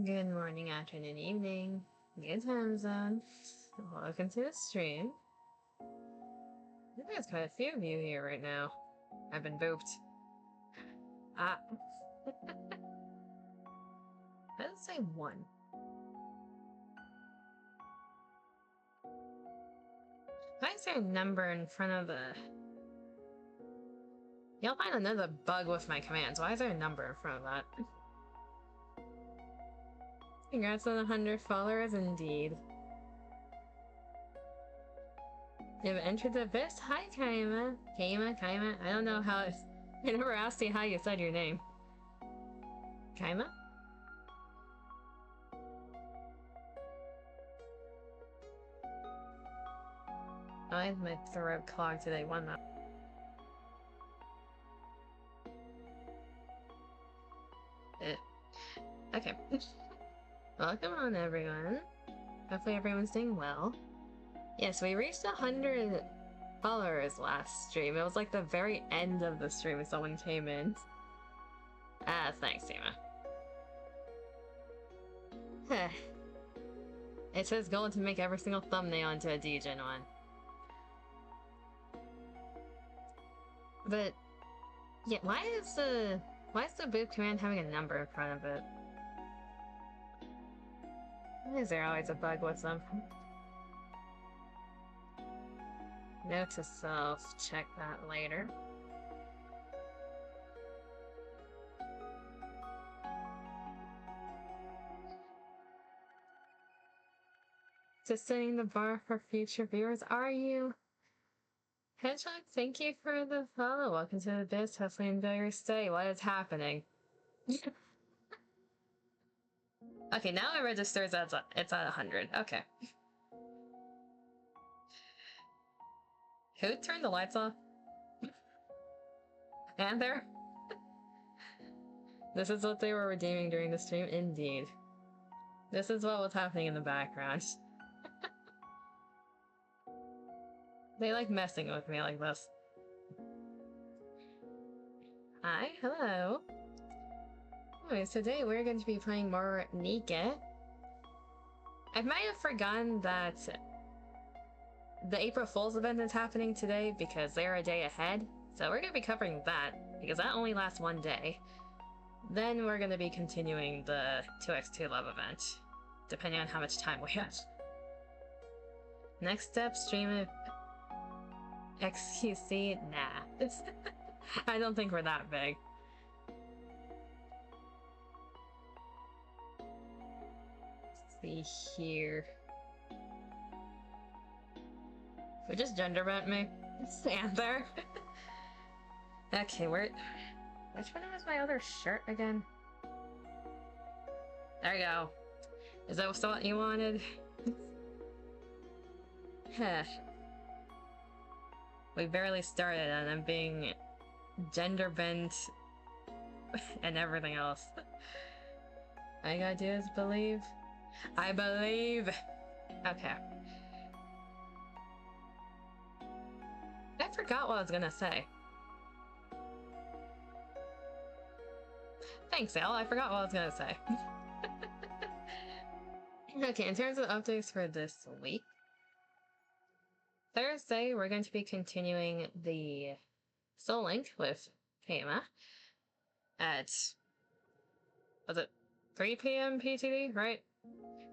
Good morning, afternoon, evening, good time zone. Welcome to the stream. I think there's quite a few of you here right now. I've been booped. Ah. Let's say one. Why is there a number in front of the... You'll find another bug with my commands. Why is there a number in front of that? Congrats on 100 followers, indeed. You've entered the abyss. Hi, Kaima. Kaima. I don't know how it's... I never asked you how you said your name. Kaima? I have my throat clogged today. One moment. Okay. Welcome on, everyone. Hopefully everyone's doing well. Yes, we reached 100 followers last stream. It was like the very end of the stream someone came in. Thanks, Tima. It says goal to make every single thumbnail into a Degen one. But yeah, why is the boop command having a number in front of it? Why is there always a bug with them? Note to self, check that later. Just setting the bar for future viewers, are you? Hedgehog, thank you for the follow. Welcome to the biz. Hopefully enjoy your stay. What is happening? Okay, now it registers as it's at 100. Okay. Who turned the lights off? And there? This is what they were redeeming during the stream? Indeed. This is what was happening in the background. They like messing with me like this. Hi, hello. Anyways, today we're going to be playing more NIKKE. I might have forgotten that the April Fool's event is happening today because they're a day ahead. So we're going to be covering that because that only lasts one day. Then we're going to be continuing the 2x2 love event, depending on how much time we have. Next up, stream XQC? Nah. I don't think we're that big. Let's see here. Who just gender bent me? Stand there. Okay, which one was my other shirt again? There you go. Is that what you wanted? We barely started and I'm being gender bent and everything else. All you gotta do is believe. I believe! Okay. I forgot what I was gonna say. Thanks, Al. I forgot what I was gonna say. Okay, in terms of updates for this week, Thursday, we're going to be continuing the Soul Link with Kaima at, was it 3 p.m. Pt.2, right?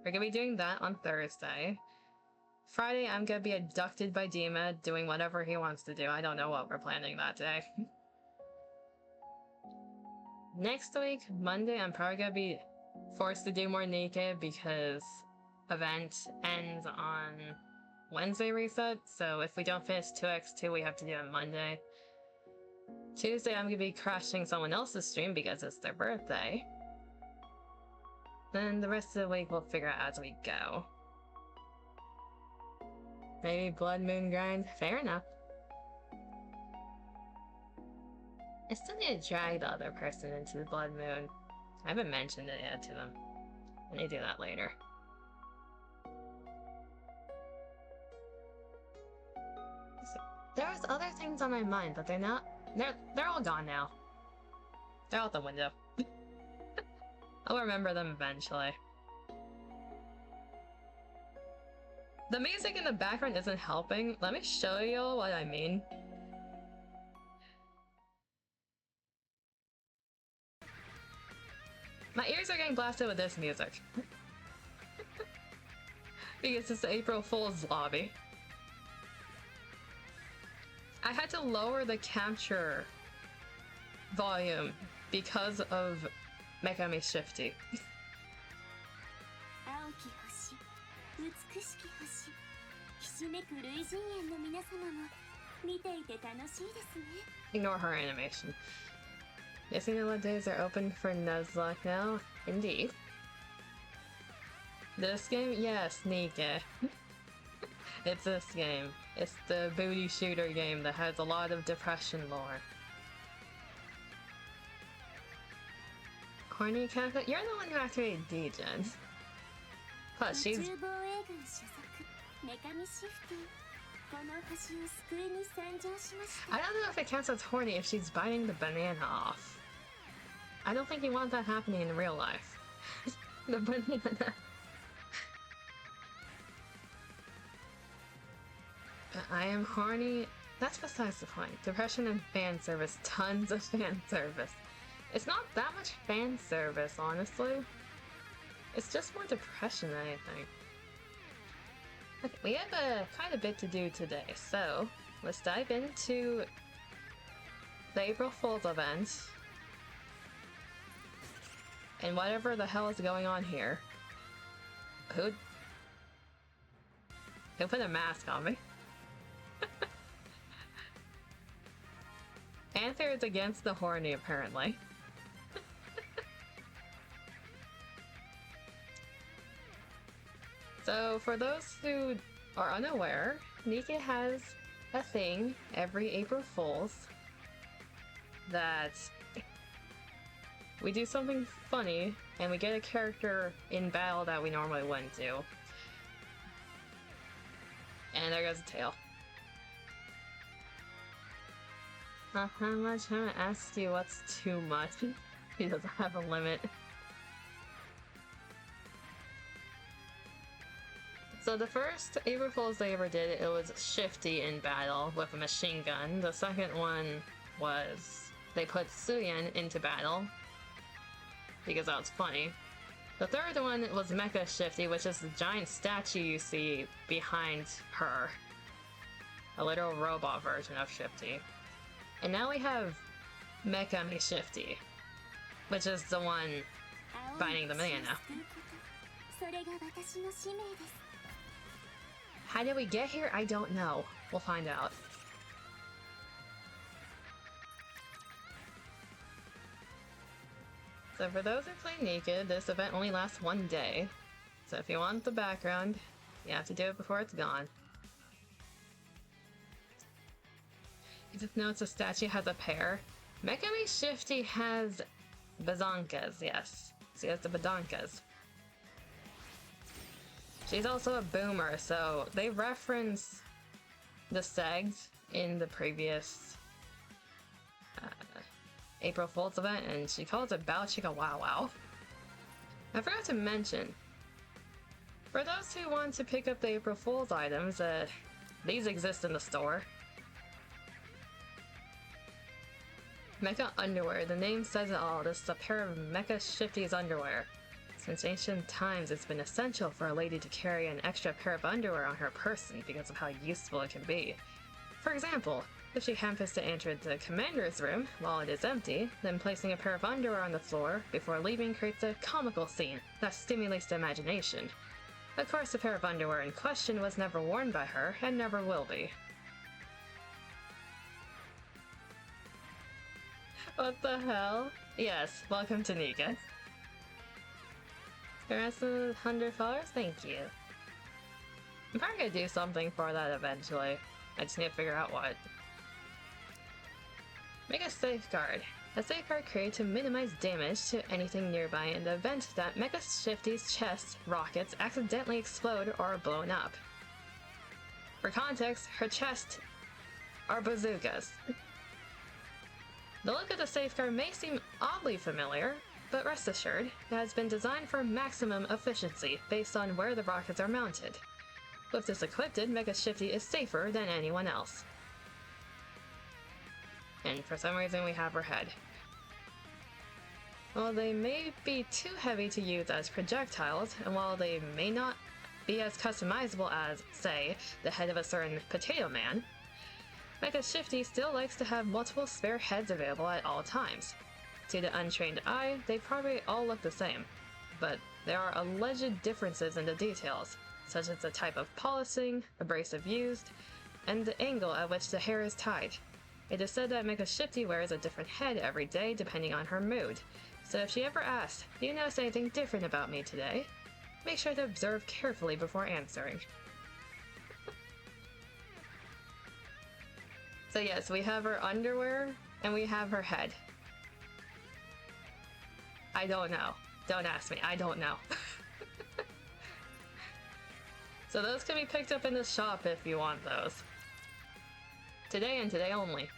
We're going to be doing that on Thursday. Friday, I'm going to be abducted by Dima, doing whatever he wants to do. I don't know what we're planning that day. Next week, Monday, I'm probably going to be forced to do more NIKKE because event ends on Wednesday reset, so if we don't finish 2x2, we have to do it Monday. Tuesday, I'm gonna be crashing someone else's stream because it's their birthday. Then the rest of the week we'll figure out as we go. Maybe Blood Moon grind? Fair enough. I still need to drag the other person into the Blood Moon. I haven't mentioned it yet to them. I need to do that later. There was other things on my mind, but they're not. They're all gone now. They're out the window. I'll remember them eventually. The music in the background isn't helping. Let me show you what I mean. My ears are getting blasted with this music. Because it's the April Fool's lobby. I had to lower the capture volume because of Megami Shifty. Ignore her animation. Yes, you know what days are open for Nuzlocke now? Indeed. This game? Yes, NIKKE. It's this game. It's the booty shooter game that has a lot of depression lore. Horny Captain? You're the one who activated D-Gen. Plus, she's... I don't know if it counts as horny if she's biting the banana off. I don't think you want that happening in real life. The banana. I am horny. That's besides the point. Depression and fan service. Tons of fan service. It's not that much fan service, honestly. It's just more depression than anything. Okay, we have quite a bit to do today, so let's dive into the April Fool's event and whatever the hell is going on here. Who put a mask on me? Anther is against the horny, apparently. So, for those who are unaware, NIKKE has a thing every April Fool's that we do something funny and we get a character in battle that we normally wouldn't do. And there goes the tail. How much? I'm gonna ask you what's too much. He doesn't have a limit. So the first April Fool's they ever did, it was Shifty in battle with a machine gun. The second one was they put Suyen into battle because that was funny. The third one was Mecha Shifty, which is the giant statue you see behind her. A literal robot version of Shifty. And now we have Megami Shifty, which is the one biting the banana. How did we get here? I don't know. We'll find out. So for those who play NIKKE, this event only lasts one day. So if you want the background, you have to do it before it's gone. You just notice the statue has a pair. Megami Shifty has bazonkas, yes. She has the badonkas. She's also a boomer, so they reference the segs in the previous April Fool's event, and she calls it Bao Chica Wow Wow. I forgot to mention, for those who want to pick up the April Fool's items, these exist in the store. Mecha underwear, the name says it all. This is a pair of Mecha Shifty's underwear. Since ancient times, it's been essential for a lady to carry an extra pair of underwear on her person because of how useful it can be. For example, if she happens to enter the commander's room while it is empty, then placing a pair of underwear on the floor before leaving creates a comical scene that stimulates the imagination. Of course, the pair of underwear in question was never worn by her and never will be. What the hell? Yes, welcome to NIKKE. The rest of the $100? Thank you. I'm probably gonna do something for that eventually. I just need to figure out what. Make a safeguard. A safeguard created to minimize damage to anything nearby in the event that Mecha Shifty's chest rockets accidentally explode or are blown up. For context, her chest are bazookas. The look of the safeguard may seem oddly familiar, but rest assured, it has been designed for maximum efficiency based on where the rockets are mounted. With this equipped, Mecha Shifty is safer than anyone else. And for some reason we have her head. While they may be too heavy to use as projectiles, and while they may not be as customizable as, say, the head of a certain Potato Man, Mecha Shifty still likes to have multiple spare heads available at all times. To the untrained eye, they probably all look the same, but there are alleged differences in the details, such as the type of polishing, abrasive used, and the angle at which the hair is tied. It is said that Mecha Shifty wears a different head every day depending on her mood, so if she ever asks, "Do you notice anything different about me today?" make sure to observe carefully before answering. So yes, we have her underwear, and we have her head. I don't know. Don't ask me. I don't know. So those can be picked up in the shop if you want those. Today and today only.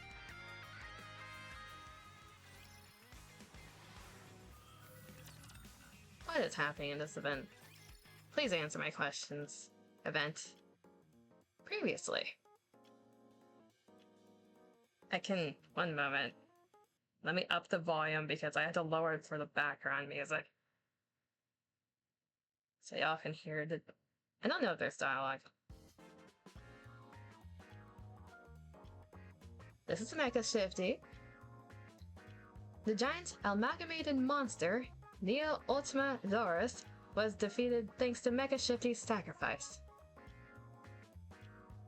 What is happening in this event? Please answer my questions. Event. Previously. I can... One moment. Let me up the volume because I had to lower it for the background music. So y'all can hear the... I don't know if there's dialogue. This is Mecha Shifty. The giant amalgamated monster, Neo Ultima Zorus, was defeated thanks to Mecha Shifty's sacrifice.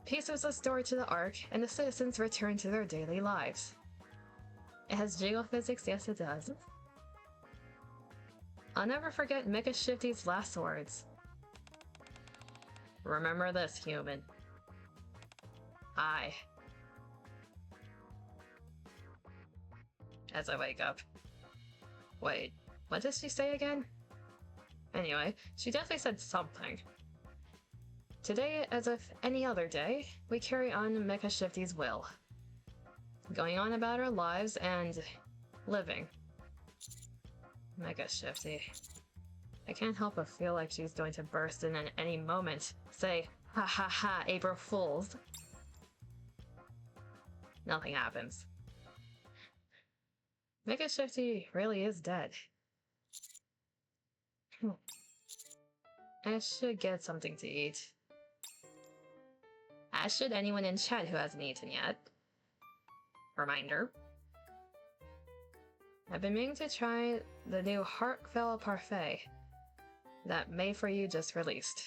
Peace was restored to the Ark, and the citizens returned to their daily lives. It has jiggle physics, yes it does. I'll never forget Mecha Shifty's last words. Remember this, human. As I wake up. Wait, what did she say again? Anyway, she definitely said something. Today, as if any other day, we carry on Mecha Shifty's will. Going on about our lives and living. Mecha Shifty. I can't help but feel like she's going to burst in at any moment. Say, ha ha ha, April Fools. Nothing happens. Mecha Shifty really is dead. I should get something to eat. As should anyone in chat who hasn't eaten yet. Reminder. I've been meaning to try the new Heartfelt Parfait that Made For You just released.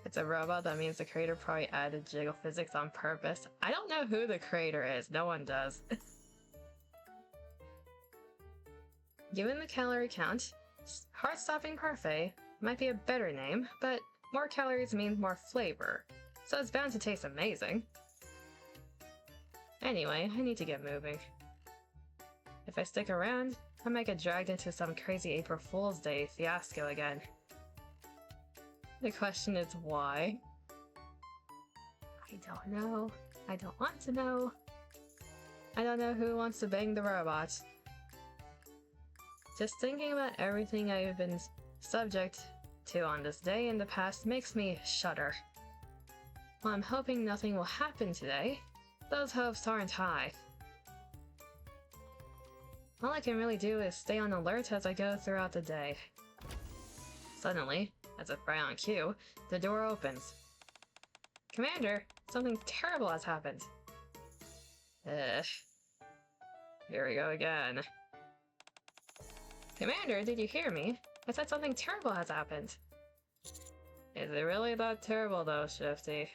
It's a robot, that means the creator probably added jiggle physics on purpose. I don't know who the creator is, no one does. Given the calorie count, Heart-Stopping Parfait might be a better name, but more calories means more flavor, so it's bound to taste amazing. Anyway, I need to get moving. If I stick around, I might get dragged into some crazy April Fool's Day fiasco again. The question is why? I don't know. I don't want to know. I don't know who wants to bang the robot. Just thinking about everything I've been subject to on this day in the past makes me shudder. While I'm hoping nothing will happen today, those hopes aren't high. All I can really do is stay on alert as I go throughout the day. Suddenly, as if right on cue, the door opens. Commander, something terrible has happened. Here we go again. Commander, did you hear me? I said something terrible has happened. Is it really that terrible though, Shifty?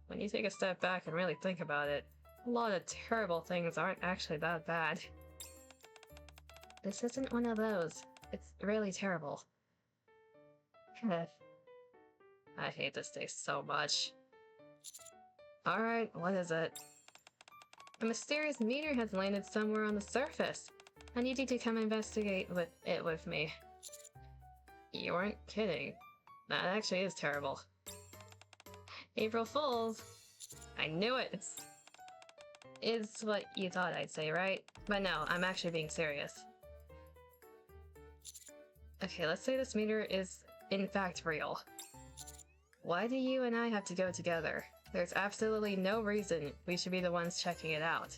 When you take a step back and really think about it, a lot of terrible things aren't actually that bad. This isn't one of those. It's really terrible. I hate this day so much. Alright, what is it? A mysterious meteor has landed somewhere on the surface. I need you to come investigate it with me. You weren't kidding. That actually is terrible. April Fools! I knew it! It's what you thought I'd say, right? But no, I'm actually being serious. Okay, let's say this meteor is in fact real. Why do you and I have to go together? There's absolutely no reason we should be the ones checking it out.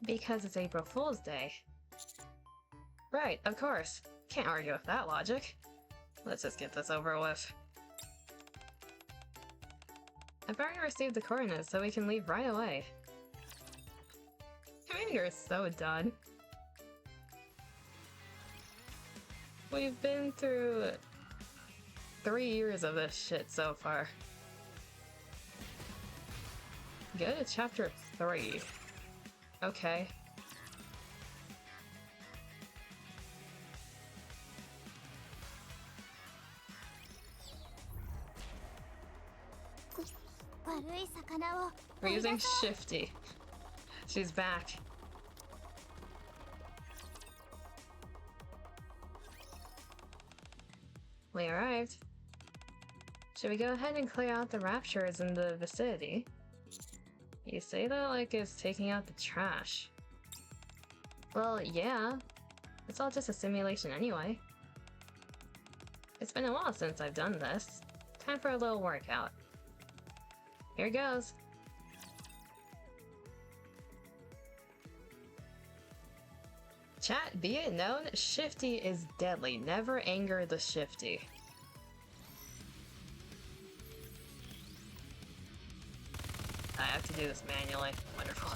Because it's April Fool's Day. Right, of course. Can't argue with that logic. Let's just get this over with. I've already received the coordinates, so we can leave right away. I mean, you're so done. We've been through 3 years of this shit so far. Go to chapter 3. Okay. We're using Shifty. She's back. We arrived. Should we go ahead and clear out the raptures in the vicinity? You say that like it's taking out the trash. Well, yeah. It's all just a simulation anyway. It's been a while since I've done this. Time for a little workout. Here goes. Chat, be it known, Shifty is deadly. Never anger the Shifty. I have to do this manually. Wonderful.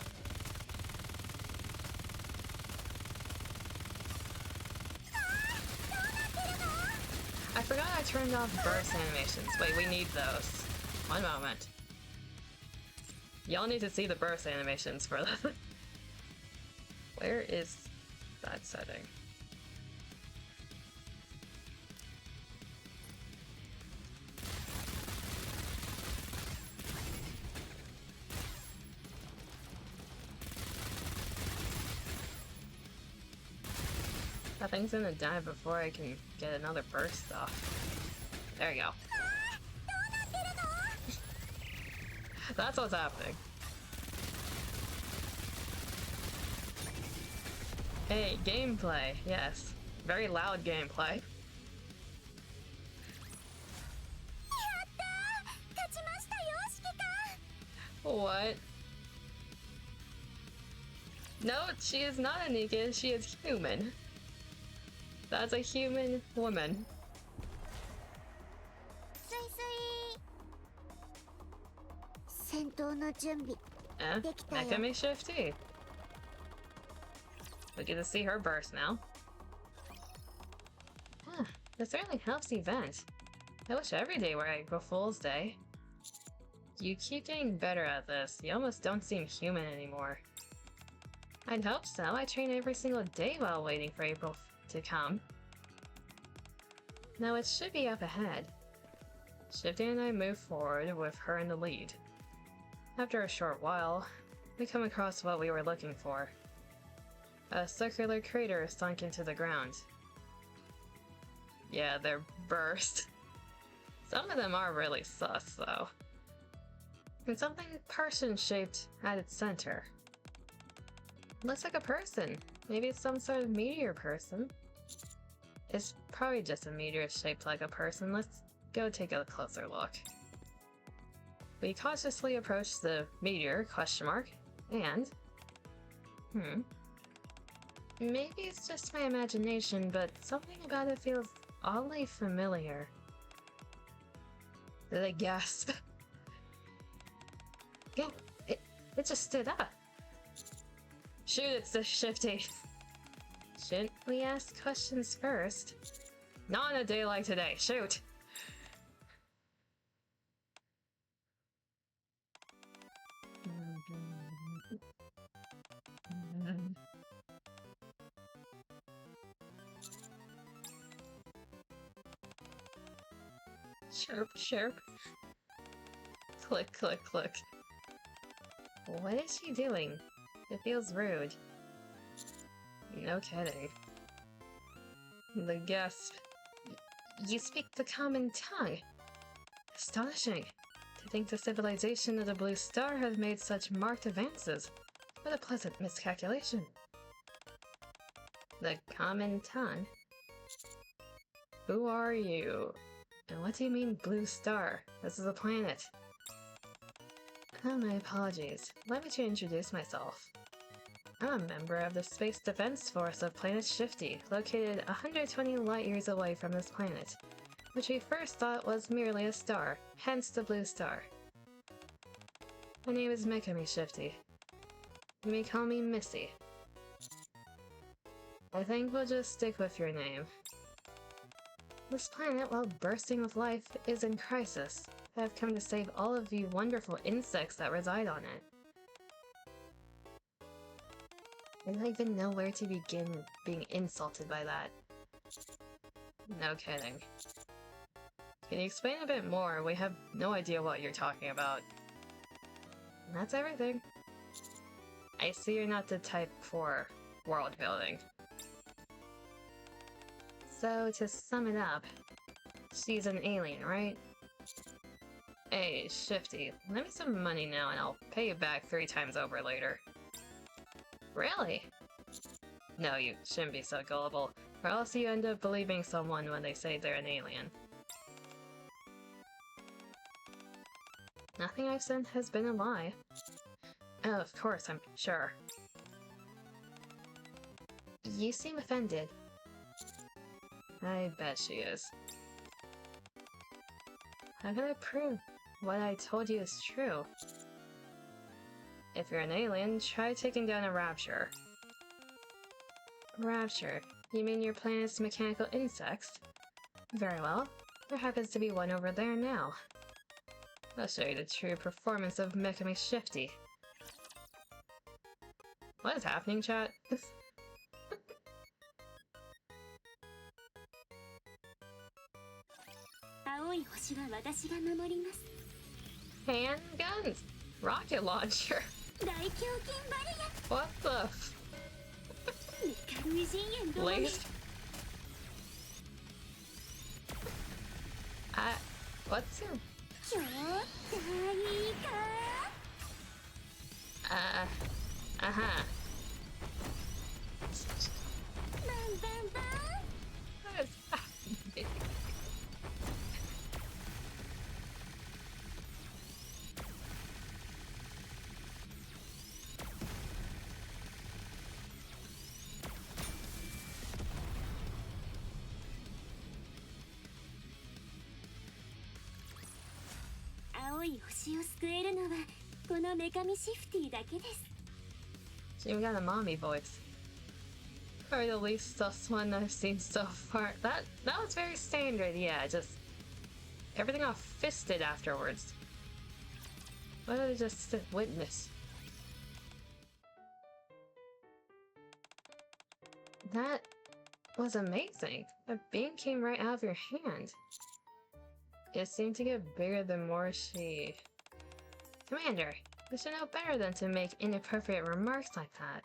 I forgot I turned off burst animations. Wait, we need those. One moment. Y'all need to see the burst animations for that. Where is that setting? That thing's gonna die before I can get another burst off. There we go. That's what's happening. Hey, gameplay, yes. Very loud gameplay. What? No, she is not a NIKKE, she is human. That's a human woman. NIKKE me Shifty. We get to see her burst now. Huh, this certainly helps the event. I wish every day were April Fool's Day. You keep getting better at this. You almost don't seem human anymore. I'd hope so. I train every single day while waiting for April to come. Now it should be up ahead. Shifty and I move forward with her in the lead. After a short while, we come across what we were looking for. A circular crater sunk into the ground. Yeah, they're burst. Some of them are really sus, though. And something person-shaped at its center. Looks like a person. Maybe it's some sort of meteor person. It's probably just a meteor shaped like a person. Let's go take a closer look. We cautiously approach the meteor, and... Maybe it's just my imagination, but something about it feels oddly familiar. Did I gasp? Yeah, it just stood up. Shoot, it's the Shifty. Shouldn't we ask questions first? Not on a day like today. Shoot! Chirp, chirp. Click, click, click. What is she doing? It feels rude. No kidding. The gasp. You speak the common tongue. Astonishing. To think the civilization of the Blue Star has made such marked advances. What a pleasant miscalculation. The common tongue? Who are you? And what do you mean, blue star? This is a planet. Oh, my apologies. Let me introduce myself. I'm a member of the Space Defense Force of Planet Shifty, located 120 light-years away from this planet, which we first thought was merely a star, hence the blue star. My name is NIKKE Shifty. You may call me Missy. I think we'll just stick with your name. This planet, while bursting with life, is in crisis. I have come to save all of you wonderful insects that reside on it. I don't even know where to begin being insulted by that. No kidding. Can you explain a bit more? We have no idea what you're talking about. And that's everything. I see you're not the type for world building. So, to sum it up, she's an alien, right? Hey, Shifty, lend me some money now and I'll pay you back 3 times over later. Really? No, you shouldn't be so gullible, or else you end up believing someone when they say they're an alien. Nothing I've said has been a lie. Oh, of course, I'm sure. You seem offended. I bet she is. How can I prove what I told you is true? If you're an alien, try taking down a rapture. Rapture? You mean your planet's mechanical insects? Very well. There happens to be one over there now. I'll show you the true performance of NIKKE Shifty. What is happening, chat? Handguns! Rocket launcher! What the f- Laced? What's your... uh-huh. What is happening? She even got a mommy voice. Probably the least sus one I've seen so far. That was very standard, yeah, just everything all fisted afterwards. What did I just witness? That was amazing. A beam came right out of your hand. It seemed to get bigger the more she... Commander, you should know better than to make inappropriate remarks like that.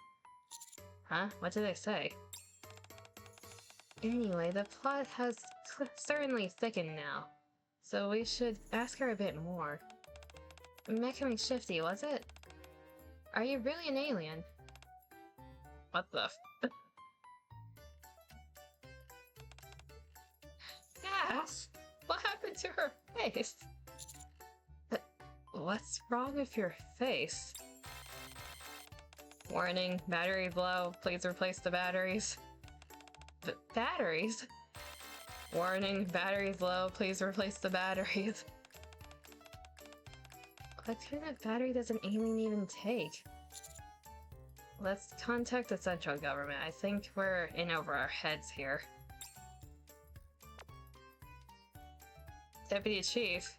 Huh? What did I say? Anyway, the plot has certainly thickened now, so we should ask her a bit more. NIKKE Shifty, was it? Are you really an alien? What the f- Yes! What happened to her face? What's wrong with your face? Warning, battery blow. Please replace the batteries. Batteries? Warning, batteries low. Please replace the batteries. What kind of battery does an alien even take? Let's contact the central government. I think we're in over our heads here. Deputy Chief?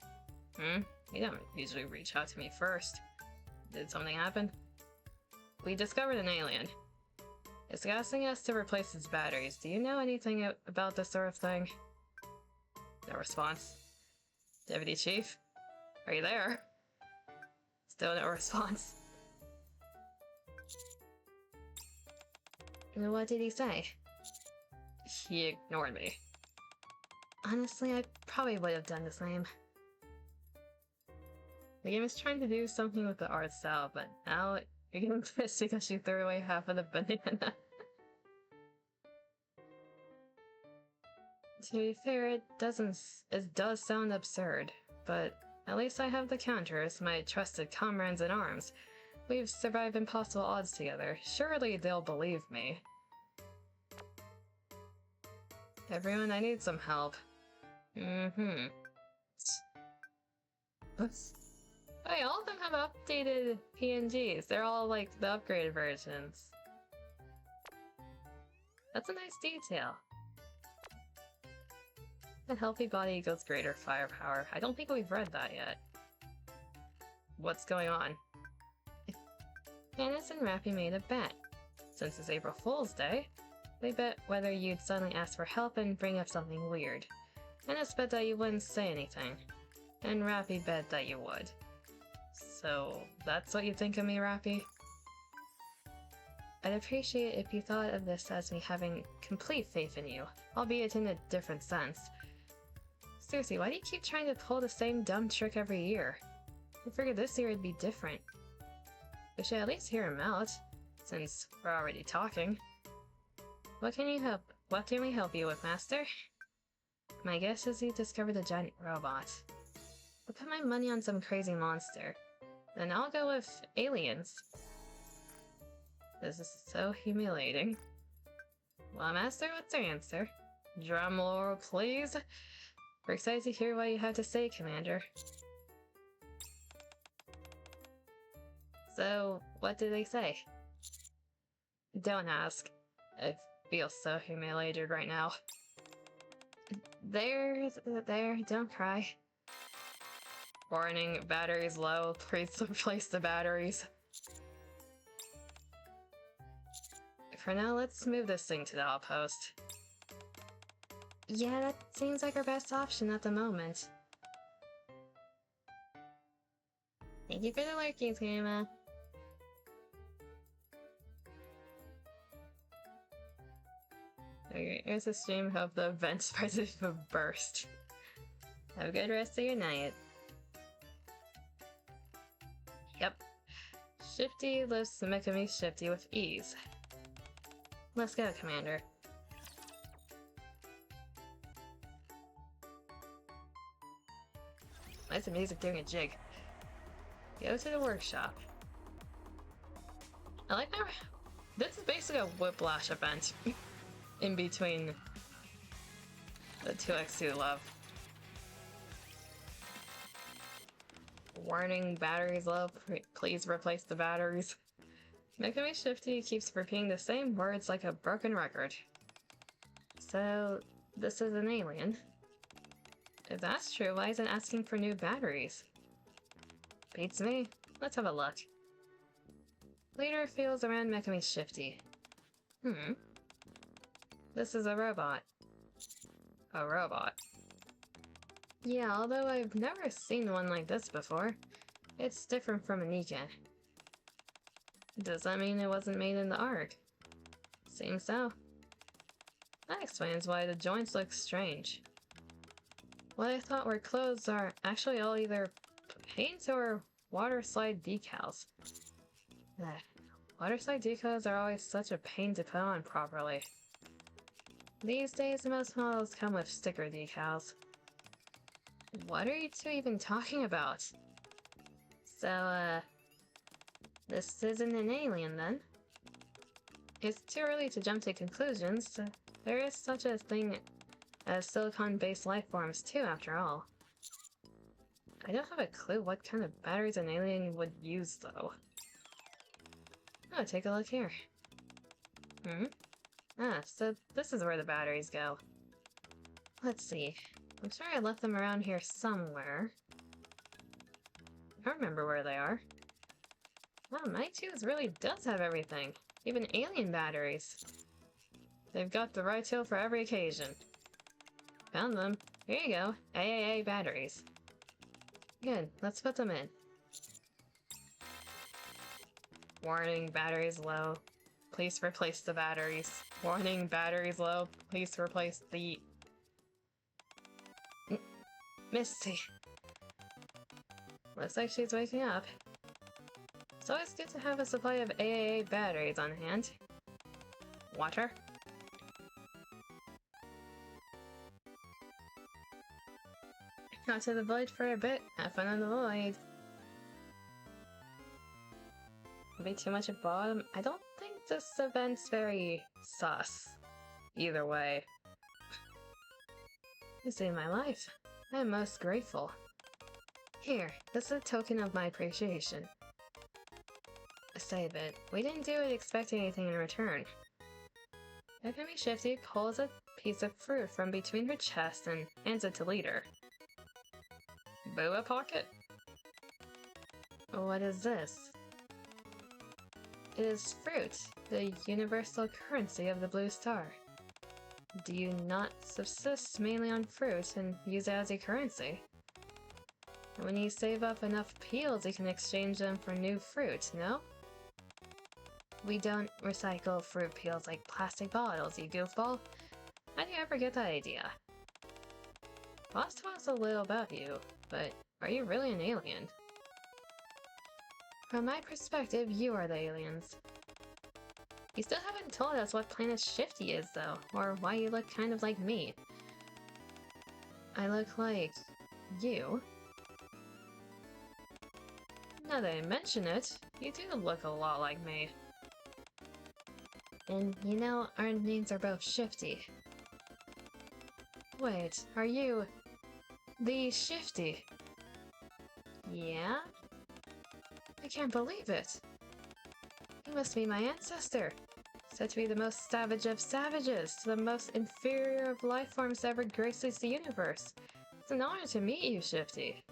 You don't usually reach out to me first. Did something happen? We discovered an alien. It's asking us to replace its batteries. Do you know anything about this sort of thing? No response. Deputy Chief? Are you there? Still no response. And what did he say? He ignored me. Honestly, I probably would have done the same. The game is trying to do something with the art style, but now you're getting pissed because you threw away half of the banana. To be fair, it does sound absurd, but at least I have the counters, my trusted comrades in arms. We've survived impossible odds together. Surely they'll believe me. Everyone, I need some help. Mm-hmm. Oops. Hey, all of them have updated PNGs. They're all like the upgraded versions. That's a nice detail. A healthy body equals greater firepower. I don't think we've read that yet. What's going on? Candace and Rappy made a bet. Since it's April Fool's Day, they bet whether you'd suddenly ask for help and bring up something weird. Candace bet that you wouldn't say anything, and Rappy bet that you would. So, that's what you think of me, Rappy? I'd appreciate it if you thought of this as me having complete faith in you, albeit in a different sense. Seriously, why do you keep trying to pull the same dumb trick every year? I figured this year it'd be different. We should at least hear him out, since we're already talking. What can we help you with, Master? My guess is you discovered a giant robot. I'll put my money on some crazy monster. Then I'll go with aliens. This is so humiliating. Well, Master, what's your answer? Drum roll, please. We're excited to hear what you have to say, Commander. So, what did they say? Don't ask. I feel so humiliated right now. There, don't cry. Warning, batteries low. Please replace the batteries. For now, let's move this thing to the outpost. Yeah, that seems like our best option at the moment. Thank you for the lurkings, Grandma. Okay, here's a stream of the event spreads into a burst. Have a good rest of your night. Yep. Shifty lifts Mikami Shifty with ease. Let's go, Commander. Why is the music doing a jig? Go to the workshop. I like how this is basically a Whiplash event in between the 2x2 love. Warning, batteries low. Please replace the batteries. Mikami Shifty keeps repeating the same words like a broken record. So, this is an alien. If that's true, why isn't it asking for new batteries? Beats me. Let's have a look. Leader feels around Mikami Shifty. This is a robot. A robot. Yeah, although I've never seen one like this before. It's different from a NIKKE. Does that mean it wasn't made in the Ark? Seems so. That explains why the joints look strange. What I thought were clothes are actually all either paint or water slide decals. Water slide decals are always such a pain to put on properly. These days, most models come with sticker decals. What are you two even talking about? So, this isn't an alien then? It's too early to jump to conclusions. There is such a thing as silicon-based life forms too, after all. I don't have a clue what kind of batteries an alien would use, though. Oh, take a look here. So this is where the batteries go. Let's see. I'm sure I left them around here somewhere. I don't remember where they are. Wow, my tools really does have everything. Even alien batteries. They've got the right tool for every occasion. Found them. Here you go. AAA batteries. Good, let's put them in. Warning, batteries low. Please replace the batteries. Warning, batteries low. Please replace the... Misty. Looks like she's waking up. It's always good to have a supply of AAA batteries on hand. Water. out to the void for a bit. Have fun on the void. Be too much at bottom. I don't think this event's very sus. Either way. You saved my life. I am most grateful. Here, this is a token of my appreciation. Save it. We didn't do it expecting anything in return. Enemy Shifty pulls a piece of fruit from between her chest and hands it to Leader. Boa pocket? What is this? It is fruit, the universal currency of the Blue Star. Do you not subsist mainly on fruit and use it as a currency? When you save up enough peels, you can exchange them for new fruit, no? We don't recycle fruit peels like plastic bottles, you goofball. How do you ever get that idea? Boss told us a little about you, but are you really an alien? From my perspective, you are the aliens. You still haven't told us what planet Shifty is, though, or why you look kind of like me. I look like... you? Now that I mention it, you do look a lot like me. And you know, our names are both Shifty. Wait, are you... the Shifty? Yeah? I can't believe it. You must be my ancestor. Said to be the most savage of savages, the most inferior of life forms to ever graces the universe. It's an honor to meet you, Shifty.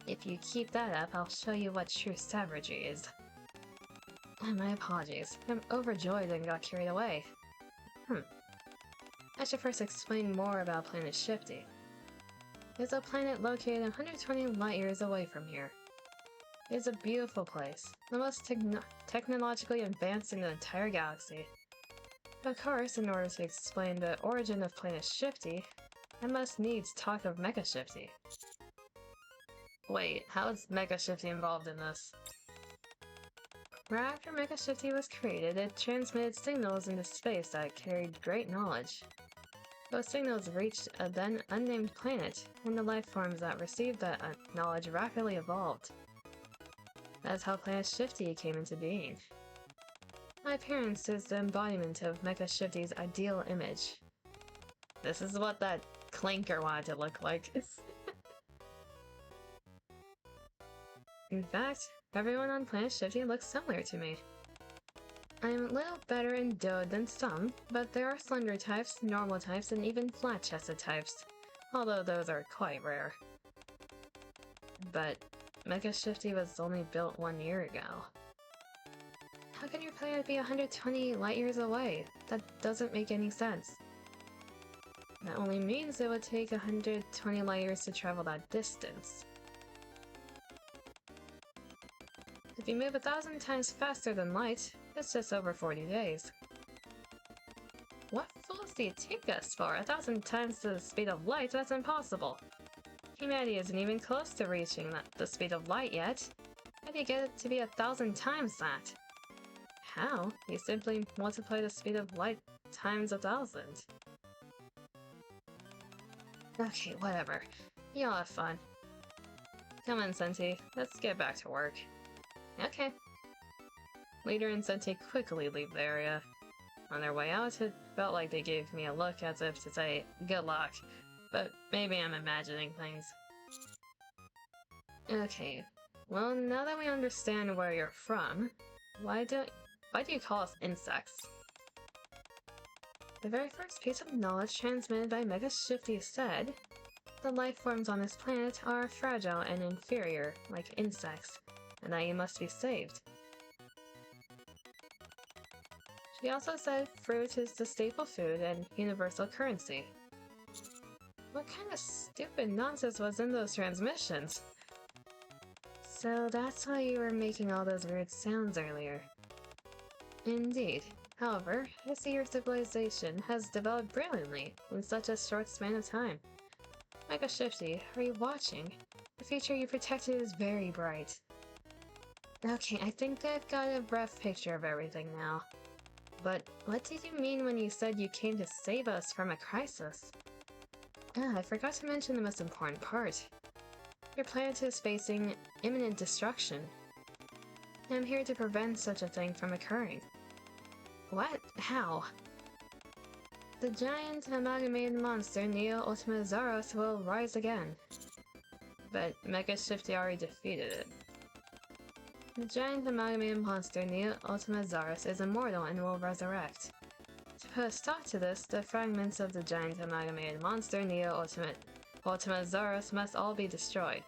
If you keep that up, I'll show you what true savagery is. My apologies. I'm overjoyed and got carried away. I should first explain more about Planet Shifty. It's a planet located 120 light years away from here. It's a beautiful place, the most technologically advanced in the entire galaxy. Of course, in order to explain the origin of Planet Shifty, I must needs talk of Mecha Shifty. Wait, how is Mecha Shifty involved in this? Right after Mecha Shifty was created, it transmitted signals into space that carried great knowledge. Those signals reached a then unnamed planet, and the life forms that received that knowledge rapidly evolved. That's how Planet Shifty came into being. My appearance is the embodiment of Mecha Shifty's ideal image. This is what that clinker wanted to look like. In fact, everyone on Planet Shifty looks similar to me. I'm a little better endowed than some, but there are slender types, normal types, and even flat-chested types, although those are quite rare. But Mecha Shifty was only built 1 year ago. How can your planet be 120 light years away? That doesn't make any sense. That only means it would take 120 light years to travel that distance. If you move 1,000 times faster than light, it's just over 40 days. What fools do you take us for? 1,000 times the speed of light? That's impossible. Humanity isn't even close to reaching the speed of light yet. How do you get it to be 1,000 times that? How? You simply multiply the speed of light times 1,000. Okay, whatever. Y'all have fun. Come on, Senti. Let's get back to work. Okay. Leader and Senti quickly leave the area. On their way out, it felt like they gave me a look as if to say, good luck. But maybe I'm imagining things. Okay, well now that we understand where you're from, why do you call us insects? The very first piece of knowledge transmitted by Mecha Shifty said, the life forms on this planet are fragile and inferior, like insects, and that you must be saved. She also said fruit is the staple food and universal currency. What kind of stupid nonsense was in those transmissions? So that's why you were making all those weird sounds earlier. Indeed. However, I see your civilization has developed brilliantly in such a short span of time. Mecha Shifty, are you watching? The future you protected is very bright. Okay, I think I've got a rough picture of everything now. But what did you mean when you said you came to save us from a crisis? I forgot to mention the most important part. Your planet is facing imminent destruction. I'm here to prevent such a thing from occurring. What? How? The giant amalgamated monster Neo Ultima Zaros will rise again. But Mecha Shifty already defeated it. The giant amalgamated monster Neo Ultima Zaros is immortal and will resurrect. To put a stop to this, the fragments of the giant amalgamated monster Neo Ultima Zaros must all be destroyed.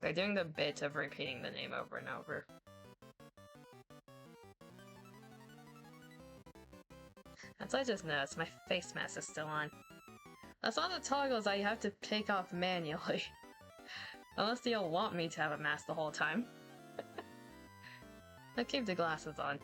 They're doing the bit of repeating the name over and over. As I just noticed, my face mask is still on. That's all the toggles I have to take off manually. Unless you'll want me to have a mask the whole time. I'll keep the glasses on.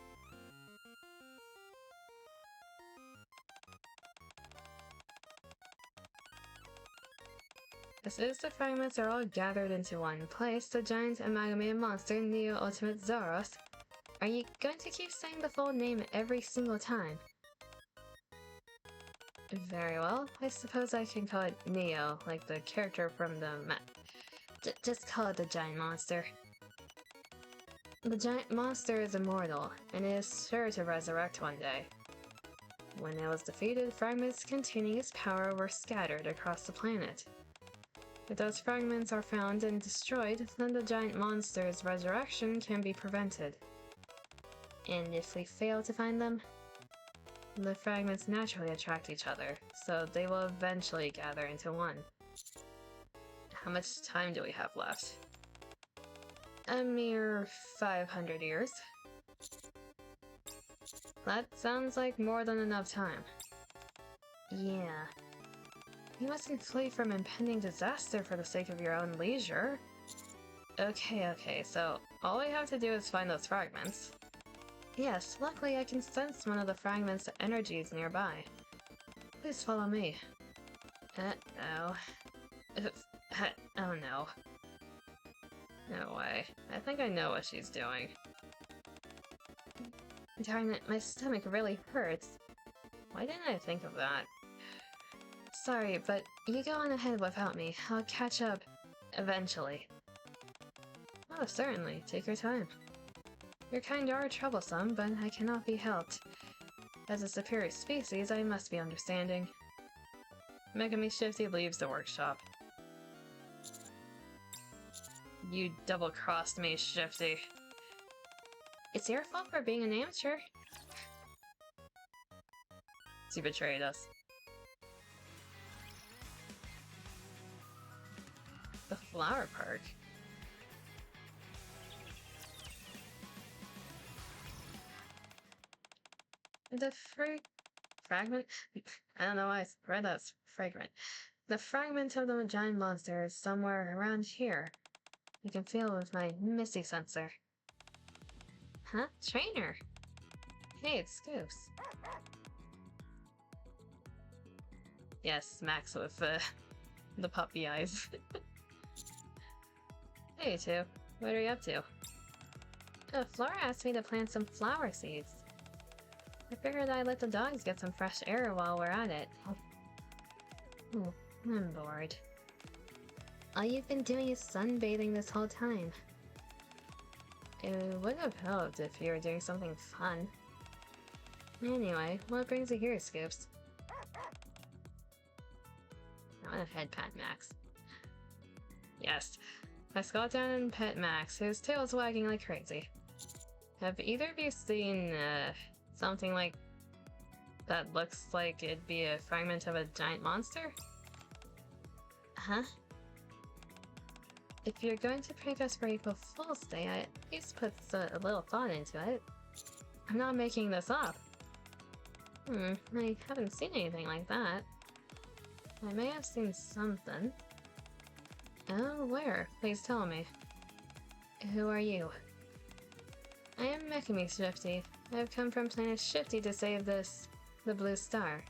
As soon as the fragments are all gathered into one place, the giant amalgamated monster Neo Ultimate Zaros. Are you going to keep saying the full name every single time? Very well. I suppose I can call it Neo, like the character from the map. Just call it the giant monster. The giant monster is immortal, and it is sure to resurrect one day. When it was defeated, fragments containing its power were scattered across the planet. If those fragments are found and destroyed, then the giant monster's resurrection can be prevented. And if we fail to find them, the fragments naturally attract each other, so they will eventually gather into one. How much time do we have left? A mere 500 years. That sounds like more than enough time. Yeah. You mustn't flee from impending disaster for the sake of your own leisure. Okay, so all we have to do is find those fragments. Yes, luckily I can sense one of the fragments' energies nearby. Please follow me. Uh-oh. Oh no. No way. I think I know what she's doing. Darn it, my stomach really hurts. Why didn't I think of that? Sorry, but you go on ahead without me. I'll catch up eventually. Oh, certainly. Take your time. Your kind are troublesome, but I cannot be helped. As a superior species, I must be understanding. Megami Shifty leaves the workshop. You double-crossed me, Shifty. It's your fault for being an amateur. She betrayed us. The flower park? The fragment? I don't know why I read that as fragrant. The fragment of the giant monster is somewhere around here. I can feel it with my Misty sensor. Huh? Trainer? Hey, it's Scoops. Yes, Max with the puppy eyes. Hey, you two. What are you up to? Flora asked me to plant some flower seeds. I figured I'd let the dogs get some fresh air while we're at it. Oh, I'm bored. All you've been doing is sunbathing this whole time. It would have helped if you were doing something fun. Anyway, what brings you here, Scoops? I want to head pat Max. Yes, I squat down and pet Max, whose tail's wagging like crazy. Have either of you seen, something like that looks like it'd be a fragment of a giant monster? Huh? If you're going to prank us for April Fool's Day, I at least put a little thought into it. I'm not making this up. I haven't seen anything like that. I may have seen something. Oh, where? Please tell me. Who are you? I am Megami Shifty. I have come from Planet Shifty to save the Blue Star.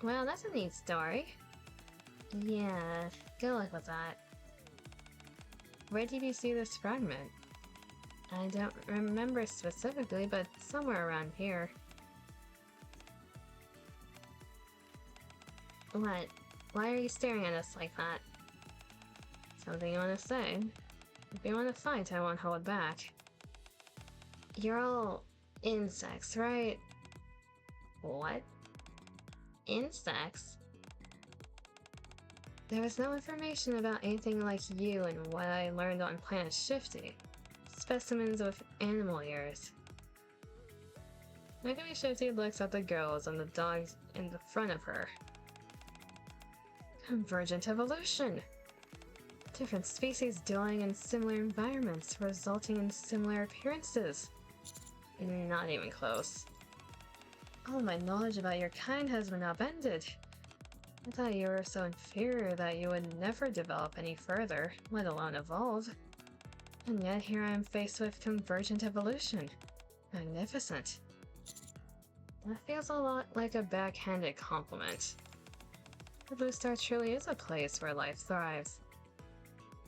Well, that's a neat story. Yeah, good luck with that. Where did you see this fragment? I don't remember specifically, but somewhere around here. What? Why are you staring at us like that? Something you want to say? If you want to fight, I won't hold back. You're all insects, right? What? Insects? There was no information about anything like you in what I learned on Planet Shifty. Specimens with animal ears. NIKKE Shifty looks at the girls and the dogs in the front of her. Convergent evolution! Different species dwelling in similar environments, resulting in similar appearances. Not even close. All my knowledge about your kind has been upended. I thought you were so inferior that you would never develop any further, let alone evolve. And yet here I am faced with convergent evolution. Magnificent. That feels a lot like a backhanded compliment. The Blue Star truly is a place where life thrives.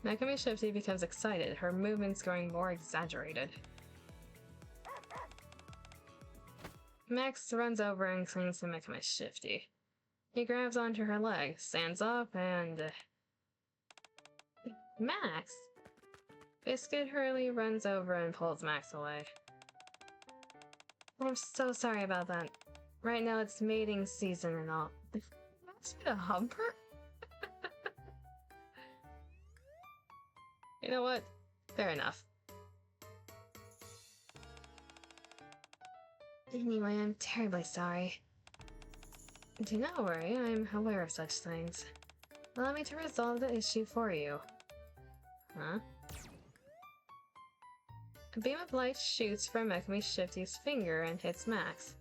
NIKKE Shifty becomes excited, her movements growing more exaggerated. Max runs over and clings to NIKKE Shifty. He grabs onto her leg, stands up, and... Max! Biscuit Hurley runs over and pulls Max away. I'm so sorry about that. Right now it's mating season and all. Max been a humper? You know what? Fair enough. Anyway, I'm terribly sorry. Do not worry, I'm aware of such things. Allow me to resolve the issue for you. Huh? A beam of light shoots from NIKKE Shifty's finger and hits Max.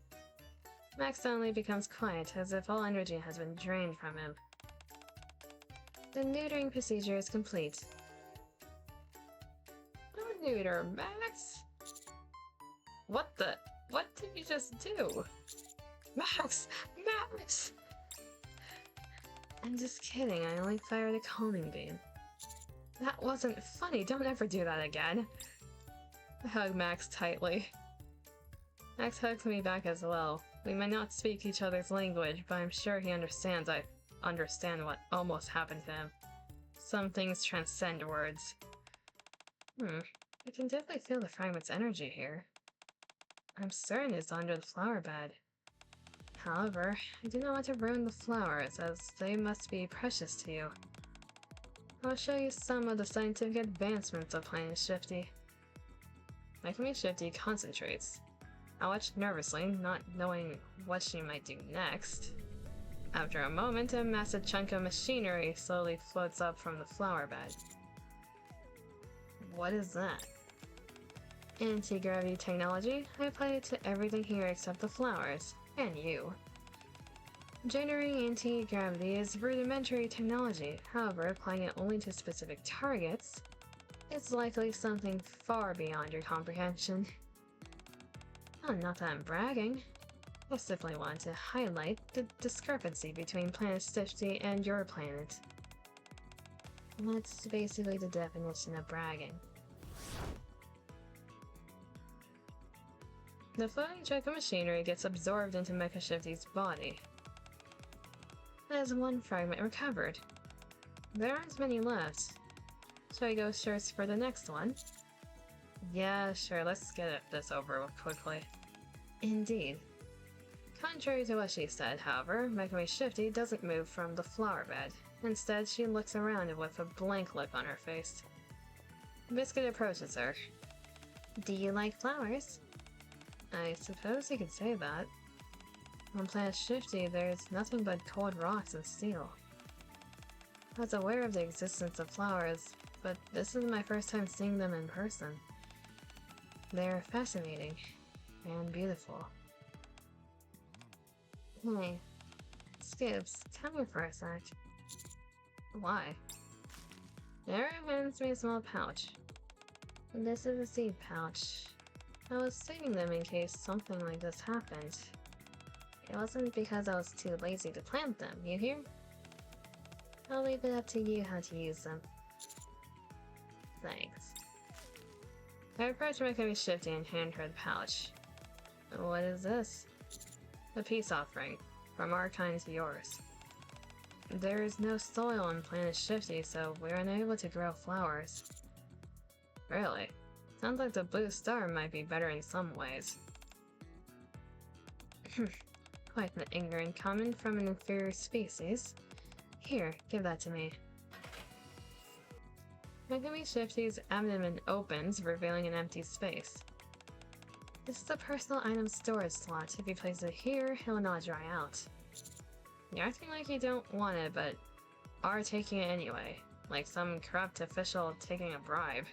Max suddenly becomes quiet, as if all energy has been drained from him. The neutering procedure is complete. Don't neuter, Max! What did you just do? Max! Max! I'm just kidding, I only fired a calming beam. That wasn't funny, don't ever do that again. I hug Max tightly. Max hugs me back as well. We may not speak each other's language, but I'm sure he understands I understand what almost happened to him. Some things transcend words. I can definitely feel the fragment's energy here. I'm certain it's under the flower bed. However, I do not want to ruin the flowers, as they must be precious to you. I'll show you some of the scientific advancements of Planet Shifty. NIKKE Shifty concentrates. I watch nervously, not knowing what she might do next. After a moment, a massive chunk of machinery slowly floats up from the flower bed. What is that? Anti-gravity technology. I applied it to everything here except the flowers. And you. Generating anti-gravity is rudimentary technology, however, applying it only to specific targets is likely something far beyond your comprehension. Oh, not that I'm bragging. I simply want to highlight the discrepancy between Planet Shifty and your planet. That's basically the definition of bragging. The floating chunk of machinery gets absorbed into NIKKE Shifty's body. There's one fragment recovered. There aren't many left. Shall we go search for the next one? Yeah, sure, let's get this over with quickly. Indeed. Contrary to what she said, however, NIKKE Shifty doesn't move from the flower bed. Instead, she looks around with a blank look on her face. Biscuit approaches her. Do you like flowers? I suppose you could say that. On Planet Shifty, there's nothing but cold rocks and steel. I was aware of the existence of flowers, but this is my first time seeing them in person. They're fascinating and beautiful. Hey, Skips, come here for a sec. Why? Nara hands me a small pouch. This is a seed pouch. I was saving them in case something like this happened. It wasn't because I was too lazy to plant them, you hear? I'll leave it up to you how to use them. Thanks. I approach NIKKE Shifty and hand her the pouch. What is this? A peace offering, from our kind to yours. there is no soil on planet Shifty, so we're unable to grow flowers. Really? Sounds like the blue star might be better in some ways. Quite an ignorant comment from an inferior species. Here, give that to me. NIKKE Shifty's abdomen opens, revealing an empty space. This is a personal item storage slot. If you place it here, it will not dry out. You're acting like you don't want it, but are taking it anyway. Like some corrupt official taking a bribe.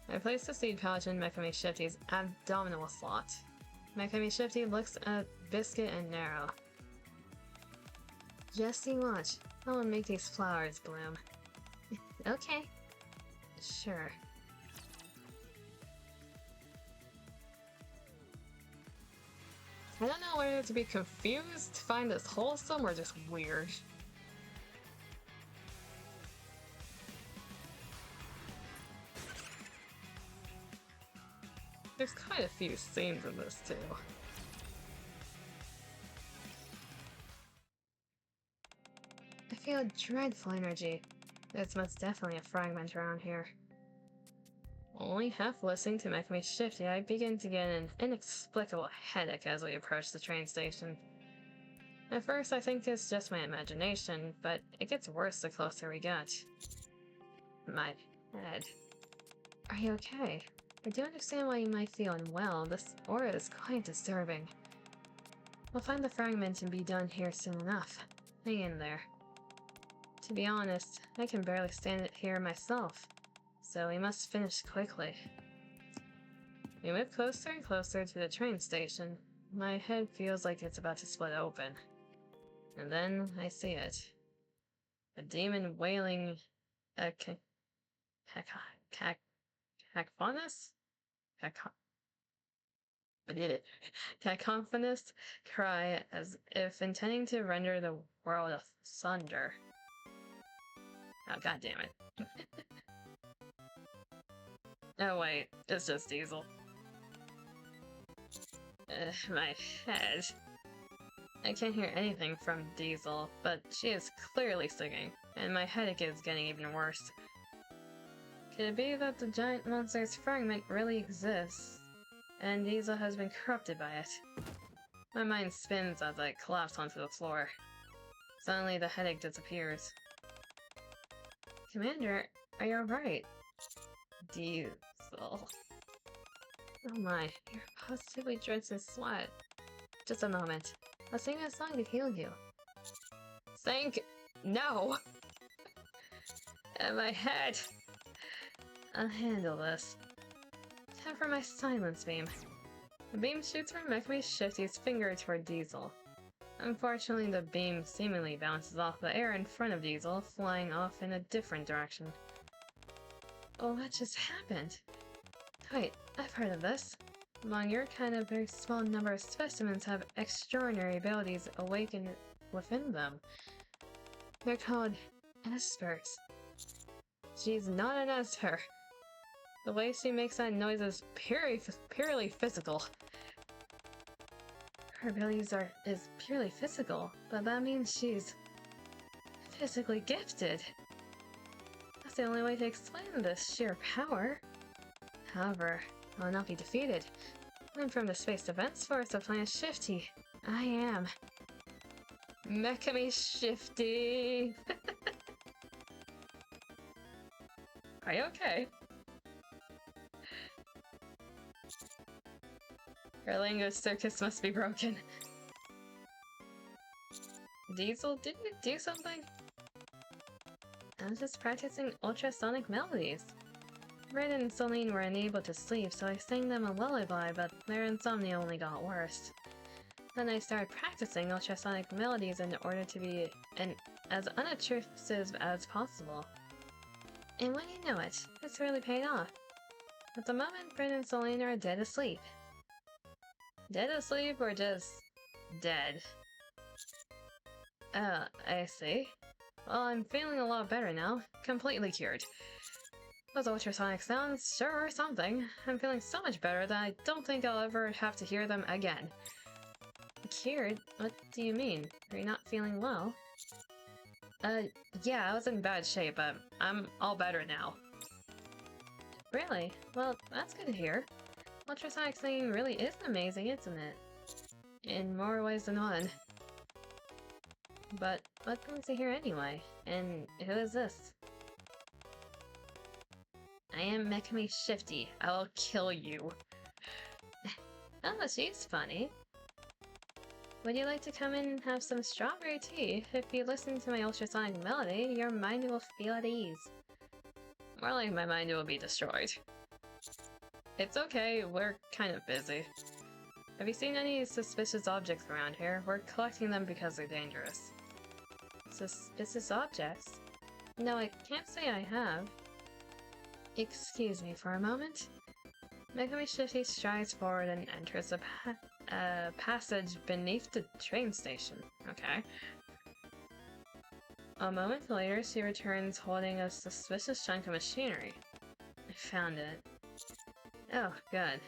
I placed the seed pouch in NIKKE Shifty's abdominal slot. NIKKE Shifty looks at Biscuit and Narrow. Just you watch. I will make these flowers bloom. Okay. Sure. I don't know whether to be confused, find this wholesome, or just weird. There's quite a few scenes in this too. I feel dreadful energy. There's most definitely a fragment around here. Only half listening to NIKKE Shifty, I begin to get an inexplicable headache as we approach the train station. At first I think it's just my imagination, but it gets worse the closer we get. My head. Are you okay? I do understand why you might feel unwell. This aura is quite disturbing. We'll find the fragment and be done here soon enough. Hang in there. To be honest, I can barely stand it here myself, so we must finish quickly. We move closer and closer to the train station. My head feels like it's about to split open. And then I see it. A demon wailing a cacophonous cry as if intending to render the world asunder. Oh, god damn it. Oh wait, it's just Diesel. My head. I can't hear anything from Diesel, but she is clearly singing, and my headache is getting even worse. Could it be that the giant monster's fragment really exists, and Diesel has been corrupted by it? My mind spins as I collapse onto the floor. Suddenly the headache disappears. Commander, are you alright? Diesel. Oh my, you're positively drenched in sweat. Just a moment. I'll sing a song to heal you. No! And my head! I'll handle this. Time for my silence beam. The beam shoots from NIKKE Shifty's finger toward Diesel. Unfortunately, the beam seemingly bounces off the air in front of Diesel, flying off in a different direction. Oh, what just happened? Wait, I've heard of this. Among your kind, a very small number of specimens have extraordinary abilities awakened within them. They're called espers. She's not an esper. The way she makes that noise is purely physical. Her abilities is purely physical, but that means she's physically gifted. That's the only way to explain this sheer power. However, I will not be defeated. I'm from the Space Defense Force of Planet Shifty. I am NIKKE Shifty. Are you okay? Her language circus must be broken. Diesel, didn't you do something? I was just practicing ultrasonic melodies. Red and Celine were unable to sleep, so I sang them a lullaby, but their insomnia only got worse. Then I started practicing ultrasonic melodies in order to be as unobtrusive as possible. And when you know it, it's really paid off. At the moment, Red and Celine are dead asleep. Dead asleep or just dead? I see. Well, I'm feeling a lot better now. Completely cured. Those ultrasonic sounds sure are something. I'm feeling so much better that I don't think I'll ever have to hear them again. Cured? What do you mean? Are you not feeling well? Yeah, I was in bad shape, but I'm all better now. Really? Well, that's good to hear. Ultrasonic singing really is amazing, isn't it? In more ways than one. But what brings you here anyway? And who is this? I am NIKKE Shifty. I will kill you. Oh, she's funny. Would you like to come in and have some strawberry tea? If you listen to my ultrasonic melody, your mind will feel at ease. More like my mind will be destroyed. It's okay, we're kind of busy. Have you seen any suspicious objects around here? We're collecting them because they're dangerous. Suspicious objects? No, I can't say I have. Excuse me for a moment. NIKKE Shifty strides forward and enters a passage beneath the train station. Okay. A moment later, she returns holding a suspicious chunk of machinery. I found it. Oh, good.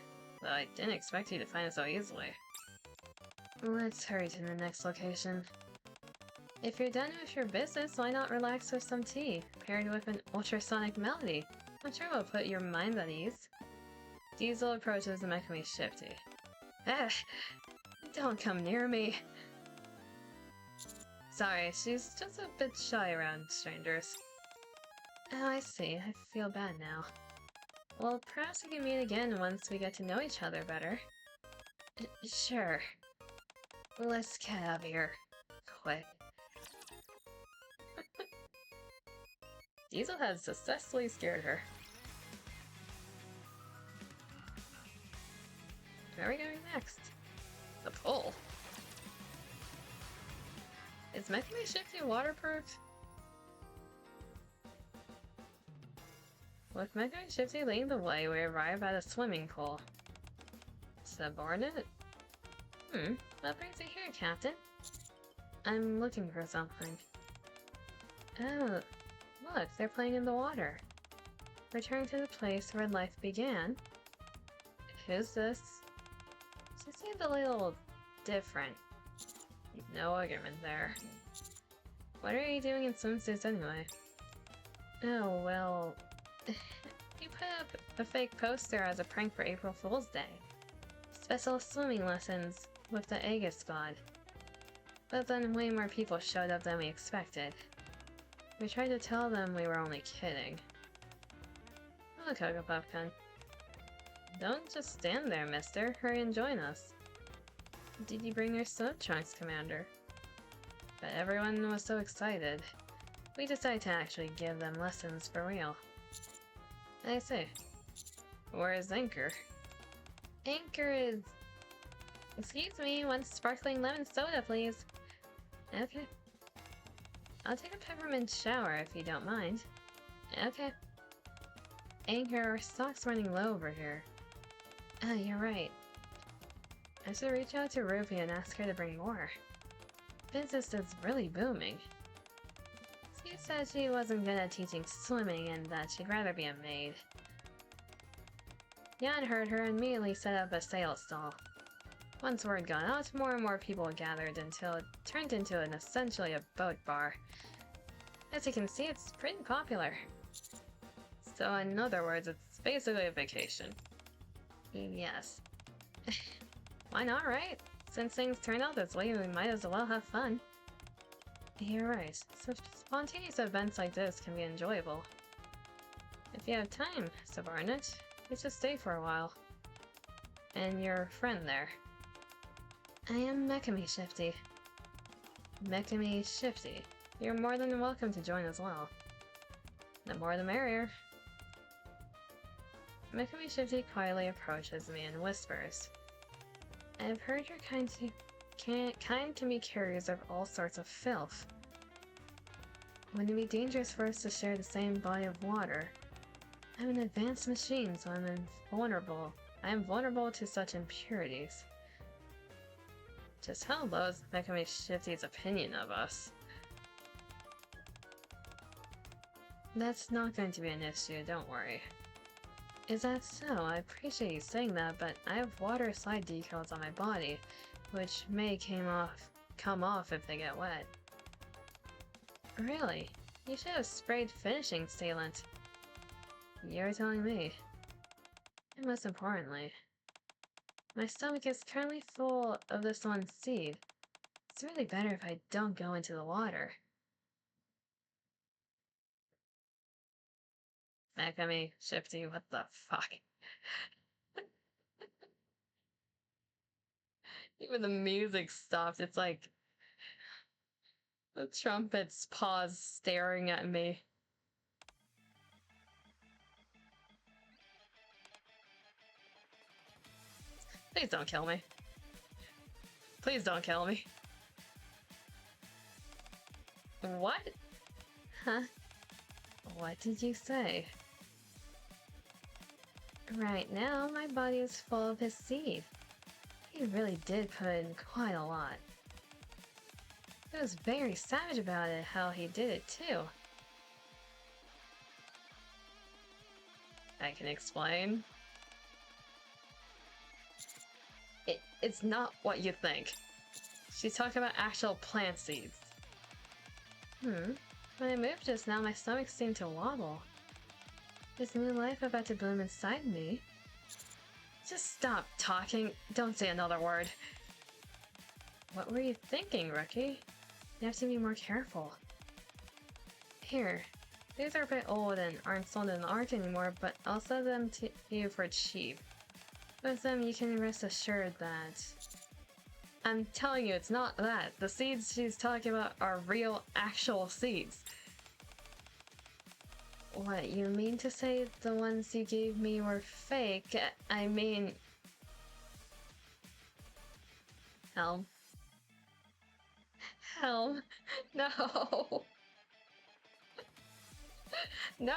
Though I didn't expect you to find it so easily. Let's hurry to the next location. If you're done with your business, why not relax with some tea, paired with an ultrasonic melody? I'm sure it'll put your mind at ease. Diesel approaches the NIKKE Shifty. Ah! Don't come near me! Sorry, she's just a bit shy around strangers. Oh, I see. I feel bad now. Well, perhaps we can meet again once we get to know each other better. Sure. Let's get out of here. Quick. Diesel has successfully scared her. Where are we going next? The pool. Is NIKKE Shifty waterproof? With NIKKE Shifty leading the way, we arrive at a swimming pool. Subordinate? What brings you here, Captain? I'm looking for something. Oh, look, they're playing in the water. Returning to the place where life began. Who's this? She seemed a little different. No argument there. What are you doing in swimsuits anyway? Oh, well... You put up a fake poster as a prank for April Fool's Day. Special swimming lessons with the Aegis squad. But then way more people showed up than we expected. We tried to tell them we were only kidding. Oh, Cocoa Puffkin. Don't just stand there, mister. Hurry and join us. Did you bring your swim trunks, Commander? But everyone was so excited. We decided to actually give them lessons for real. I see. Where is Anchor? Anchor is... Excuse me, one sparkling lemon soda, please. Okay. I'll take a peppermint shower if you don't mind. Okay. Anchor, our stock's running low over here. Oh, you're right. I should reach out to Ruby and ask her to bring more. Business is really booming. She said she wasn't good at teaching swimming and that she'd rather be a maid. Jan heard her and immediately set up a sales stall. Once word got out, more and more people gathered until it turned into essentially a boat bar. As you can see, it's pretty popular. So in other words, it's basically a vacation. Yes. Why not, right? Since things turned out this way, we might as well have fun. You're right. So spontaneous events like this can be enjoyable. If you have time, Subordinate, you should stay for a while. And your friend there. I am NIKKE Shifty. NIKKE Shifty. You're more than welcome to join as well. The more the merrier. NIKKE Shifty quietly approaches me and whispers. I've heard you're kind can be carriers of all sorts of filth. Wouldn't it be dangerous for us to share the same body of water? I'm an advanced machine, so I'm invulnerable. I am vulnerable to such impurities. Just how low is NIKKE Shifty's opinion of us? That's not going to be an issue, don't worry. Is that so? I appreciate you saying that, but I have water slide decals on my body. which may come off if they get wet. Really? You should have sprayed finishing sealant. You're telling me. And most importantly, my stomach is currently full of this one seed. It's really better if I don't go into the water. NIKKE, Shifty, what the fuck? Even the music stopped. It's like the trumpets pause staring at me. Please don't kill me. Please don't kill me. What? Huh? What did you say? Right now, my body is full of his seed. He really did put in quite a lot. He was very savage about it, how he did it too. I can explain. It's not what you think. She's talking about actual plant seeds. When I moved just now, my stomach seemed to wobble. Is new life about to bloom inside me? Just stop talking. Don't say another word. What were you thinking, Rookie? You have to be more careful. Here. These are a bit old and aren't sold in the art anymore, but I'll sell them to you for cheap. With them, you can rest assured that... I'm telling you, it's not that. The seeds she's talking about are real, actual seeds. What, you mean to say the ones you gave me were fake? I mean... Helm. Helm. No! No!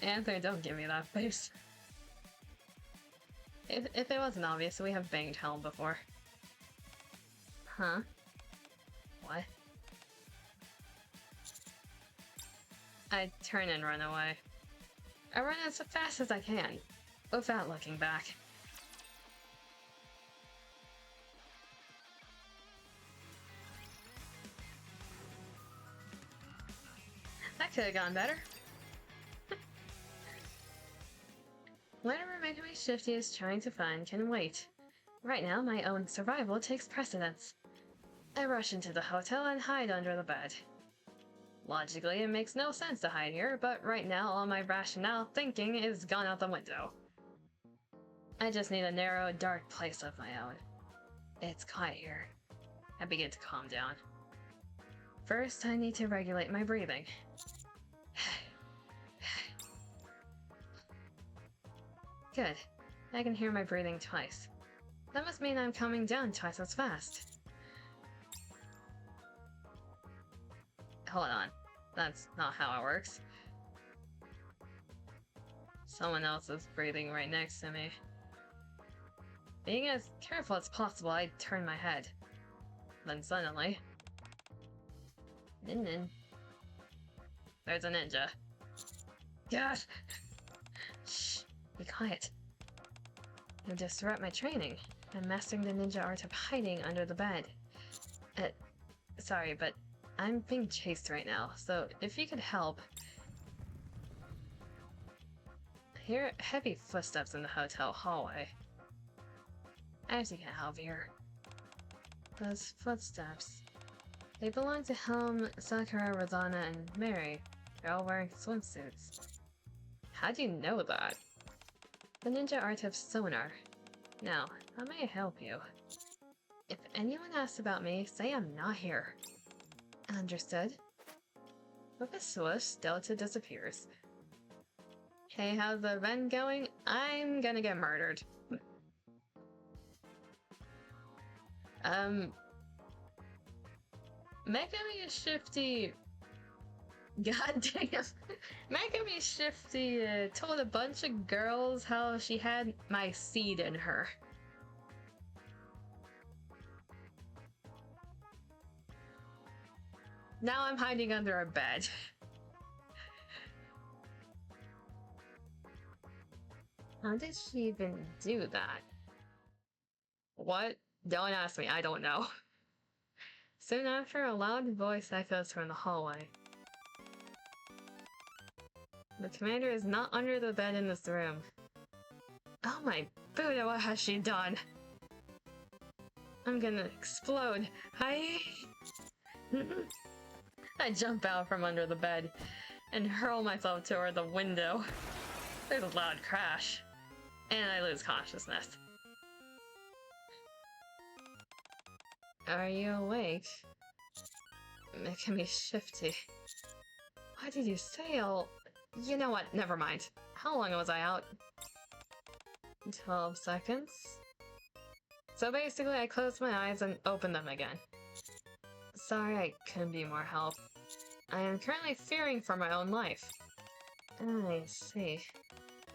Anthony, don't give me that face. If it wasn't obvious, we have banged Helm before. Huh? What? I turn and run away. I run as fast as I can, without looking back. That could have gone better. Whatever NIKKE Shifty is trying to find can wait. Right now, my own survival takes precedence. I rush into the hotel and hide under the bed. Logically, it makes no sense to hide here, but right now all my rationale thinking is gone out the window. I just need a narrow, dark place of my own. It's quiet here. I begin to calm down. First, I need to regulate my breathing. Good. I can hear my breathing twice. That must mean I'm coming down twice as fast. Hold on. That's not how it works. Someone else is breathing right next to me. Being as careful as possible, I turn my head. Then suddenly... Nin. There's a ninja. God! Shh! Be quiet. You'll disrupt my training. I'm mastering the ninja art of hiding under the bed. Sorry, but I'm being chased right now, so if you could help... I hear heavy footsteps in the hotel hallway. I have to get out of here. Those footsteps... They belong to Helm, Sakura, Rosanna, and Mary. They're all wearing swimsuits. How do you know that? The ninja art of sonar. Now, how may I help you? If anyone asks about me, say I'm not here. Understood. With a swoosh, Delta disappears. Hey, how's the event going? I'm gonna get murdered. NIKKE Shifty... God damn. NIKKE Shifty told a bunch of girls how she had my seed in her. Now I'm hiding under a bed. How did she even do that? What? Don't ask me, I don't know. Soon after, a loud voice echoes from the hallway. The commander is not under the bed in this room. Oh my Buddha, what has she done? I'm gonna explode. I jump out from under the bed and hurl myself toward the window. There's a loud crash, and I lose consciousness. Are you awake? Making me shifty. Why did you sail? You know what, never mind. How long was I out? 12 seconds? So basically I closed my eyes and opened them again. Sorry I couldn't be more help. I am currently fearing for my own life. I see.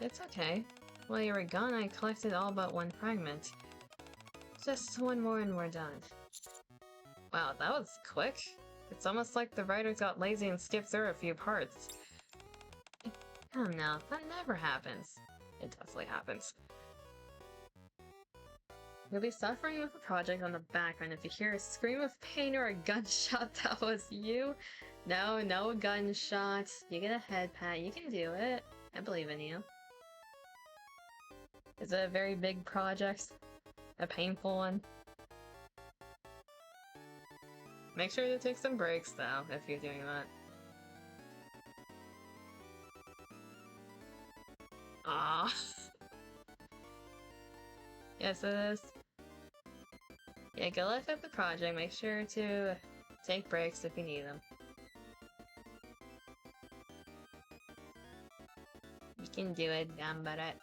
It's okay. While you were gone, I collected all but one fragment. Just one more and we're done. Wow, that was quick. It's almost like the writers got lazy and skipped through a few parts. Come now, that never happens. It definitely happens. You'll be suffering with a project on the background if you hear a scream of pain or a gunshot. That was you? No, no gunshots. You get a head pat. You can do it. I believe in you. Is it a very big project? A painful one? Make sure to take some breaks, though, if you're doing that. Ah. Yes, it is. Yeah, go look at the project. Make sure to take breaks if you need them. You can do it, gambare.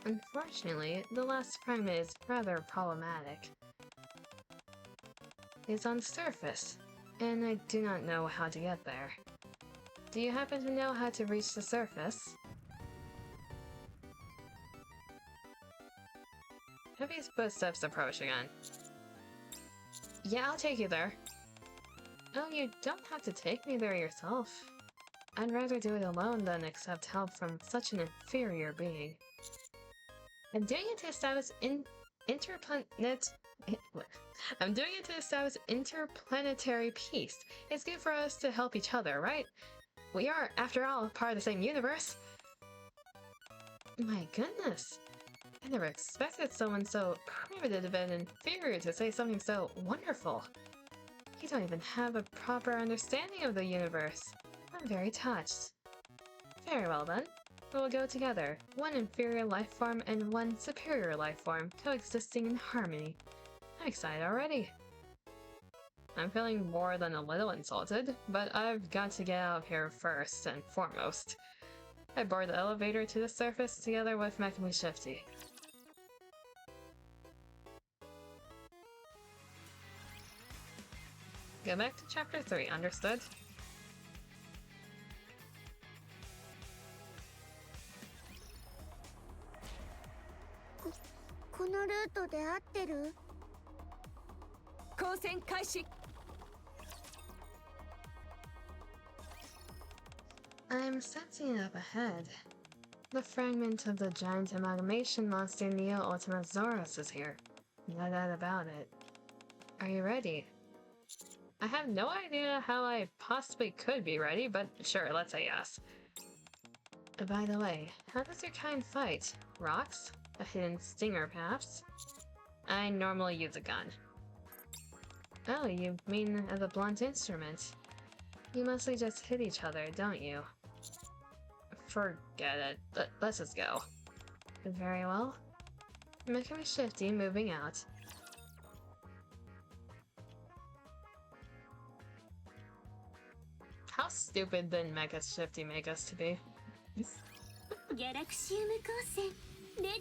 Unfortunately, the last fragment is rather problematic. It's on the surface, and I do not know how to get there. Do you happen to know how to reach the surface? Heavy footsteps approach again. Yeah, I'll take you there. Oh, you don't have to take me there yourself. I'd rather do it alone than accept help from such an inferior being. I'm doing it to establish interplanetary peace. It's good for us to help each other, right? We are, after all, part of the same universe. My goodness. I never expected someone so primitive and inferior to say something so wonderful. You don't even have a proper understanding of the universe. I'm very touched. Very well then. We'll go together. One inferior life form and one superior life form, coexisting in harmony. I'm excited already. I'm feeling more than a little insulted, but I've got to get out of here first and foremost. I board the elevator to the surface together with Making Me Shifty. Go back to chapter 3, understood? このルートで合ってる？交戦開始。 I'm sensing it up ahead. The fragment of the giant amalgamation monster Neo Ultimasaurus is here. No doubt about it. Are you ready? I have no idea how I possibly could be ready, but sure, let's say yes. By the way, how does your kind fight? Rocks? A hidden stinger, perhaps? I normally use a gun. Oh, you mean as a blunt instrument? You mostly just hit each other, don't you? Forget it. Let's just go. Very well. Making Me Shifty, moving out. How stupid did Mecha Shifty make us to be? ギャラクシウム光線レディー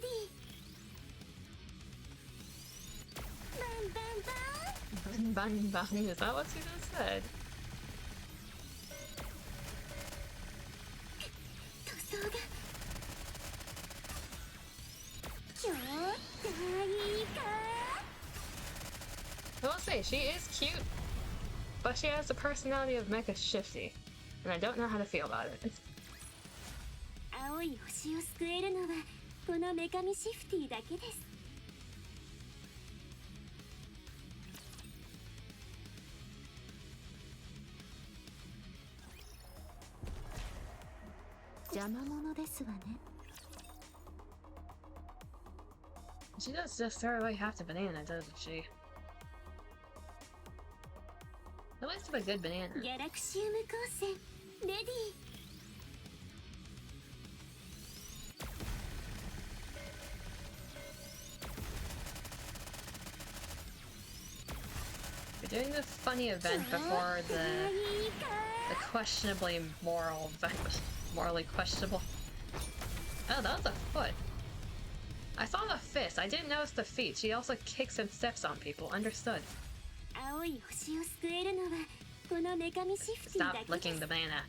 バンバンバン Bang bang, is that what you just said? 塗装が超大いか I will say, she is cute, but she has the personality of Mecha Shifty, and I don't know how to feel about it. 青青い星を救えるのはこの女神シフティだけです。邪魔者ですわね。 She does just throw away half the banana, doesn't she? At least of a good banana. ギャラクシウム光線レディWe're doing the funny event before the questionably moral event. Morally questionable. Oh, that was a foot. I saw the fist. I didn't notice the feet. She also kicks and steps on people. Understood. 青い星を救えるのはこの女神シフティだ Stop けです。 licking the banana.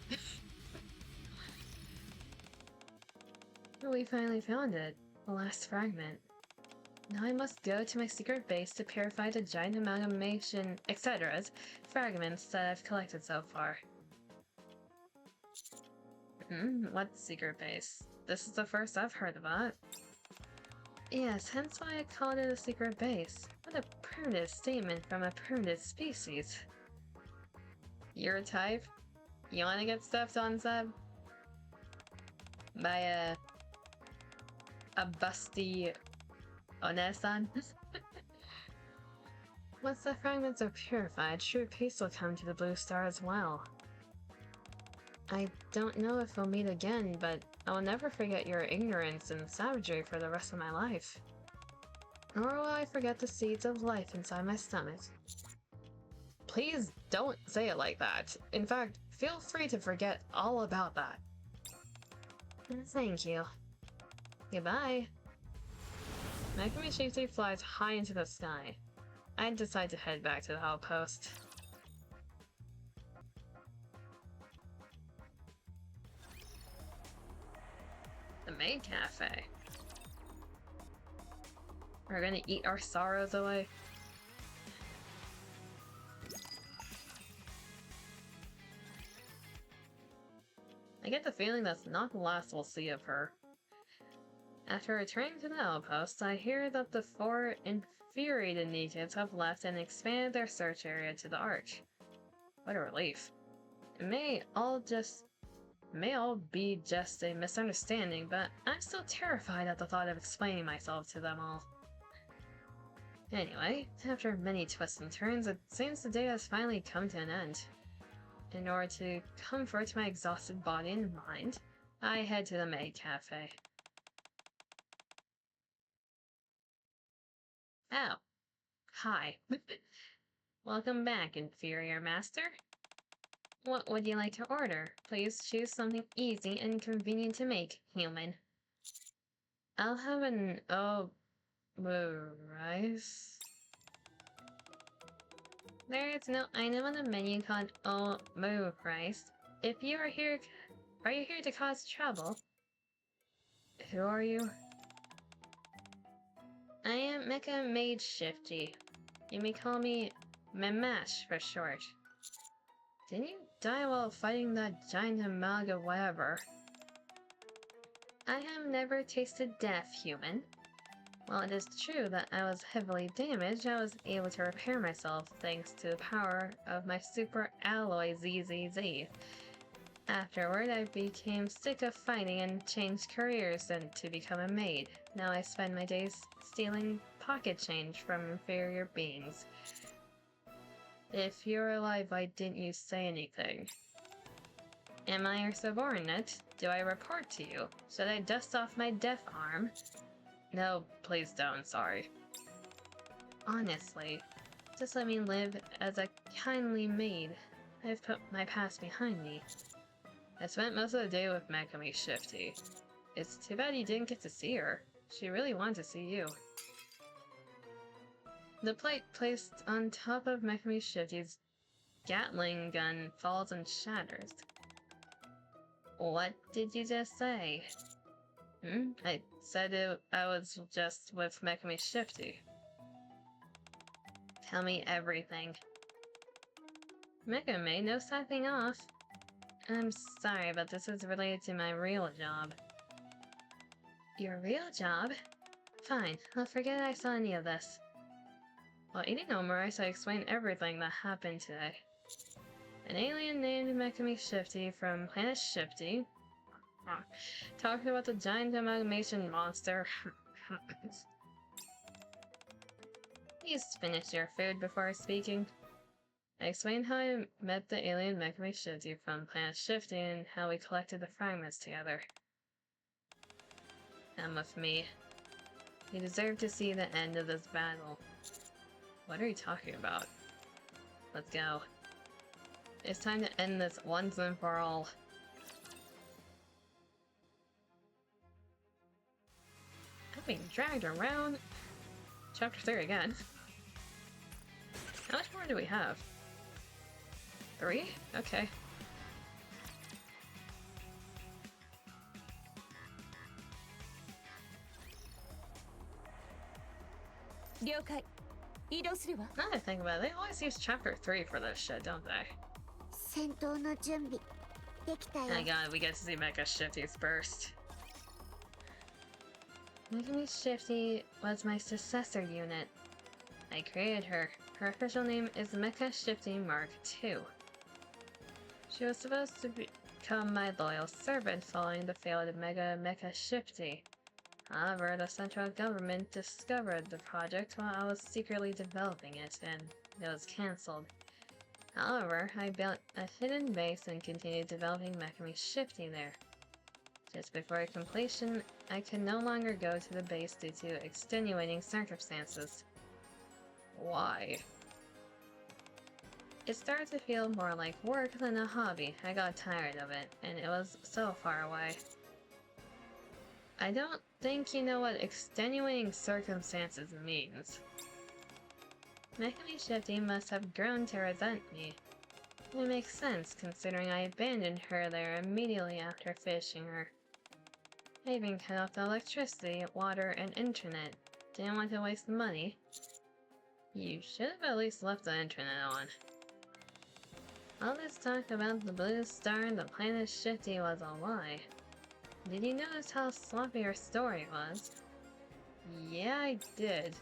We finally found it. The last fragment. Now I must go to my secret base to purify the giant amalgamation, etc.'s fragments that I've collected so far. What secret base? This is the first I've heard about. Yes, hence why I called it a secret base. What a primitive statement from a primitive species. You're a type? You wanna get stepped on, Seb? By a busty Onesan? Once the fragments are purified, true peace will come to the Blue Star as well. I don't know if we'll meet again, but I will never forget your ignorance and savagery for the rest of my life. Nor will I forget the seeds of life inside my stomach. Please don't say it like that. In fact, feel free to forget all about that. Thank you. Goodbye. Nakami Shifty flies high into the sky. I decide to head back to the outpost. The maid cafe. We're gonna eat our sorrows away. I get the feeling that's not the last we'll see of her. After returning to the outpost, I hear that the 4 infuriated natives have left and expanded their search area to the arch. What a relief. It may all be just a misunderstanding, but I'm still terrified at the thought of explaining myself to them all. Anyway, after many twists and turns, it seems the day has finally come to an end. In order to comfort my exhausted body and mind, I head to the maid cafe. Oh. Hi. Welcome back, inferior master. What would you like to order? Please choose something easy and convenient to make, human. I'll have an rice. There is no item on the menu called omu rice. If you are you here to cause trouble? Who are you? I am Mecha Mage Shifty. You may call me Memash for short. Didn't you die while fighting that giant amalga whatever? I have never tasted death, human. While it is true that I was heavily damaged, I was able to repair myself thanks to the power of my super alloy ZZZ. Afterward, I became sick of fighting and changed careers to become a maid. Now I spend my days stealing pocket change from inferior beings. If you're alive, why didn't you say anything? Am I your subordinate? Do I report to you? Should I dust off my deaf arm? No, please don't, sorry. Honestly, just let me live as a kindly maid. I've put my past behind me. I spent most of the day with Makami Shifty. It's too bad you didn't get to see her. She really wanted to see you. The plate placed on top of Makami Shifty's Gatling gun falls and shatters. What did you just say? I said I was just with Makami Shifty. Tell me everything. Makami, no slapping off. I'm sorry, but this is related to my real job. Your real job? Fine, I'll forget I saw any of this. While eating omurice, I explained everything that happened today. An alien named Pt.2 Shifty from planet Shifty talking about the giant amalgamation monster. Please finish your food before speaking. I explained how I met the alien Pt.2 Shifty from planet Shifty and how we collected the fragments together. And with me. You deserve to see the end of this battle. What are you talking about? Let's go. It's time to end this once and for all. I'm being dragged around. Chapter 3 again. How much more do we have? 3? Okay. 了解。移動するわ。 Now that I think about it, they always use chapter 3 for this shit, don't they? 戦闘の準備できたよ。 My god, we get to see Mecha Shifty's burst. Pt.2 Shifty was my successor unit. I created her. Her official name is Mecha Shifty Mark II. She was supposed to become my loyal servant following the failed Mecha Shifty. However, the central government discovered the project while I was secretly developing it, and it was cancelled. However, I built a hidden base and continued developing Pt.2 Shifty there. Just before completion, I could no longer go to the base due to extenuating circumstances. Why? It started to feel more like work than a hobby. I got tired of it, and it was so far away. I don't think you know what extenuating circumstances means. Pt.2 Shifty must have grown to resent me. It makes sense, considering I abandoned her there immediately after finishing her. I even cut off the electricity, water, and internet. Didn't want to waste money. You should have at least left the internet on. All this talk about the blue star and the planet Shifty was a lie. Did you notice how sloppy her story was? Yeah, I did.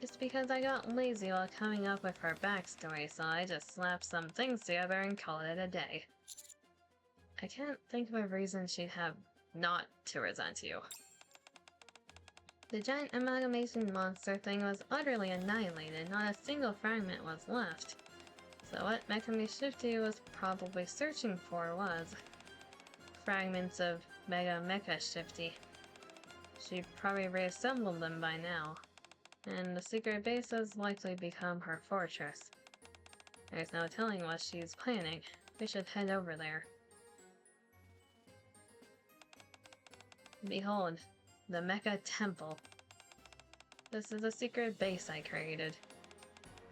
It's because I got lazy while coming up with her backstory, so I just slapped some things together and called it a day. I can't think of a reason she'd have not to resent you. The giant amalgamation monster thing was utterly annihilated, not a single fragment was left. So what Pt.2 Shifty was probably searching for was fragments of Mecha Shifty. She probably reassembled them by now, and the secret base has likely become her fortress. There's no telling what she's planning. We should head over there. Behold, the Mecha Temple. This is a secret base I created.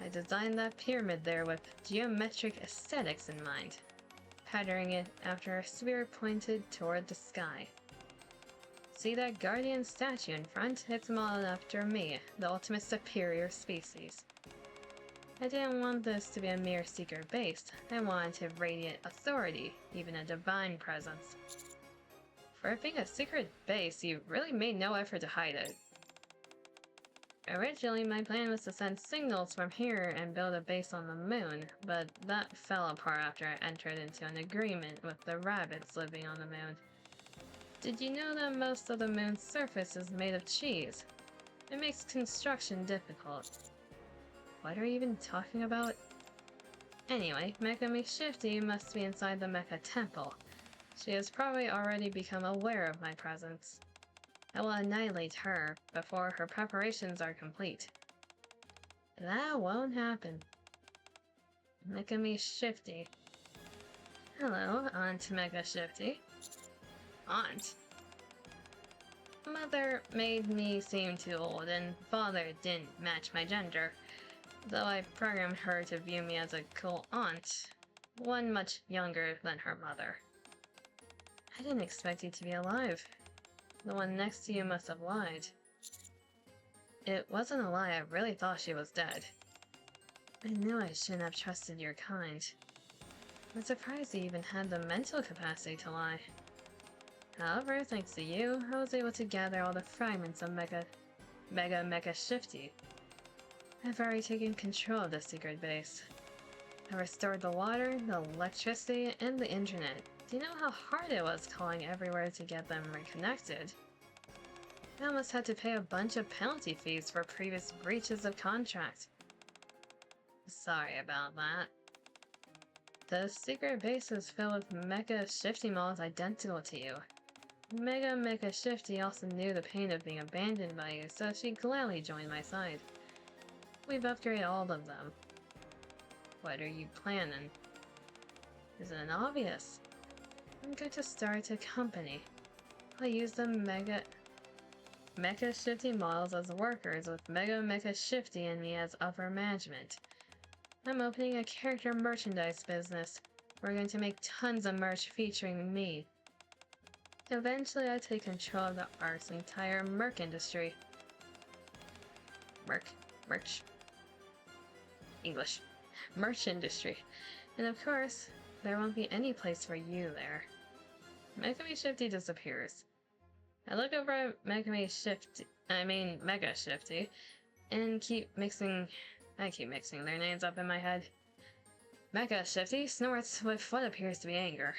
I designed that pyramid there with geometric aesthetics in mind, patterning it after a spear pointed toward the sky. See that guardian statue in front? It's modeled after me, the ultimate superior species. I didn't want this to be a mere secret base. I wanted to radiate authority, even a divine presence. For it being a secret base, you really made no effort to hide it. Originally, my plan was to send signals from here and build a base on the moon, but that fell apart after I entered into an agreement with the rabbits living on the moon. Did you know that most of the moon's surface is made of cheese? It makes construction difficult. What are you even talking about? Anyway, Pt.2 Shifty must be inside the Mecha Temple. She has probably already become aware of my presence. I will annihilate her before her preparations are complete. That won't happen. Pt.2 Shifty. Hello, Aunt Mecha Shifty. Aunt? Mother made me seem too old, and father didn't match my gender, though I programmed her to view me as a cool aunt, one much younger than her mother. I didn't expect you to be alive. The one next to you must have lied. It wasn't a lie, I really thought she was dead. I knew I shouldn't have trusted your kind. I'm surprised you even had the mental capacity to lie. However, thanks to you, I was able to gather all the fragments of Mega Shifty. I've already taken control of the secret base. I restored the water, the electricity, and the internet. Do you know how hard it was calling everywhere to get them reconnected? I almost had to pay a bunch of penalty fees for previous breaches of contract. Sorry about that. The secret base is filled with Mecha Shifty models identical to you. Mecha Shifty also knew the pain of being abandoned by you, so she gladly joined my side. We've upgraded all of them. What are you planning? Isn't obvious? I'm going to start a company. I'll use the Mecha Shifty models as workers with Mecha Shifty and me as upper management. I'm opening a character merchandise business. We're going to make tons of merch featuring me. Eventually, I take control of the art's entire merch industry. Merch. English. Merch industry. And of course, there won't be any place for you there. Mega Shifty disappears. I look over at Mega Shifty, and keep mixing their names up in my head. Mega Shifty snorts with what appears to be anger.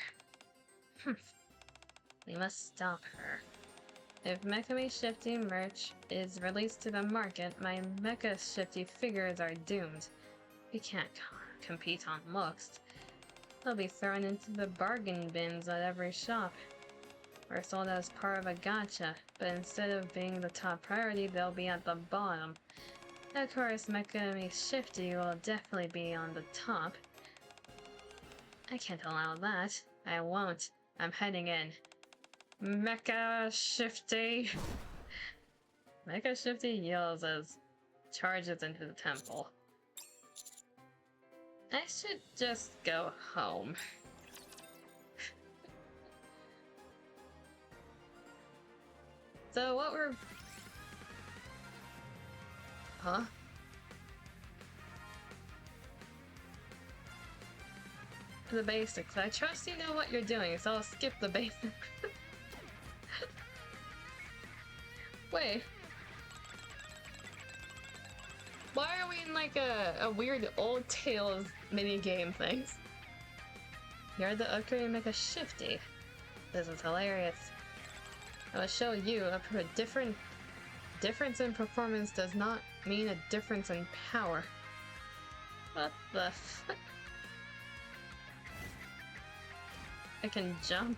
We must stop her. If Mega Shifty merch is released to the market, my Mega Shifty figures are doomed. We can't compete on looks. They'll be thrown into the bargain bins at every shop. Or sold as part of a gacha, but instead of being the top priority, they'll be at the bottom. Of course, Mecha Shifty will definitely be on the top. I can't allow that. I won't. I'm heading in. Mecha Shifty! Mecha Shifty yells as charges into the temple. I should just go home. So what we're... Huh? The basics. I trust you know what you're doing, so I'll skip the basics. Wait. Why are we in like a weird old Tales minigame thing? You're the upgrade Mecha Shifty. This is hilarious. I will show you a difference in performance does not mean a difference in power. What the fuck? I can jump.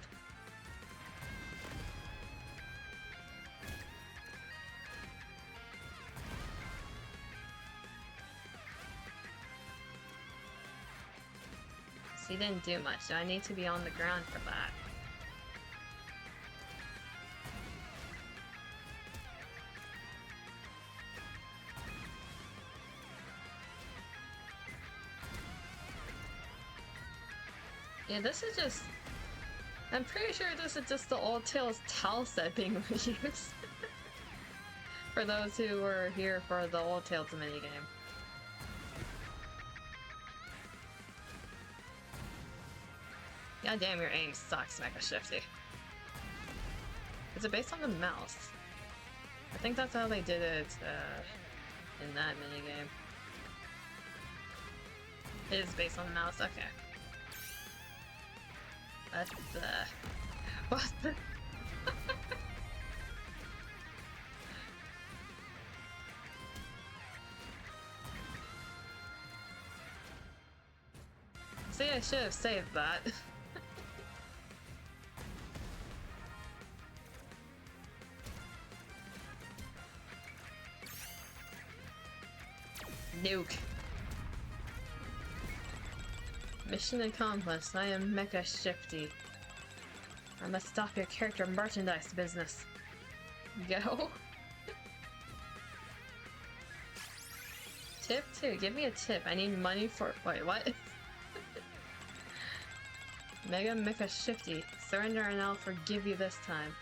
So he didn't do much, so I need to be on the ground for that. Yeah, this is just... I'm pretty sure this is just the old Tales towel set being reused. For those who were here for the old Tales minigame. God damn, your aim sucks, Mecha Shifty. Is it based on the mouse? I think that's how they did it in that minigame. It is based on the mouse, okay. What the? See, I should have saved that. Nuke. Mission accomplished. I am Mecha Shifty. I must stop your character merchandise business. Go. Tip 2. Give me a tip. I need money for... Wait, what? Mecha Shifty. Surrender and I'll forgive you this time.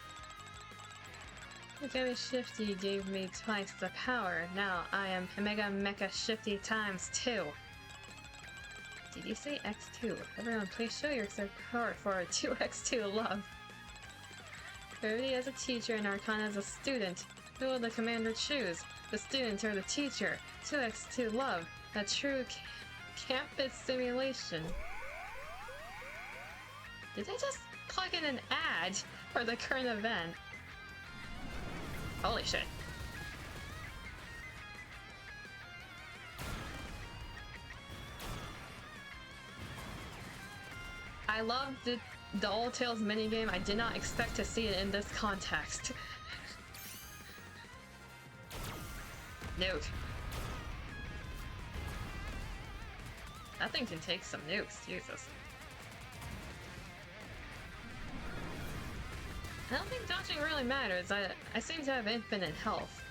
Mecha Shifty gave me twice the power. Now I am Mecha Shifty times 2. Did you say X2? Everyone, please show your support for 2x2 love. Rarity as a teacher and Arcana as a student. Who will the commander choose? The student or the teacher? 2x2 love. A true campus simulation. Did they just plug in an ad for the current event? Holy shit. I loved the Old Tales minigame. I did not expect to see it in this context. Nuke. That thing can take some nukes, Jesus. I don't think dodging really matters. I seem to have infinite health.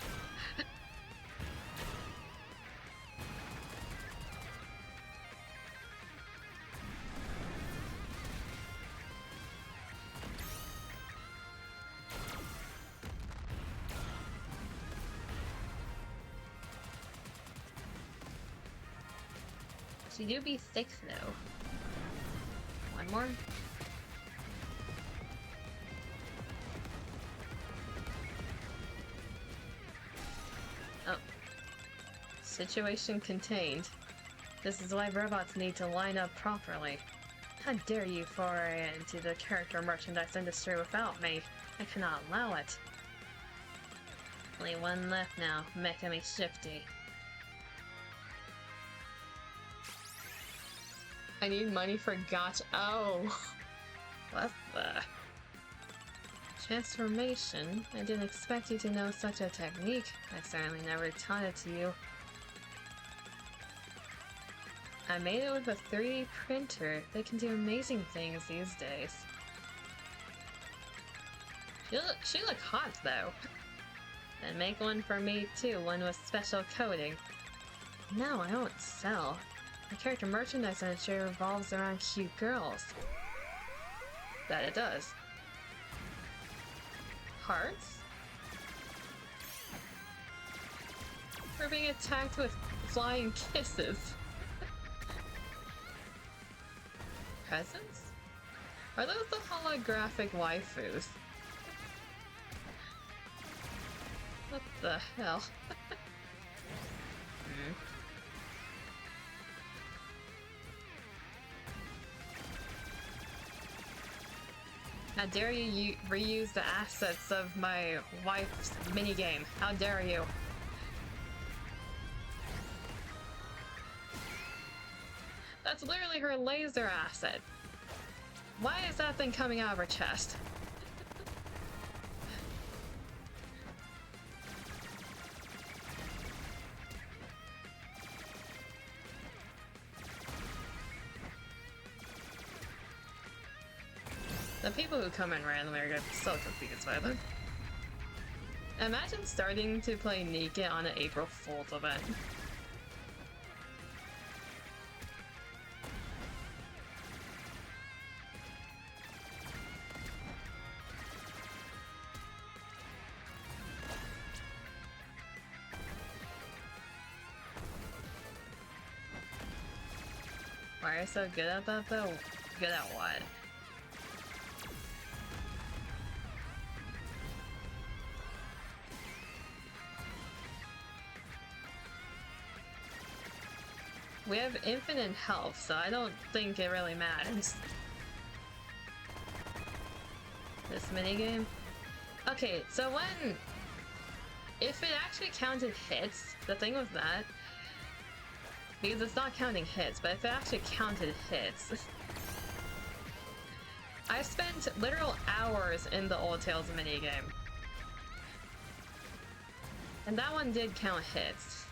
She do be thick though. One more. Oh. Situation contained. This is why robots need to line up properly. How dare you foray into the character merchandise industry without me? I cannot allow it. Only one left now, making me shifty. I need money for gotcha. Oh. What the? Transformation? I didn't expect you to know such a technique. I certainly never taught it to you. I made it with a 3D printer. They can do amazing things these days. She look hot though. Then make one for me too, one with special coating. No, I don't sell. My character merchandise industry revolves around cute girls. That it does. Hearts? We're being attacked with flying kisses. Presents? Are those the holographic waifus? What the hell? How dare you reuse the assets of my wife's minigame? How dare you? That's literally her laser asset. Why is that thing coming out of her chest? The people who come in randomly are gonna be so confused by them. Imagine starting to play NIKKE on an April Fool's event. Why are you so good at that though? Good at what? We have infinite health, so I don't think it really matters. This minigame? Okay, so if it actually counted hits, the thing with that, because it's not counting hits, but if it actually counted hits, I spent literal hours in the Old Tales minigame. And that one did count hits.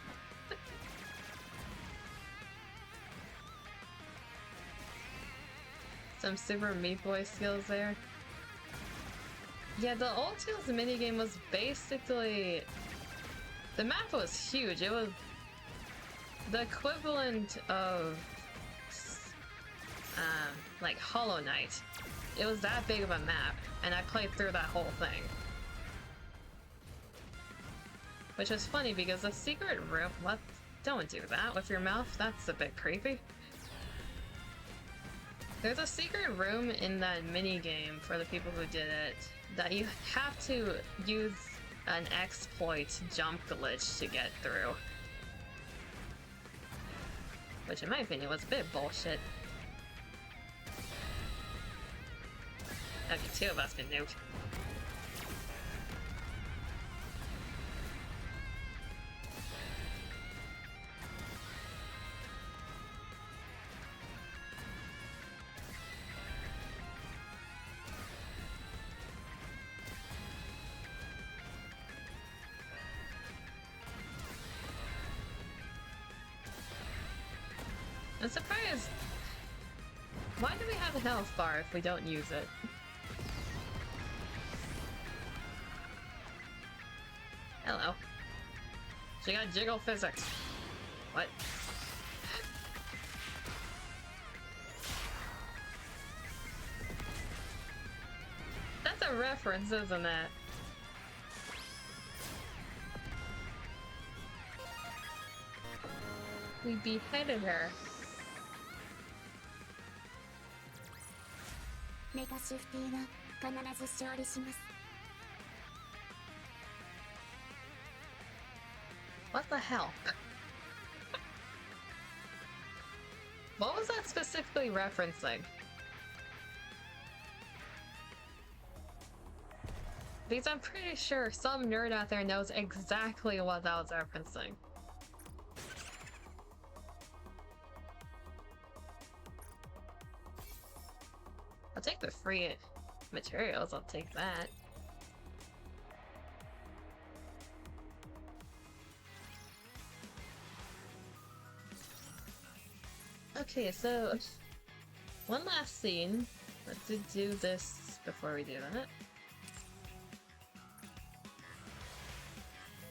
Some Super Meat Boy skills there. Yeah, the Old Tales minigame was basically... The map was huge. It was the equivalent of... like Hollow Knight. It was that big of a map, and I played through that whole thing. Which was funny because the secret room... What? Don't do that with your mouth. That's a bit creepy. There's a secret room in that mini game for the people who did it. that you have to use an exploit jump glitch to get through. Which in my opinion was a bit bullshit. Okay, 2 of us can nuke. I'm surprised. Why do we have a health bar if we don't use it? Hello. She got jiggle physics. What? That's a reference, isn't it? We beheaded her. メカシフティが必ず勝利します。 What the hell? What was that specifically referencing? Because I'm pretty sure some nerd out there knows exactly what that was referencing. I'll take the free materials, I'll take that. Okay, so one last scene. Let's do this before we do that.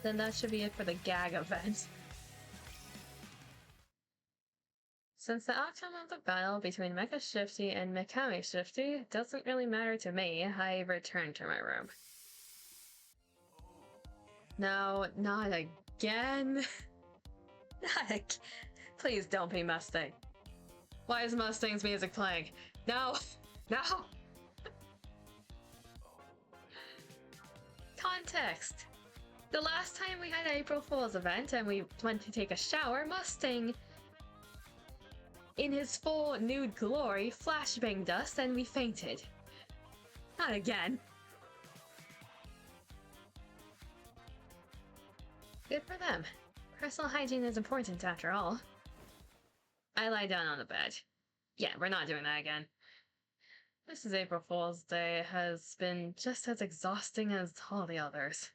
Then that should be it for the gag event. Since the outcome of the battle between Mecha Shifty and Mikami Shifty doesn't really matter to me, I return to my room. No, not again. Please don't be Mustang. Why is Mustang's music playing? No! No! Context. The last time we had an April Fool's event and we went to take a shower, Mustang, in his full nude glory, flashbanged us and we fainted. Not again. Good for them. Personal hygiene is important after all. I lie down on the bed. Yeah, we're not doing that again. This is April Fool's Day has been just as exhausting as all the others.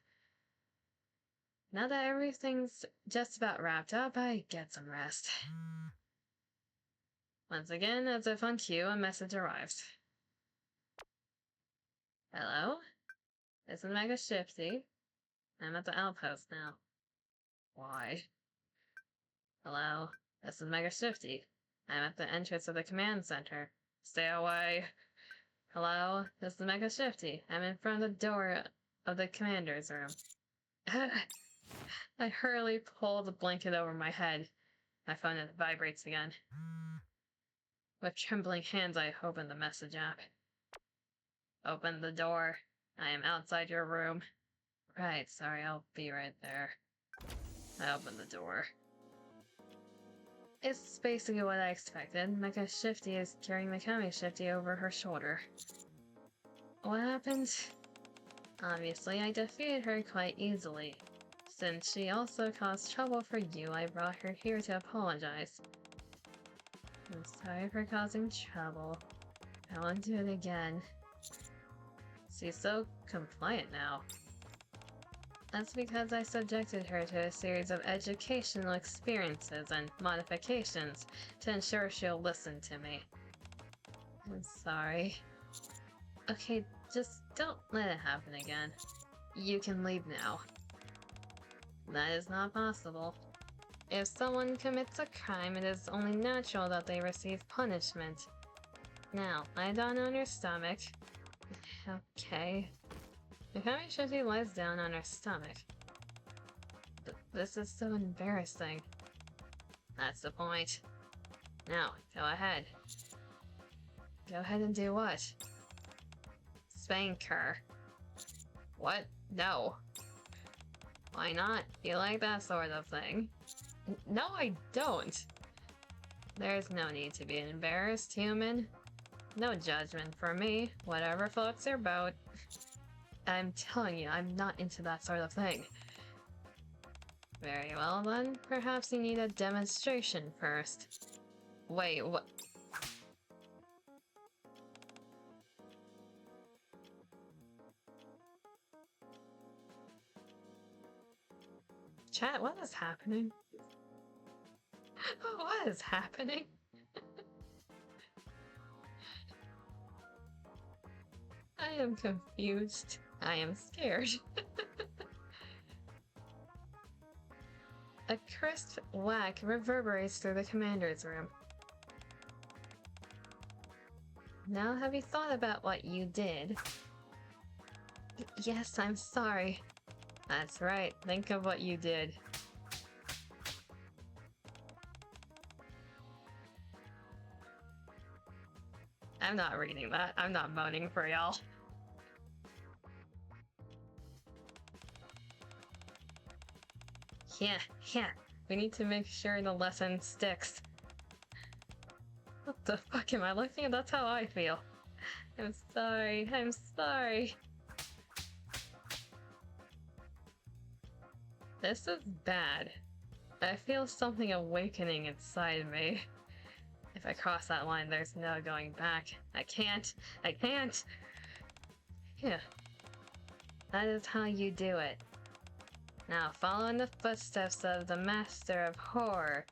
Now that everything's just about wrapped up, I get some rest. Once again, as if on cue, a message arrives. Hello? This is Mega Shifty. I'm at the outpost now. Why? Hello? This is Mega Shifty. I'm at the entrance of the command center. Stay away. Hello? This is Mega Shifty. I'm in front of the door of the commander's room. I hurriedly pull the blanket over my head. My phone vibrates again. With trembling hands, I open the message app. Open the door. I am outside your room. Right, sorry, I'll be right there. I open the door. It's basically what I expected. Mecha Shifty is carrying Mikami Shifty over her shoulder. What happened? Obviously, I defeated her quite easily. Since she also caused trouble for you, I brought her here to apologize. I'm sorry for causing trouble. I won't do it again. She's so compliant now. That's because I subjected her to a series of educational experiences and modifications to ensure she'll listen to me. I'm sorry. Okay, just don't let it happen again. You can leave now. That is not possible. If someone commits a crime, it is only natural that they receive punishment. Now, lie down on your stomach. Okay. Mikami Shifty lies down on her stomach. This is so embarrassing. That's the point. Now, go ahead. Go ahead and do what? Spank her. What? No. Why not? You like that sort of thing? No, I don't. There's no need to be embarrassed, human. No judgment for me. Whatever floats your boat. I'm telling you, I'm not into that sort of thing. Very well then. Perhaps you need a demonstration first. Wait, what? Chat, what is happening? What is happening? I am confused. I am scared. A crisp whack reverberates through the commander's room. Now have you thought about what you did? Yes, I'm sorry. That's right, think of what you did. I'm not reading that. I'm not moaning for y'all. Yeah. We need to make sure the lesson sticks. What the fuck am I looking at? That's how I feel. I'm sorry. This is bad. I feel something awakening inside me. If I cross that line, there's no going back. I can't. Yeah. That is how you do it. Now follow in the footsteps of the master of horror.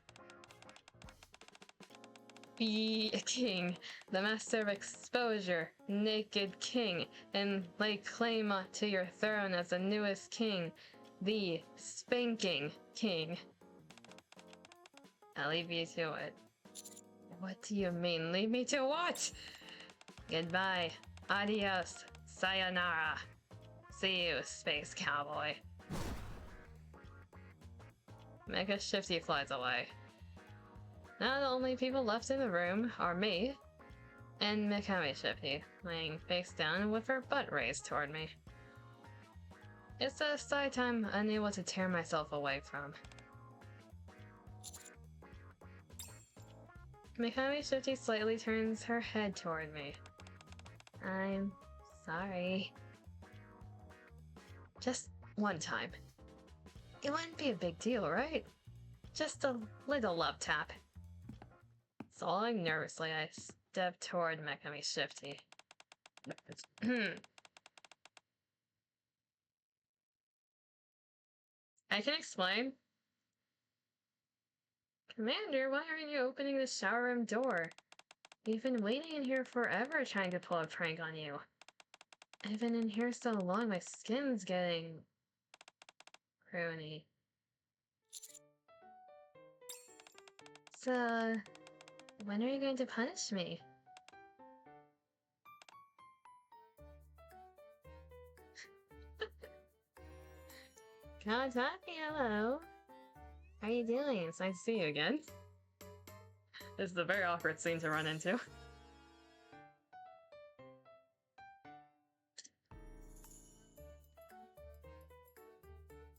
Be a king, the master of exposure, naked king, and lay claim to your throne as the newest king, the spanking king. I'll leave you to it. What do you mean, leave me to what? Goodbye, adios, sayonara. See you, space cowboy. Mecha Shifty flies away. Now the only people left in the room are me and Mikami Shifty, laying face down with her butt raised toward me. It's a sight I'm unable to tear myself away from. Mikami Shifty slightly turns her head toward me. I'm sorry. Just one time. It wouldn't be a big deal, right? Just a little love tap. Swallowing nervously, I step toward Mikami Shifty. I can explain. Commander, why aren't you opening the shower room door? We've been waiting in here forever trying to pull a prank on you. I've been in here so long, my skin's getting pruny. So, when are you going to punish me? Kawasaki, hello. How are you doing? It's nice to see you again. This is a very awkward scene to run into.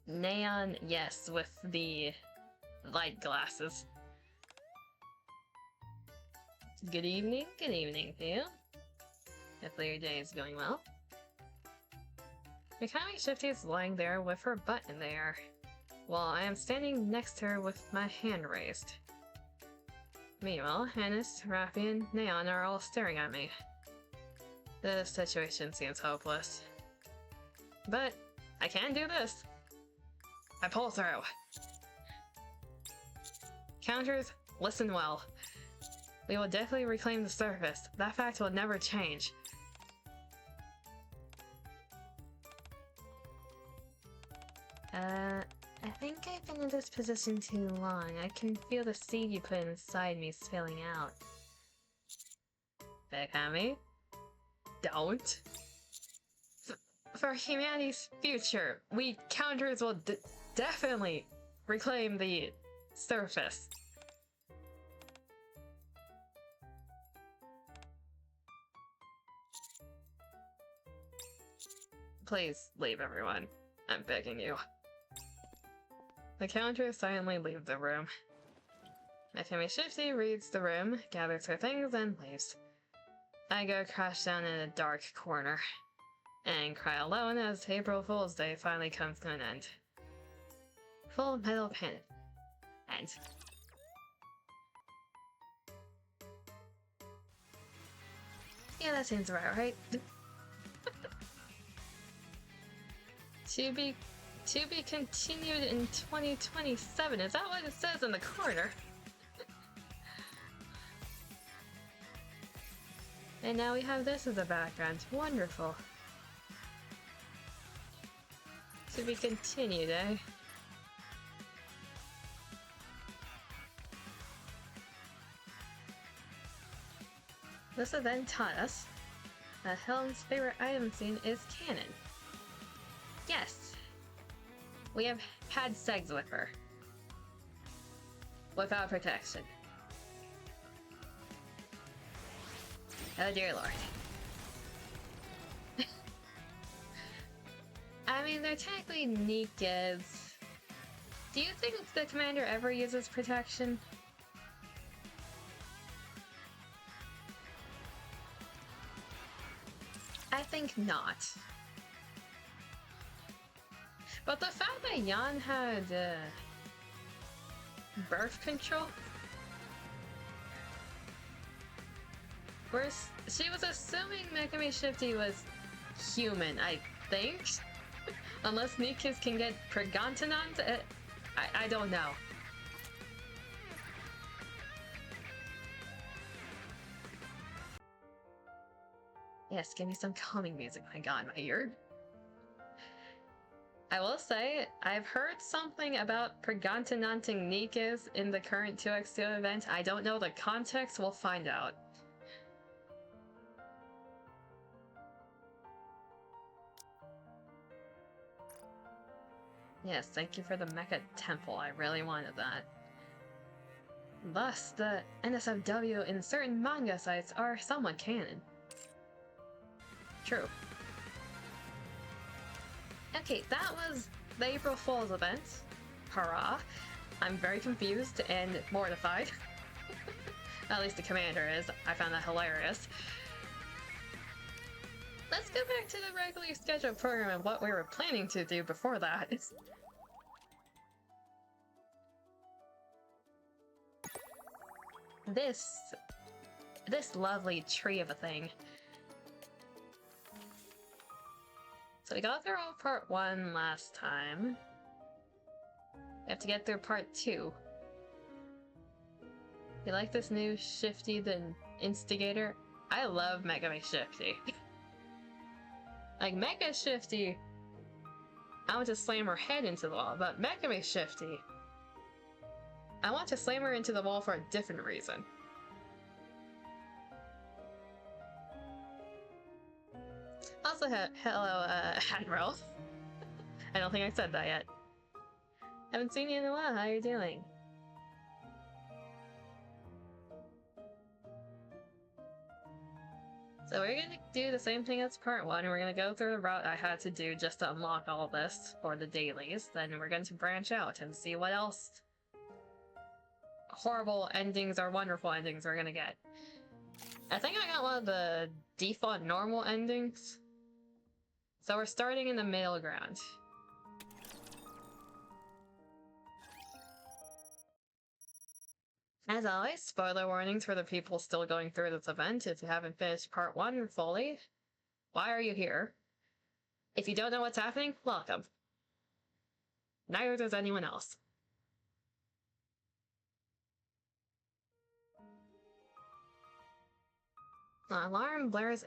Neon, yes, with the light glasses. Good evening to you. Hopefully your day is going well. Mikami Shifty is lying there with her butt in the air, while I am standing next to her with my hand raised. Meanwhile, Hannes, Raffi, and Neon are all staring at me. The situation seems hopeless. But I can do this! I pull through! Counters, listen well. We will definitely reclaim the surface. That fact will never change. I think I've been in this position too long. I can feel the seed you put inside me spilling out. Mikami? Don't. For humanity's future, we counters will definitely reclaim the surface. Please leave, everyone. I'm begging you. The counter silently leaves the room. Mikami Shifty reads the room, gathers her things, and leaves. I go crash down in a dark corner and cry alone as April Fool's Day finally comes to an end. Full Metal Panic. End. Yeah, that seems about right. To be continued in 2027. Is that what it says in the corner? And now we have this as a background. Wonderful. To be continued, eh? This event taught us that Helen's favorite item scene is canon. Yes, we have had sex with her. Without protection. Oh dear lord. I mean, they're technically NIKKEs. Do you think the commander ever uses protection? I think not. But the fact that Yan had birth control, whereas she was assuming Mikami Shifty was human, I think. Unless NIKKEs can get pregontinant, I don't know. Yes, give me some calming music, my god, my ear. I will say, I've heard something about pregontinanting NIKKEs in the current 2x2 event. I don't know the context, we'll find out. Yes, thank you for the Mecha Temple, I really wanted that. Thus, the NSFW in certain manga sites are somewhat canon. True. Okay, that was the April Fool's event. Hurrah. I'm very confused and mortified. At least the commander is. I found that hilarious. Let's go back to the regularly scheduled program and what we were planning to do before that. This lovely tree of a thing. So we got through all part 1 last time. We have to get through part 2. You like this new Shifty the Instigator? I love Megami Shifty. Like, Mega Shifty, I want to slam her head into the wall, but Megami Shifty, I want to slam her into the wall for a different reason. Also, hello, Admiral. I don't think I said that yet. Haven't seen you in a while, how are you doing? So we're gonna do the same thing as part 1, we're gonna go through the route I had to do just to unlock all this for the dailies, then we're going to branch out and see what else horrible endings or wonderful endings we're gonna get. I think I got one of the default normal endings. So we're starting in the middle ground. As always, spoiler warnings for the people still going through this event. If you haven't finished part 1 fully, why are you here? If you don't know what's happening, welcome. Neither does anyone else. The alarm blares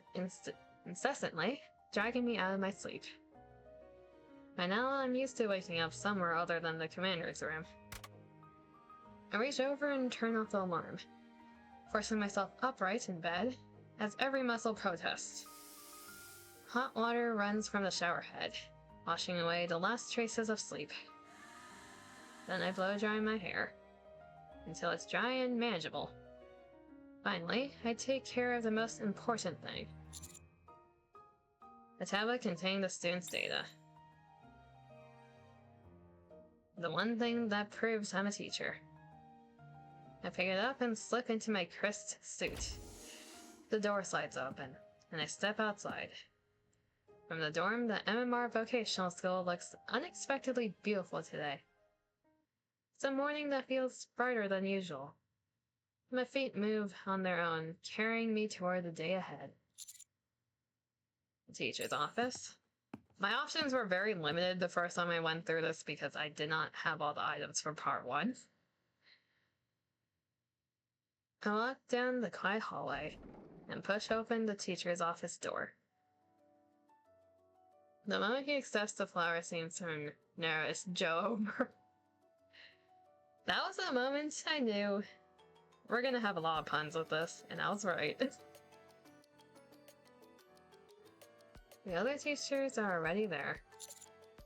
incessantly, dragging me out of my sleep. By now, I'm used to waking up somewhere other than the commander's room. I reach over and turn off the alarm, forcing myself upright in bed as every muscle protests. Hot water runs from the shower head, washing away the last traces of sleep. Then I blow dry my hair, until it's dry and manageable. Finally, I take care of the most important thing. The tablet contained the student's data. The one thing that proves I'm a teacher. I pick it up and slip into my crisp suit. The door slides open, and I step outside. From the dorm, the MMR vocational school looks unexpectedly beautiful today. It's a morning that feels brighter than usual. My feet move on their own, carrying me toward the day ahead. The teacher's office. My options were very limited the first time I went through this because I did not have all the items for part 1. I walk down the quiet hallway and push open the teacher's office door. The moment he accepts the flower seems to narrow his jaw over. That was the moment I knew we're gonna have a lot of puns with this, and I was right. The other teachers are already there.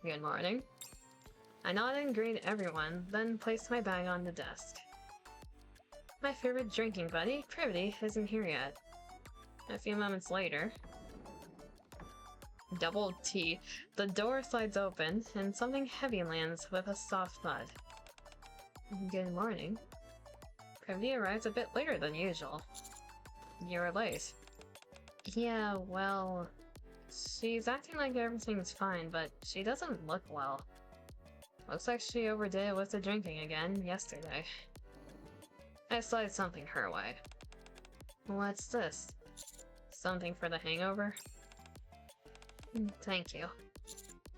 Good morning. I nod and greet everyone, then place my bag on the desk. My favorite drinking buddy, Privity, isn't here yet. A few moments later, double T, the door slides open, and something heavy lands with a soft thud. Good morning. Privity arrives a bit later than usual. You were late. Yeah, well... She's acting like everything's fine, but she doesn't look well. Looks like she overdid it with the drinking again yesterday. I slide something her way. What's this? Something for the hangover? Thank you.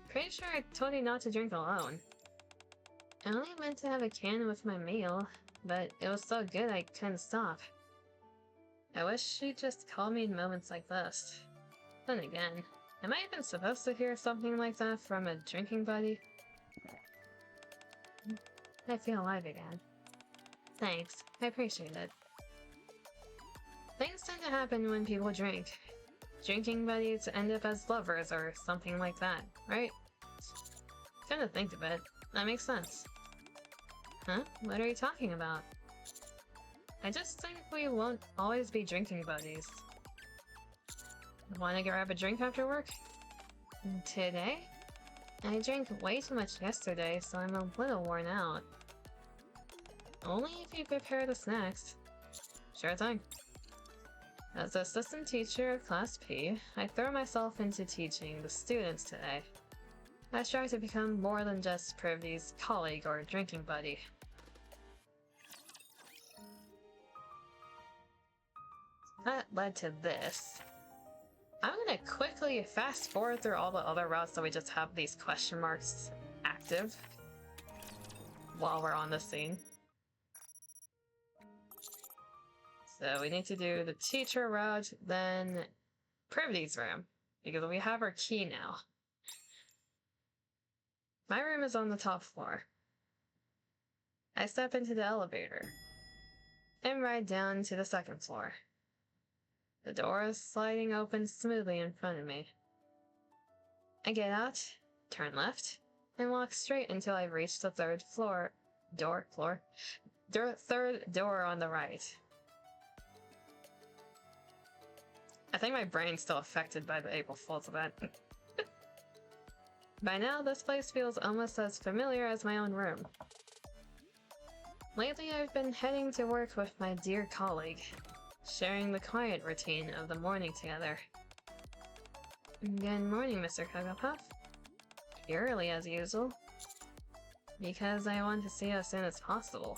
Pretty sure I told you not to drink alone. I only meant to have a can with my meal, but it was so good I couldn't stop. I wish she'd just call me in moments like this. Then again, am I even supposed to hear something like that from a drinking buddy? I feel alive again. Thanks, I appreciate it. Things tend to happen when people drink. Drinking buddies end up as lovers or something like that, right? Come to think of it, that makes sense. Huh? What are you talking about? I just think we won't always be drinking buddies. Wanna grab a drink after work? Today? I drank way too much yesterday, so I'm a little worn out. Only if you prepare the snacks. Sure thing. As assistant teacher of Class P, I throw myself into teaching the students today. I strive to become more than just Privity's colleague or drinking buddy. That led to this. I'm gonna quickly fast forward through all the other routes that we just have these question marks active while we're on the scene. So we need to do the teacher route, then Privity's room, because we have our key now. My room is on the top floor. I step into the elevator and ride down to the second floor. The door is sliding open smoothly in front of me. I get out, turn left, and walk straight until I reach the third door on the right. I think my brain's still affected by the April Fool's event. By now, this place feels almost as familiar as my own room. Lately, I've been heading to work with my dear colleague, sharing the quiet routine of the morning together. Good morning, Mr. Cocopuff. You're early as usual. Because I want to see you as soon as possible.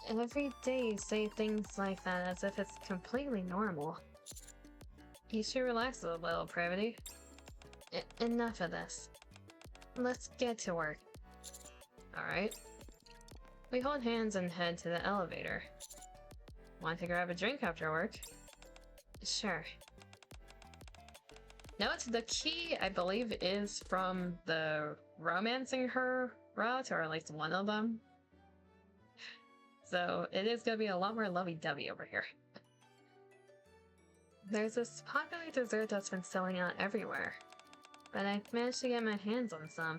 Every day you say things like that as if it's completely normal. You should relax a little, Privity. Enough of this. Let's get to work. Alright. We hold hands and head to the elevator. Want to grab a drink after work? Sure. Note, the key, I believe, is from the romancing her route, or at least one of them. So it is going to be a lot more lovey-dovey over here. There's this popular dessert that's been selling out everywhere, but I managed to get my hands on some.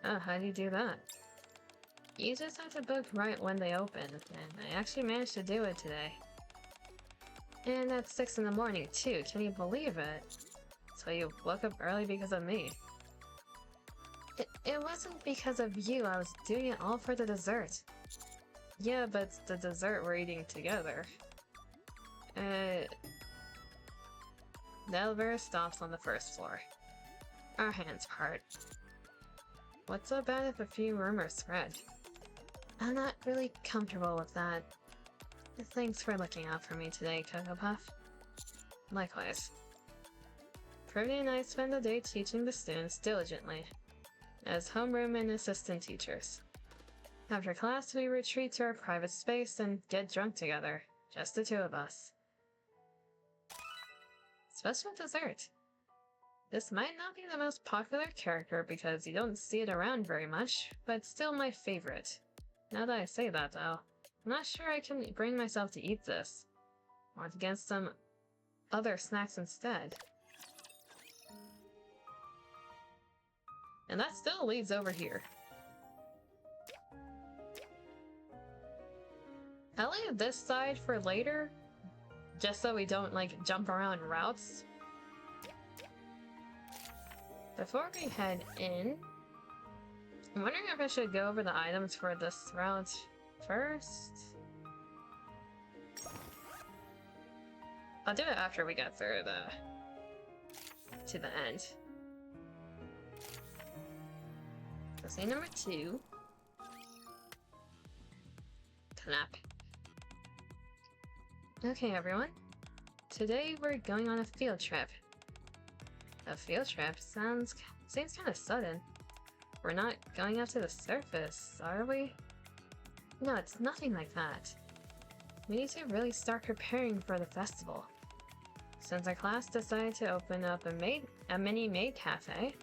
Oh, how do you do that? You just have to book right when they open, and I actually managed to do it today. And at 6 in the morning, too. Can you believe it? So you woke up early because of me. It wasn't because of you. I was doing it all for the dessert. Yeah, but the dessert we're eating together. The elevator stops on the first floor. Our hands part. What's so bad if a few rumors spread? I'm not really comfortable with that. Thanks for looking out for me today, Cocoa Puff. Likewise. Prudy and I spend the day teaching the students diligently, as homeroom and assistant teachers. After class, we retreat to our private space and get drunk together, just the two of us. Special dessert. This might not be the most popular character because you don't see it around very much, but still my favorite. Now that I say that though, I'm not sure I can bring myself to eat this. Want to get some other snacks instead. And that still leads over here. I'll leave this side for later, just so we don't, like, jump around routes. Before we head in, I'm wondering if I should go over the items for this route first. I'll do it after we get through to the end. So scene number 2. Clap. Okay, everyone. Today we're going on a field trip. A field trip seems kind of sudden. We're not going up to the surface, are we? No, it's nothing like that. We need to really start preparing for the festival. Since our class decided to open up a mini maid cafe,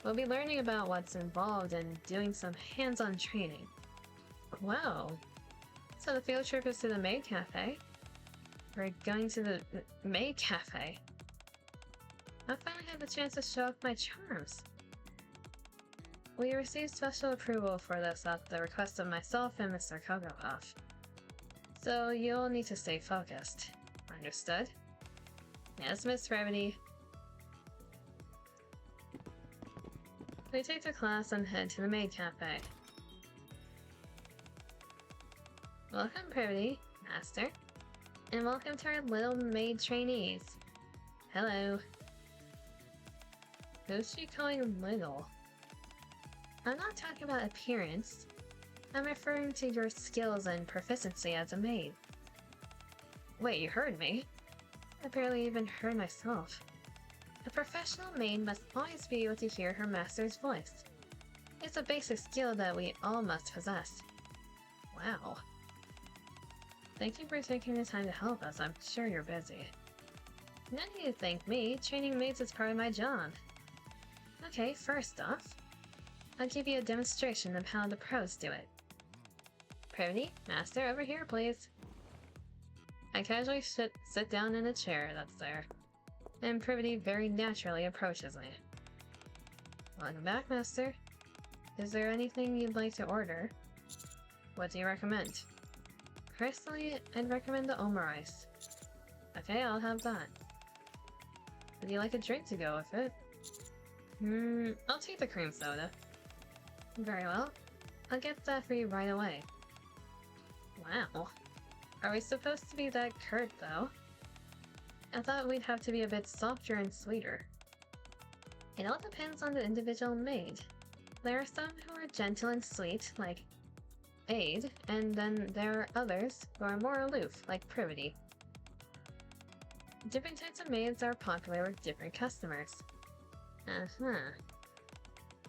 we'll be learning about what's involved and doing some hands-on training. Wow. So the field trip is to the maid cafe? We're going to the maid cafe. I finally had the chance to show off my charms. We received special approval for this at the request of myself and Mr. Cocoa Puff. So you'll need to stay focused. Understood? Yes, Miss Brevity. We take the class and head to the maid cafe. Welcome, Brevity, Master. And welcome to our little maid trainees. Hello. Who's she calling little? I'm not talking about appearance. I'm referring to your skills and proficiency as a maid. Wait, you heard me? I barely even heard myself. A professional maid must always be able to hear her master's voice. It's a basic skill that we all must possess. Wow. Thank you for taking the time to help us. I'm sure you're busy. No need to thank me. Training maids is part of my job. Okay, first off, I'll give you a demonstration of how the pros do it. Privity, Master, over here, please. I casually sit down in a chair that's there, and Privity very naturally approaches me. Welcome back, Master. Is there anything you'd like to order? What do you recommend? Personally, I'd recommend the omurice. Okay, I'll have that. Would you like a drink to go with it? I'll take the cream soda. Very well. I'll get that for you right away. Wow. Are we supposed to be that curt, though? I thought we'd have to be a bit softer and sweeter. It all depends on the individual maid. There are some who are gentle and sweet, like Aid, and then there are others who are more aloof, like Privity. Different types of maids are popular with different customers.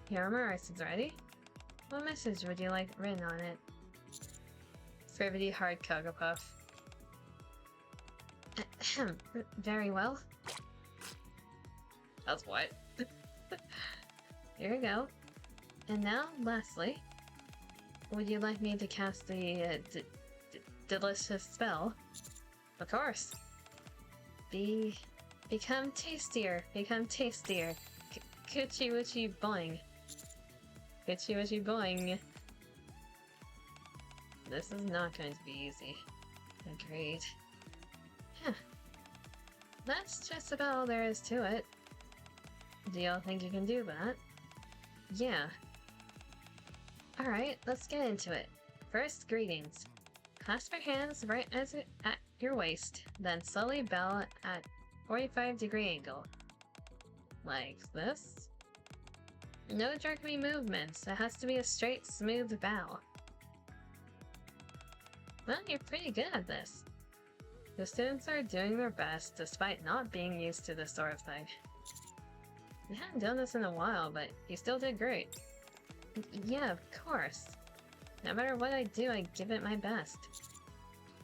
Here my rice is ready. What message would you like written on it? Privity hard Cocoa Puff. Ahem. Very well. That's what? Here we go. And now, lastly, would you like me to cast the delicious spell? Of course. Become tastier. Become tastier. Coochie woochie boing. Coochie woochie boing. This is not going to be easy. Agreed. Huh. That's just about all there is to it. Do y'all think you can do that? Yeah. Alright, let's get into it. First, greetings. Clasp your hands right at your waist, then slowly bow at 45-degree angle. Like this? No jerky movements, it has to be a straight, smooth bow. Well, you're pretty good at this. The students are doing their best despite not being used to this sort of thing. You haven't done this in a while, but you still did great. Yeah, of course. No matter what I do, I give it my best.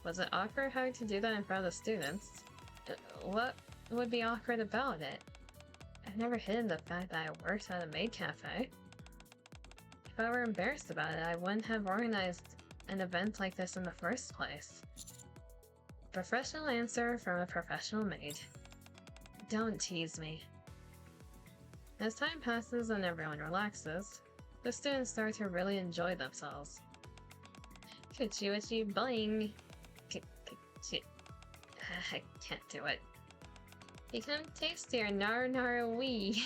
Was it awkward having to do that in front of the students? What would be awkward about it? I've never hidden the fact that I worked at a maid cafe. If I were embarrassed about it, I wouldn't have organized an event like this in the first place. Professional answer from a professional maid. Don't tease me. As time passes and everyone relaxes, the students start to really enjoy themselves. Kuchi bling! I can't do it. Become tastier, nar wee!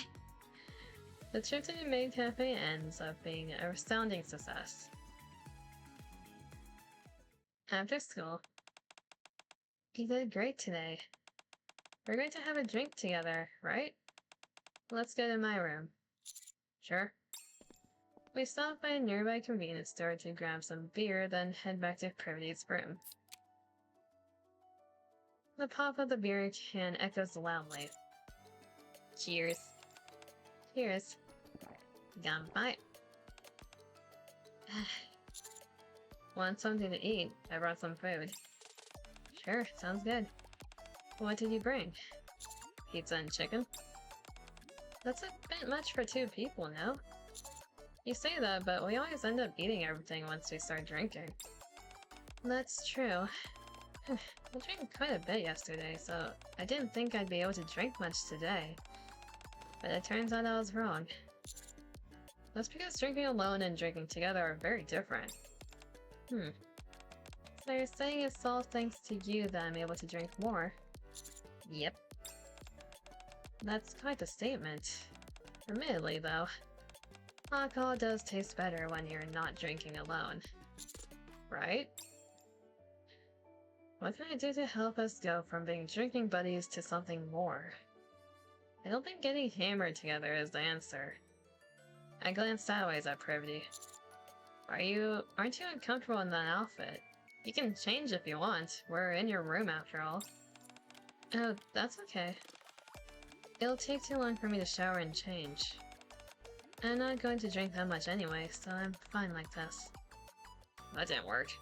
The trip to the maid cafe ends up being a resounding success. After school, you did great today. We're going to have a drink together, right? Let's go to my room. Sure. We stop by a nearby convenience store to grab some beer, then head back to Privity's room. The pop of the beer can echoes loudly. Cheers. Cheers. Ganpai. Want something to eat? I brought some food. Sure, sounds good. What did you bring? Pizza and chicken? That's a bit much for 2 people, no? You say that, but we always end up eating everything once we start drinking. That's true. I drank quite a bit yesterday, so I didn't think I'd be able to drink much today. But it turns out I was wrong. That's because drinking alone and drinking together are very different. So you're saying it's all thanks to you that I'm able to drink more? Yep. That's quite the statement. Admittedly, though, alcohol does taste better when you're not drinking alone. Right? What can I do to help us go from being drinking buddies to something more? I don't think getting hammered together is the answer. I glanced sideways at Privity. Aren't you uncomfortable in that outfit? You can change if you want. We're in your room after all. Oh, that's okay. It'll take too long for me to shower and change. I'm not going to drink that much anyway, so I'm fine like this. That didn't work.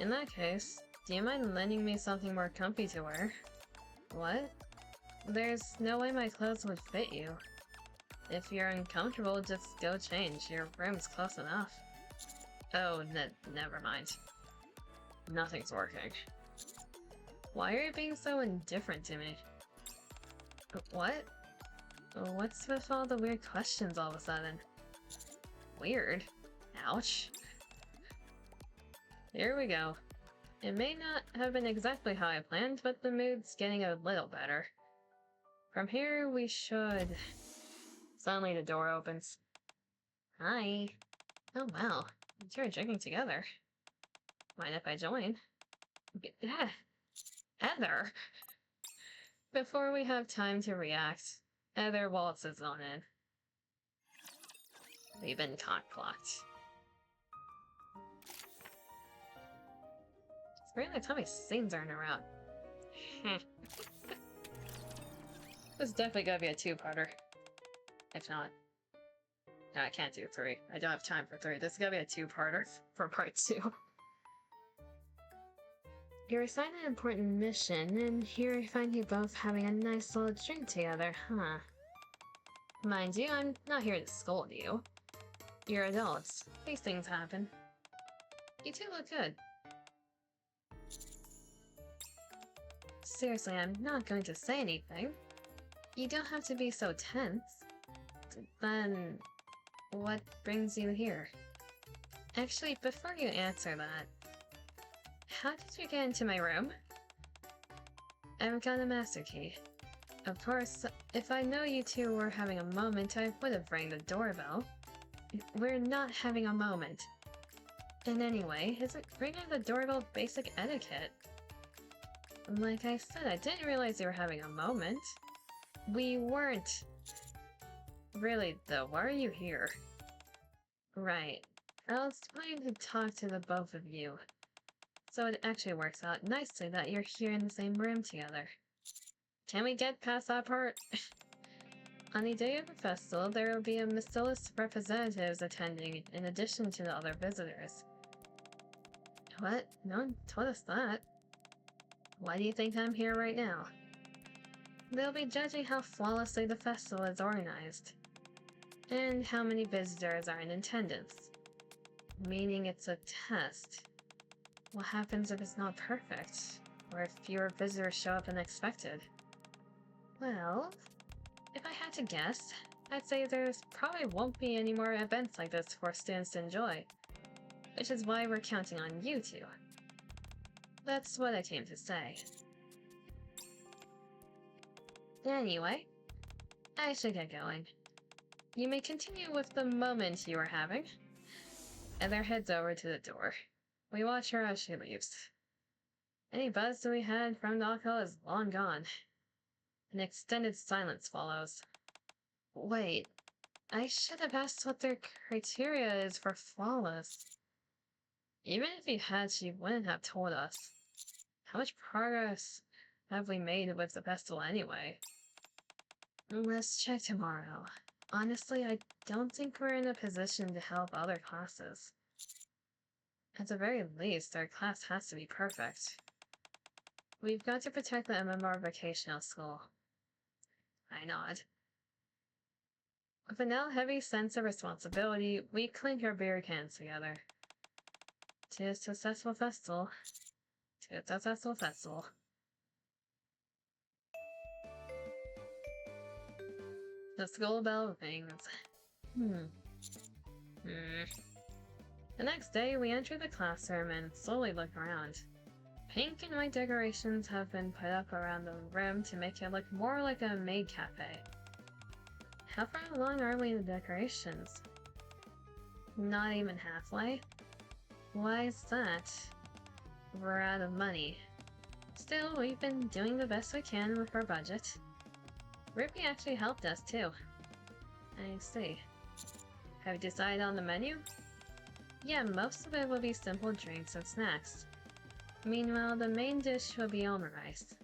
In that case, do you mind lending me something more comfy to wear? What? There's no way my clothes would fit you. If you're uncomfortable, just go change. Your room's close enough. Oh, never mind. Nothing's working. Why are you being so indifferent to me? What? What's with all the weird questions all of a sudden? Weird? Ouch. Here we go. It may not have been exactly how I planned, but the mood's getting a little better. From here, we should... Suddenly the door opens. Hi. Oh wow, you two are drinking together. Mind if I join? Yeah. Heather! Before we have time to react, Heather waltzes on in. We've been cock-blocked. It's really like how many scenes aren't around. This is definitely gotta be a 2-parter. If not... No, I can't do 3. I don't have time for 3. This is gonna be a 2-parter for part 2. You're assigned an important mission, and here I find you both having a nice little drink together, huh? Mind you, I'm not here to scold you. You're adults. These things happen. You two look good. Seriously, I'm not going to say anything. You don't have to be so tense. Then, what brings you here? Actually, before you answer that, how did you get into my room? I've got a master key. Of course, if I know you two were having a moment, I would have rang the doorbell. We're not having a moment. And anyway, isn't ringing the doorbell basic etiquette? Like I said, I didn't realize you were having a moment. We weren't. Really, though, why are you here? Right. I was planning to talk to the both of you. So it actually works out nicely that you're here in the same room together. Can we get past that part? On the day of the festival, there will be a Mystilus representatives attending, in addition to the other visitors. What? No one told us that. Why do you think I'm here right now? They'll be judging how flawlessly the festival is organized, and how many visitors are in attendance. Meaning it's a test. What happens if it's not perfect? Or if fewer visitors show up than expected? Well, if I had to guess, I'd say there's probably won't be any more events like this for students to enjoy. Which is why we're counting on you two. That's what I came to say. Anyway, I should get going. You may continue with the moment you are having. Heather heads over to the door. We watch her as she leaves. Any buzz that we had from the alcohol is long gone. An extended silence follows. Wait, I should have asked what their criteria is for flawless. Even if you had, she wouldn't have told us. How much progress have we made with the festival anyway? Let's check tomorrow. Honestly, I don't think we're in a position to help other classes. At the very least, our class has to be perfect. We've got to protect the MMR vocational school. I nod. With a now heavy sense of responsibility, we clink our beer cans together. To a successful festival. To a successful festival. The school bell rings. The next day, we enter the classroom and slowly look around. Pink and white decorations have been put up around the room to make it look more like a maid cafe. How far along are we in the decorations? Not even halfway? Why is that? We're out of money. Still, we've been doing the best we can with our budget. Ruby actually helped us too. I see. Have you decided on the menu? Yeah, most of it will be simple drinks and snacks. Meanwhile, the main dish will be omurice.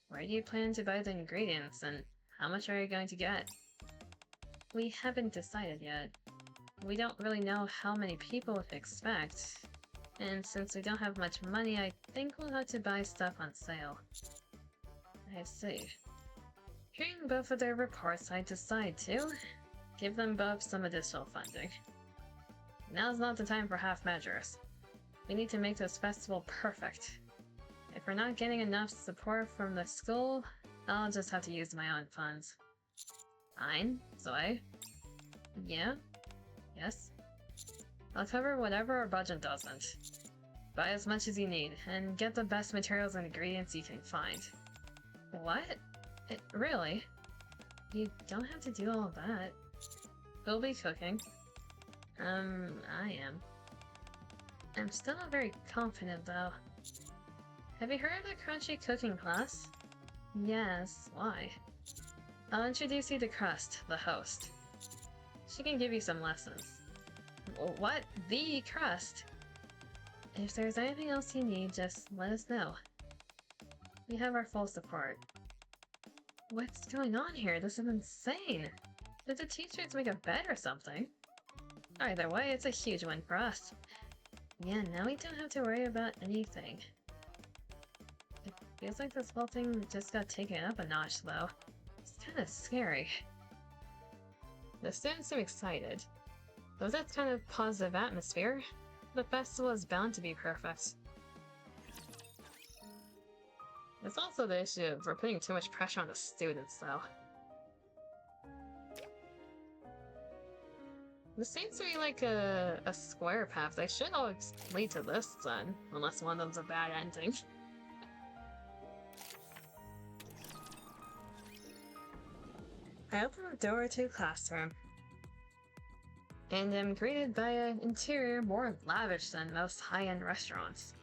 Where do you plan to buy the ingredients, and how much are you going to get? We haven't decided yet. We don't really know how many people to expect, and since we don't have much money, I think we'll have to buy stuff on sale. I see. Hearing both of their reports, I decide to give them both some additional funding. Now's not the time for half measures. We need to make this festival perfect. If we're not getting enough support from the school, I'll just have to use my own funds. Fine, Zoe? Yeah? Yes? I'll cover whatever our budget doesn't. Buy as much as you need, and get the best materials and ingredients you can find. What? Really? You don't have to do all that. We'll be cooking. I am. I'm still not very confident, though. Have you heard of the Crunchy Cooking class? Yes, why? I'll introduce you to Crust, the host. She can give you some lessons. What? The Crust? If there's anything else you need, just let us know. We have our full support. What's going on here? This is insane! Did the teachers make a bet or something? Either way, it's a huge win for us. Yeah, now we don't have to worry about anything. It feels like this whole thing just got taken up a notch, though. It's kinda scary. The students seem excited. With that kind of positive atmosphere, the festival is bound to be perfect. It's also the issue of we're putting too much pressure on the students, though. This seems to be like a square path. They should all lead to this then, unless one of them's a bad ending. I open the door to the classroom and am greeted by an interior more lavish than most high-end restaurants.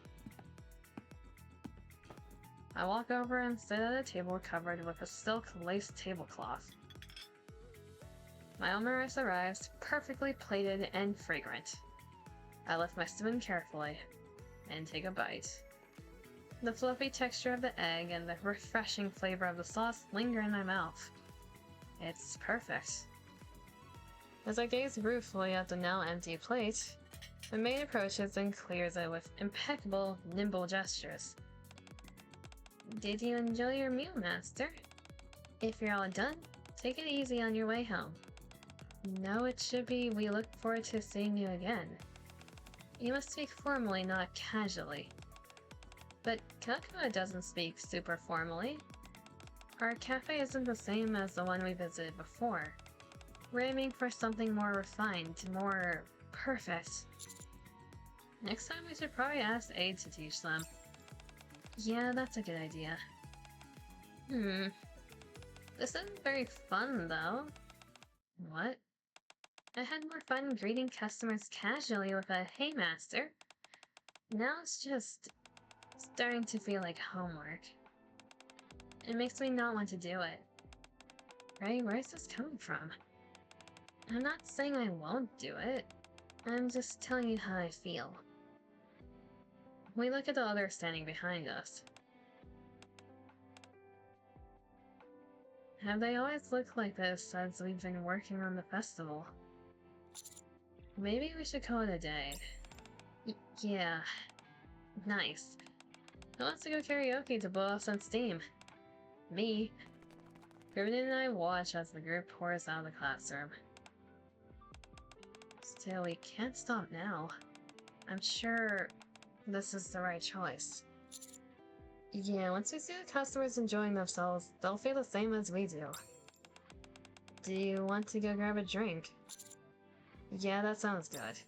I walk over and sit at a table covered with a silk lace tablecloth. My omelet arrives, perfectly plated and fragrant. I lift my spoon carefully and take a bite. The fluffy texture of the egg and the refreshing flavor of the sauce linger in my mouth. It's perfect. As I gaze ruefully at the now empty plate, the maid approaches and clears it with impeccable, nimble gestures. Did you enjoy your meal, Master? If you're all done, take it easy on your way home. No, it should be, we look forward to seeing you again. You must speak formally, not casually. But Kakua doesn't speak super formally. Our cafe isn't the same as the one we visited before. We're aiming for something more refined, more perfect. Next time we should probably ask Aid to teach them. Yeah, that's a good idea. This isn't very fun, though. What? I had more fun greeting customers casually with a "Hey, Master." Now it's just starting to feel like homework. It makes me not want to do it. Right? Where's this coming from? I'm not saying I won't do it. I'm just telling you how I feel. We look at the others standing behind us. Have they always looked like this as we've been working on the festival? Maybe we should call it a day. Yeah. Nice. Who wants to go karaoke to blow off some steam? Me. Riveted and I watch as the group pours out of the classroom. Still, we can't stop now. I'm sure this is the right choice. Yeah, once we see the customers enjoying themselves, they'll feel the same as we do. Do you want to go grab a drink? Yeah, that sounds good.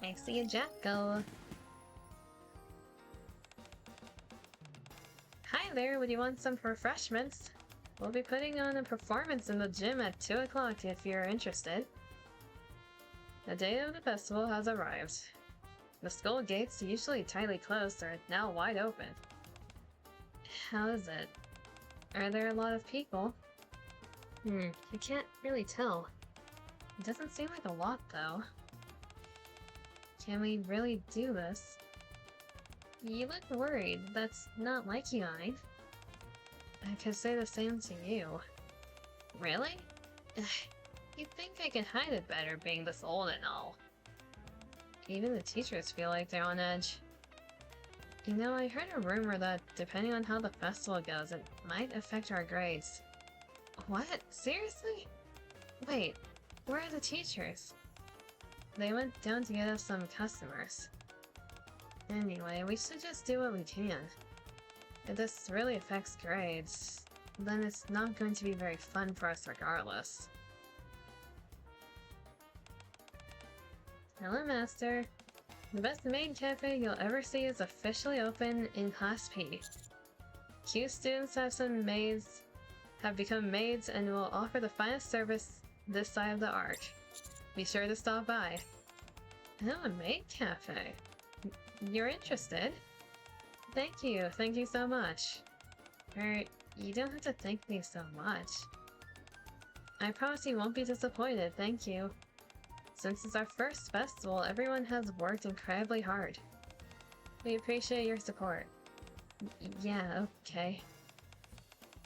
I see a jackal. Hi there, would you want some refreshments? We'll be putting on a performance in the gym at 2 o'clock if you're interested. The day of the festival has arrived. The school gates, usually tightly closed, are now wide open. How is it? Are there a lot of people? I can't really tell. It doesn't seem like a lot, though. Can we really do this? You look worried. That's not like you, I could say the same to you. Really? You'd think I could hide it better being this old and all. Even the teachers feel like they're on edge. You know, I heard a rumor that depending on how the festival goes, it might affect our grades. What? Seriously? Wait, where are the teachers? They went down to get us some customers. Anyway, we should just do what we can. If this really affects grades, then it's not going to be very fun for us regardless. Hello, Master. The best maid cafe you'll ever see is officially open in Class P. Q students have become maids and will offer the finest service this side of the arc. Be sure to stop by. Oh, a maid cafe. You're interested? Thank you so much. You don't have to thank me so much. I promise you won't be disappointed, thank you. Since it's our first festival, everyone has worked incredibly hard. We appreciate your support. Yeah, okay.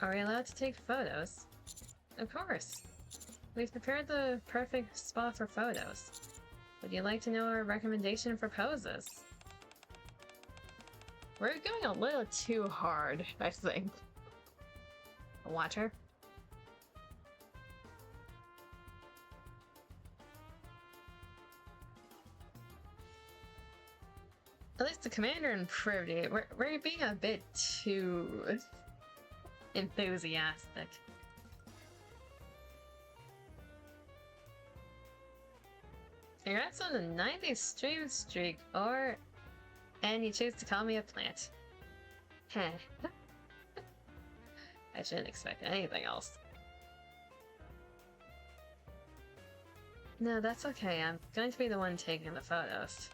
Are we allowed to take photos? Of course. We've prepared the perfect spot for photos. Would you like to know our recommendation for poses? We're going a little too hard, I think. Watch her. At least the commander improved it. We're being a bit too enthusiastic. Congrats on the 90 stream streak, or And you choose to call me a plant. Heh. I shouldn't expect anything else. No, that's okay. I'm going to be the one taking the photos.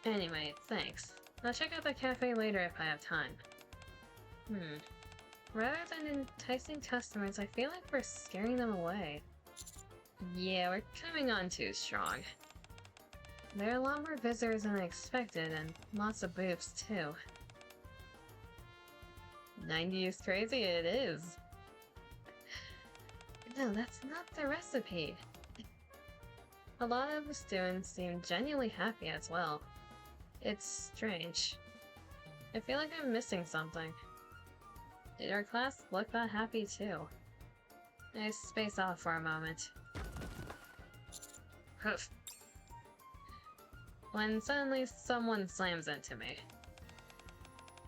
Anyway, thanks. I'll check out the cafe later if I have time. Rather than enticing customers, I feel like we're scaring them away. Yeah, we're coming on too strong. There are a lot more visitors than I expected, and lots of booths too. 90 is crazy, it is. No, that's not the recipe. A lot of the students seem genuinely happy as well. It's strange. I feel like I'm missing something. Did our class look that happy too? I space off for a moment. Poof. When suddenly someone slams into me.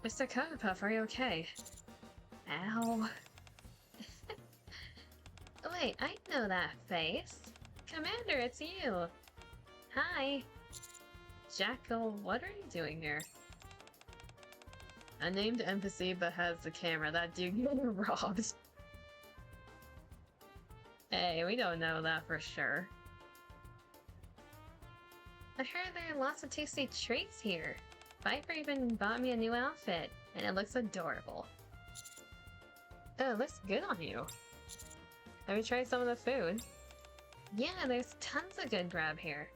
Mr. Cocopuff, are you okay? Ow. Wait, I know that face. Commander, it's you! Hi! Jackal, what are you doing here? A named NPC but has the camera. That dude getting robbed. Hey, we don't know that for sure. I heard there are lots of tasty treats here. Viper even bought me a new outfit, and it looks adorable. Oh, it looks good on you. Have you tried some of the food? Yeah, there's tons of good grab here.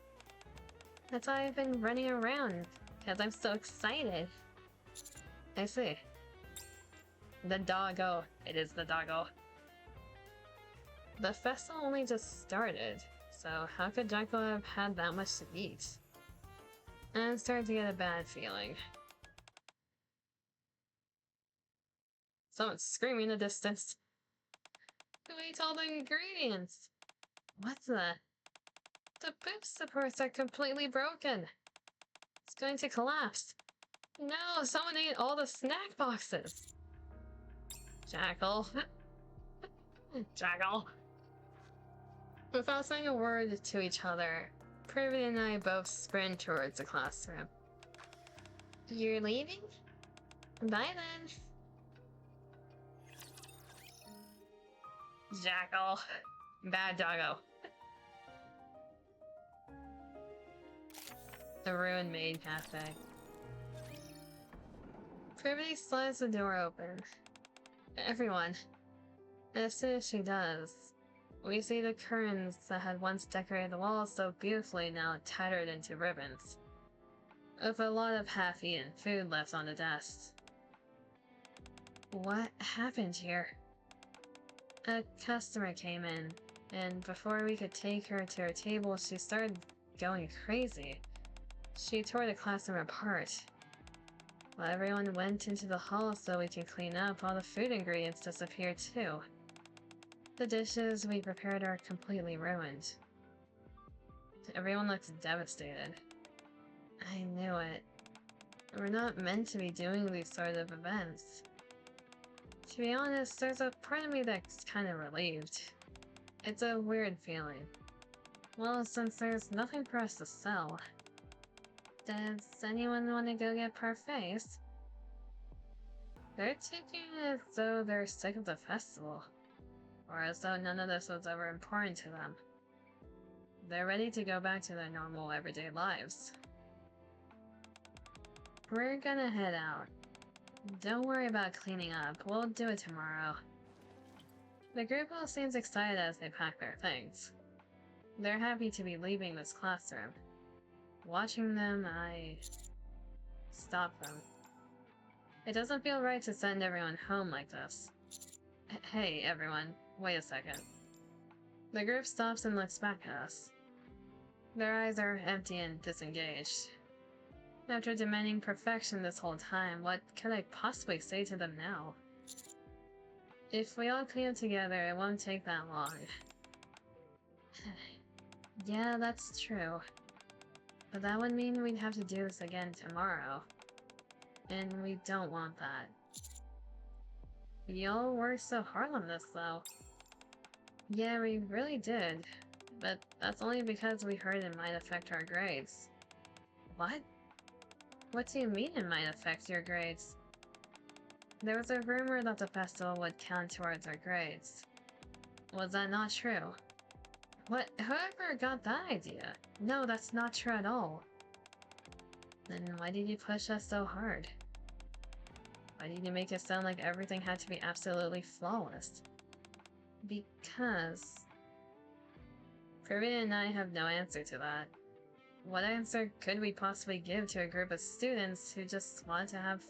That's why I've been running around, because I'm so excited. I see. The doggo. It is the doggo. The festival only just started, so how could Jackal have had that much to eat? I'm starting to get a bad feeling. Someone's screaming in the distance. Who ate all the ingredients? What's that? The booth supports are completely broken. It's going to collapse. No, someone ate all the snack boxes. Jackal. Jackal. Without saying a word to each other, Privy and I both sprint towards the classroom. You're leaving? Bye then. Jackal. Bad doggo. The Ruined Maid Cafe. Privy slides the door open. Everyone. As soon as she does, we see the curtains that had once decorated the walls so beautifully now tattered into ribbons, with a lot of half-eaten food left on the desk. What happened here? A customer came in, and before we could take her to her table, she started going crazy. She tore the classroom apart. While everyone went into the hall so we could clean up, all the food ingredients disappeared too. The dishes we prepared are completely ruined. Everyone looks devastated. I knew it. We're not meant to be doing these sort of events. To be honest, there's a part of me that's kind of relieved. It's a weird feeling. Well, since there's nothing for us to sell, does anyone want to go get parfaits? They're taking it as though they're sick of the festival, or as though none of this was ever important to them. They're ready to go back to their normal everyday lives. We're gonna head out. Don't worry about cleaning up, we'll do it tomorrow. The group all seems excited as they pack their things. They're happy to be leaving this classroom. Watching them, I stop them. It doesn't feel right to send everyone home like this. Hey, everyone, wait a second. The group stops and looks back at us. Their eyes are empty and disengaged. After demanding perfection this whole time, what could I possibly say to them now? If we all clean up together, it won't take that long. Yeah, that's true. But that would mean we'd have to do this again tomorrow. And we don't want that. We all worked so hard on this, though. Yeah, we really did. But that's only because we heard it might affect our grades. What? What do you mean it might affect your grades? There was a rumor that the festival would count towards our grades. Was that not true? What? Whoever got that idea? No, that's not true at all. Then why did you push us so hard? Why did you make it sound like everything had to be absolutely flawless? Because... Privy and I have no answer to that. What answer could we possibly give to a group of students who just want to have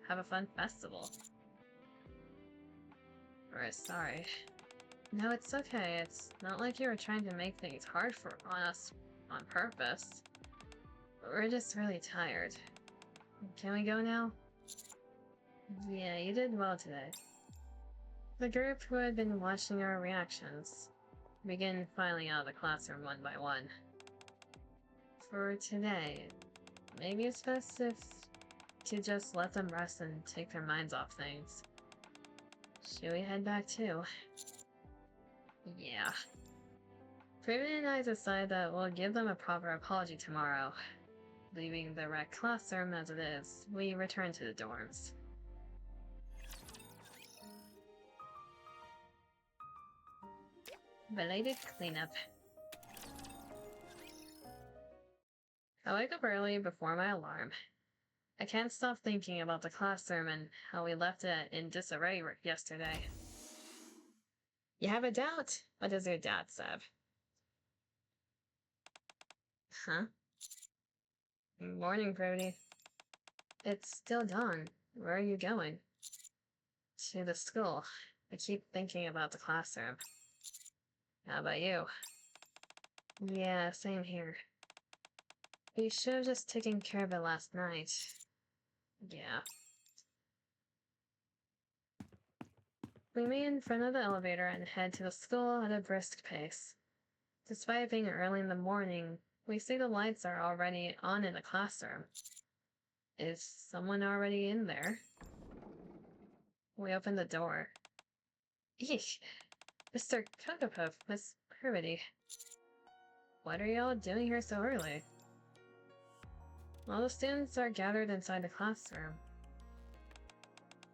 a fun festival? We're sorry. No, it's okay. It's not like you were trying to make things hard on us on purpose. We're just really tired. Can we go now? Yeah, you did well today. The group who had been watching our reactions began filing out of the classroom one by one. For today, maybe it's best to just let them rest and take their minds off things. Should we head back too? Yeah. Privy and I decide that we'll give them a proper apology tomorrow. Leaving the rec classroom as it is, we return to the dorms. Belated cleanup. I wake up early before my alarm. I can't stop thinking about the classroom and how we left it in disarray yesterday. You have a doubt? What is your doubt, Seb? Huh? Morning, Brody. It's still dawn. Where are you going? To the school. I keep thinking about the classroom. How about you? Yeah, same here. We should have just taken care of it last night. Yeah. We meet in front of the elevator and head to the school at a brisk pace. Despite being early in the morning, we see the lights are already on in the classroom. Is someone already in there? We open the door. Eesh! Mr. Kokopuff, Miss Privity. What are y'all doing here so early? All the students are gathered inside the classroom.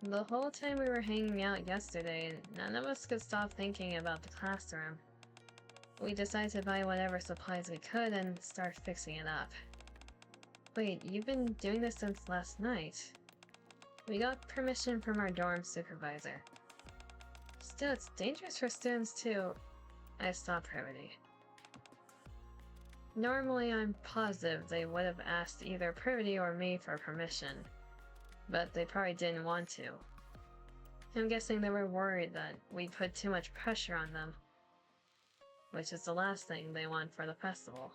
The whole time we were hanging out yesterday, none of us could stop thinking about the classroom. We decided to buy whatever supplies we could and start fixing it up. Wait, you've been doing this since last night? We got permission from our dorm supervisor. Still, it's dangerous for students to... I stopped Privity. Normally, I'm positive they would have asked either Privity or me for permission, but they probably didn't want to. I'm guessing they were worried that we put too much pressure on them, which is the last thing they want for the festival.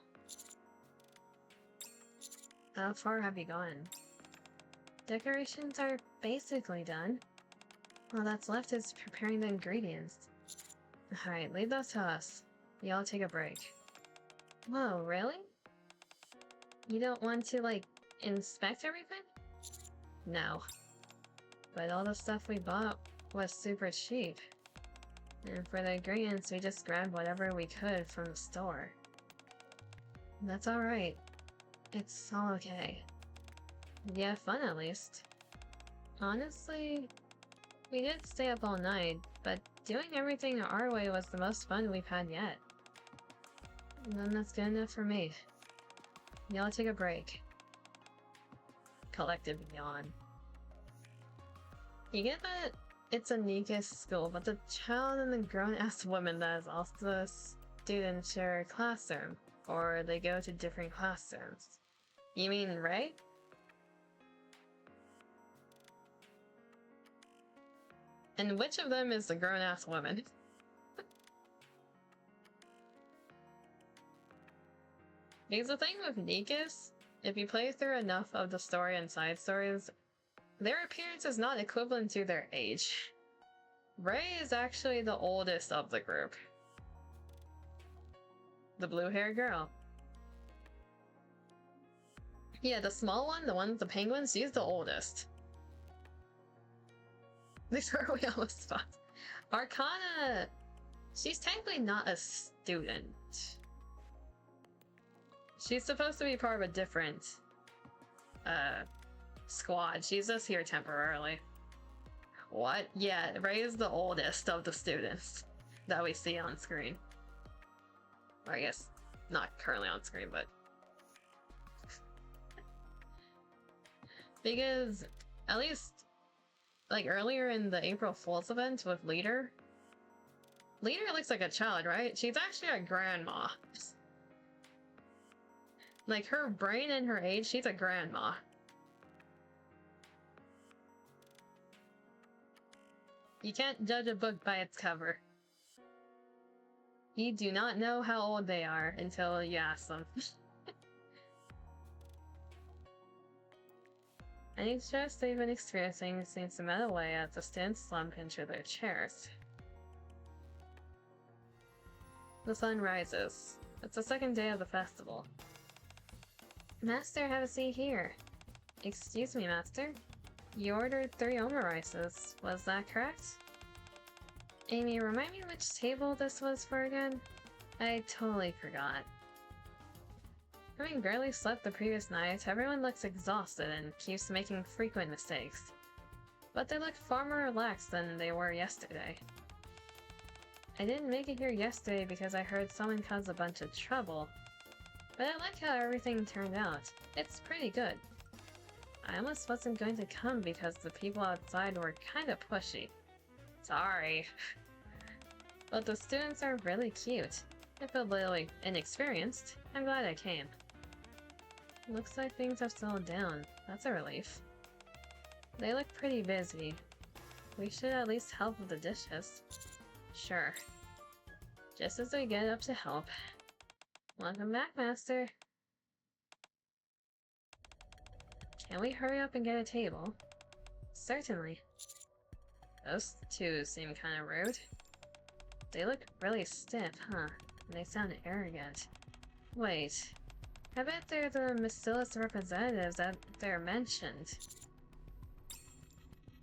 How far have you gone? Decorations are basically done. All that's left is preparing the ingredients. Alright, leave that to us. Y'all take a break. Whoa, really? You don't want to, like, inspect everything? No. But all the stuff we bought was super cheap. And for the ingredients, we just grabbed whatever we could from the store. That's alright. It's all okay. You had fun at least. Honestly, we did stay up all night, but doing everything our way was the most fun we've had yet. And then that's good enough for me. Y'all take a break. Collective yawn. You get that it's a NIKKE school, but the child and the grown-ass woman that is also a student share a classroom, or they go to different classrooms. You mean Ray? And which of them is the grown-ass woman? Because the thing with NIKKE's, if you play through enough of the story and side stories, their appearance is not equivalent to their age. Ray is actually the oldest of the group. The blue-haired girl. Yeah, the small one, the one with the penguins, she's the oldest. These are we almost spot. Arcana, she's technically not a student. She's supposed to be part of a different squad. She's just here temporarily. What? Yeah, Ray is the oldest of the students that we see on screen. Or I guess not currently on screen, but because at least like earlier in the April Fool's event with Leader looks like a child, right? She's actually a grandma. Like her brain and her age, she's a grandma. You can't judge a book by its cover. You do not know how old they are until you ask them. Any stress they've been experiencing seems to melt away as the students slump into their chairs. The sun rises. It's the second day of the festival. Master, have a seat here. Excuse me, Master. You ordered 3 omurices, was that correct? Amy, remind me which table this was for again? I totally forgot. Having barely slept the previous night, everyone looks exhausted and keeps making frequent mistakes. But they look far more relaxed than they were yesterday. I didn't make it here yesterday because I heard someone cause a bunch of trouble. But I like how everything turned out. It's pretty good. I almost wasn't going to come because the people outside were kinda pushy. Sorry. But the students are really cute. If a little inexperienced, I'm glad I came. Looks like things have slowed down. That's a relief. They look pretty busy. We should at least help with the dishes. Sure. Just as we get up to help. Welcome back, Master. Can we hurry up and get a table? Certainly. Those two seem kinda rude. They look really stiff, huh? And they sound arrogant. Wait. I bet they're the mysterious representatives that they're mentioned.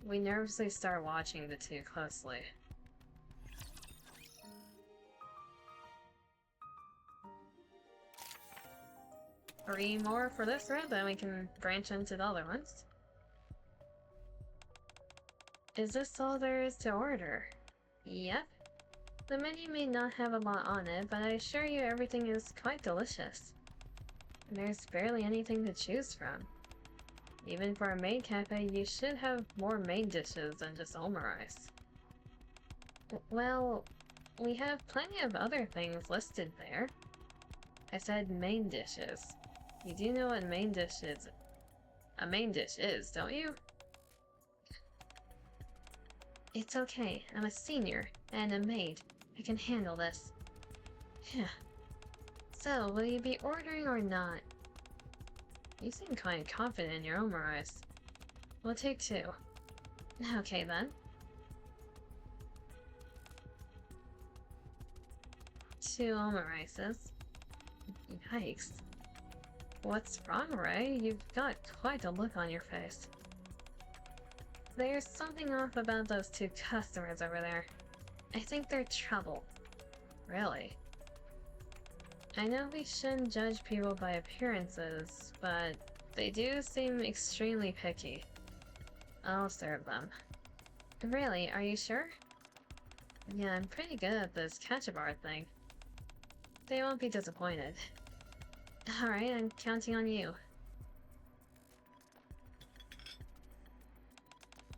We nervously start watching the two closely. 3 more for this round, then we can branch into the other ones. Is this all there is to order? Yep. The menu may not have a lot on it, but I assure you everything is quite delicious. There's barely anything to choose from. Even for a maid cafe, you should have more main dishes than just omurice. Well, we have plenty of other things listed there. I said main dishes. You do know what main dish is. A main dish is, don't you? It's okay. I'm a senior and a maid. I can handle this. So, will you be ordering or not? You seem quite confident in your omurice. We'll take 2. Okay then. 2 omurices. Yikes. What's wrong, Ray? You've got quite a look on your face. There's something off about those 2 customers over there. I think they're trouble. Really? I know we shouldn't judge people by appearances, but they do seem extremely picky. I'll serve them. Really, are you sure? Yeah, I'm pretty good at this catch-a-bar thing. They won't be disappointed. Alright, I'm counting on you.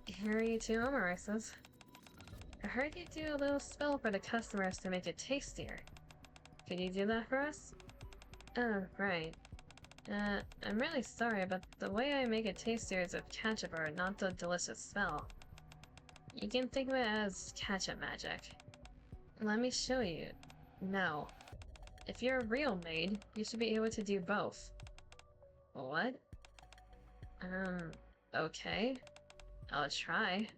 Here are you 2 omurices. I heard you do a little spell for the customers to make it tastier. Could you do that for us? Oh, right. I'm really sorry, but the way I make it tastier is with ketchup, not the delicious spell. You can think of it as ketchup magic. Let me show you. No. If you're a real maid, you should be able to do both. What? Okay. I'll try.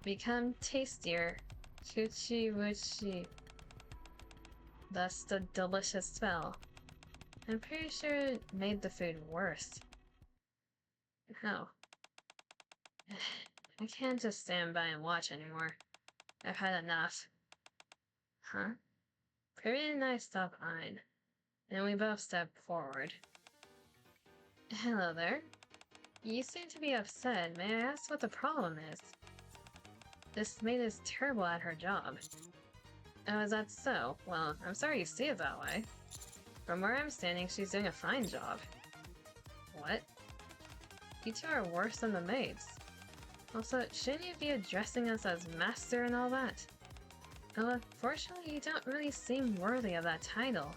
Become tastier. Kuchi wuchi. That's the delicious spell. I'm pretty sure it made the food worse. Oh. I can't just stand by and watch anymore. I've had enough. Huh? Privet and I stopped behind, and we both stepped forward. Hello there. You seem to be upset. May I ask what the problem is? This maid is terrible at her job. Oh, is that so? Well, I'm sorry you see it that way. From where I'm standing, she's doing a fine job. What? You two are worse than the maids. Also, shouldn't you be addressing us as master and all that? Oh, unfortunately, you don't really seem worthy of that title.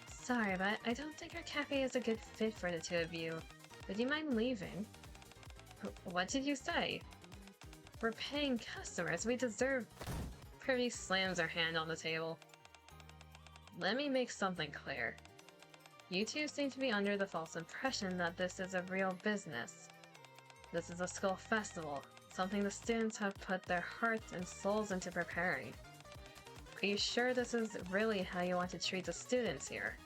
Sorry, but I don't think our cafe is a good fit for the two of you. Would you mind leaving? What did you say? We're paying customers. We deserve... Privy slams her hand on the table. Let me make something clear. You two seem to be under the false impression that this is a real business. This is a school festival, something the students have put their hearts and souls into preparing. Are you sure this is really how you want to treat the students here?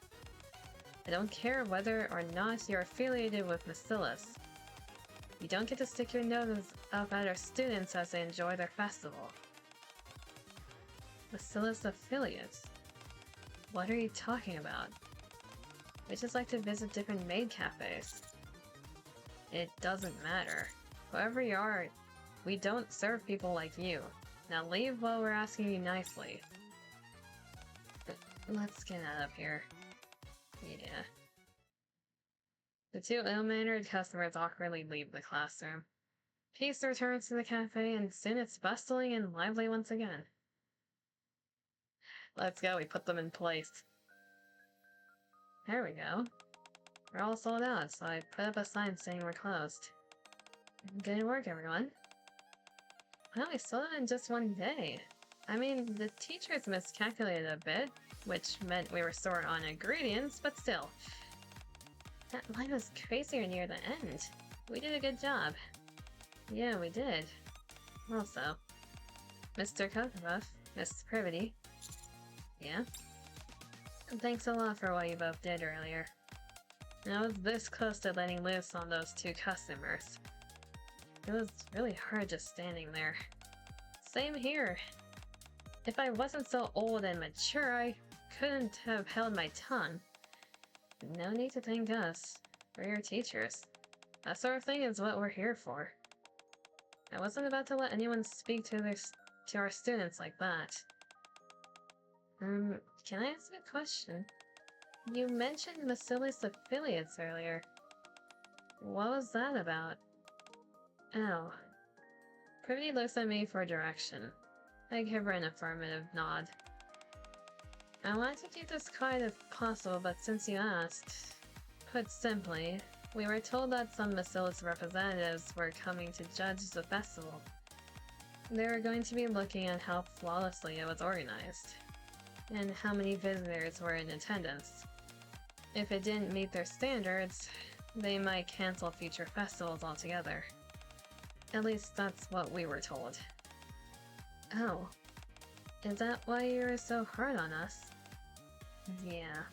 I don't care whether or not you're affiliated with Bacillus. You don't get to stick your noses up at our students as they enjoy their festival. Bacillus affiliates? What are you talking about? We just like to visit different maid cafes. It doesn't matter. Whoever you are, we don't serve people like you. Now leave while we're asking you nicely. Let's get out of here. Yeah. The two ill-mannered customers awkwardly leave the classroom. Peace returns to the cafe, and soon it's bustling and lively once again. Let's go, we put them in place. There we go. We're all sold out, so I put up a sign saying we're closed. Good work, everyone. Well, we sold it in just one day. I mean, the teachers miscalculated a bit, which meant we were short on ingredients, but still. That line was crazier near the end. We did a good job. Yeah, we did. Also, Mr. Kokobuff, Miss Privity. Yeah? Thanks a lot for what you both did earlier. I was this close to letting loose on those two customers. It was really hard just standing there. Same here. If I wasn't so old and mature, I couldn't have held my tongue. No need to thank us. We're your teachers. That sort of thing is what we're here for. I wasn't about to let anyone speak to our students like that. Can I ask a question? You mentioned Bacillus affiliates earlier. What was that about? Oh. Privity looks at me for direction. I give her an affirmative nod. I wanted to keep this quiet if possible, but since you asked... Put simply, we were told that some Bacillus representatives were coming to judge the festival. They were going to be looking at how flawlessly it was organized, and how many visitors were in attendance. If it didn't meet their standards, they might cancel future festivals altogether. At least that's what we were told. Oh. Is that why you were so hard on us? Yeah.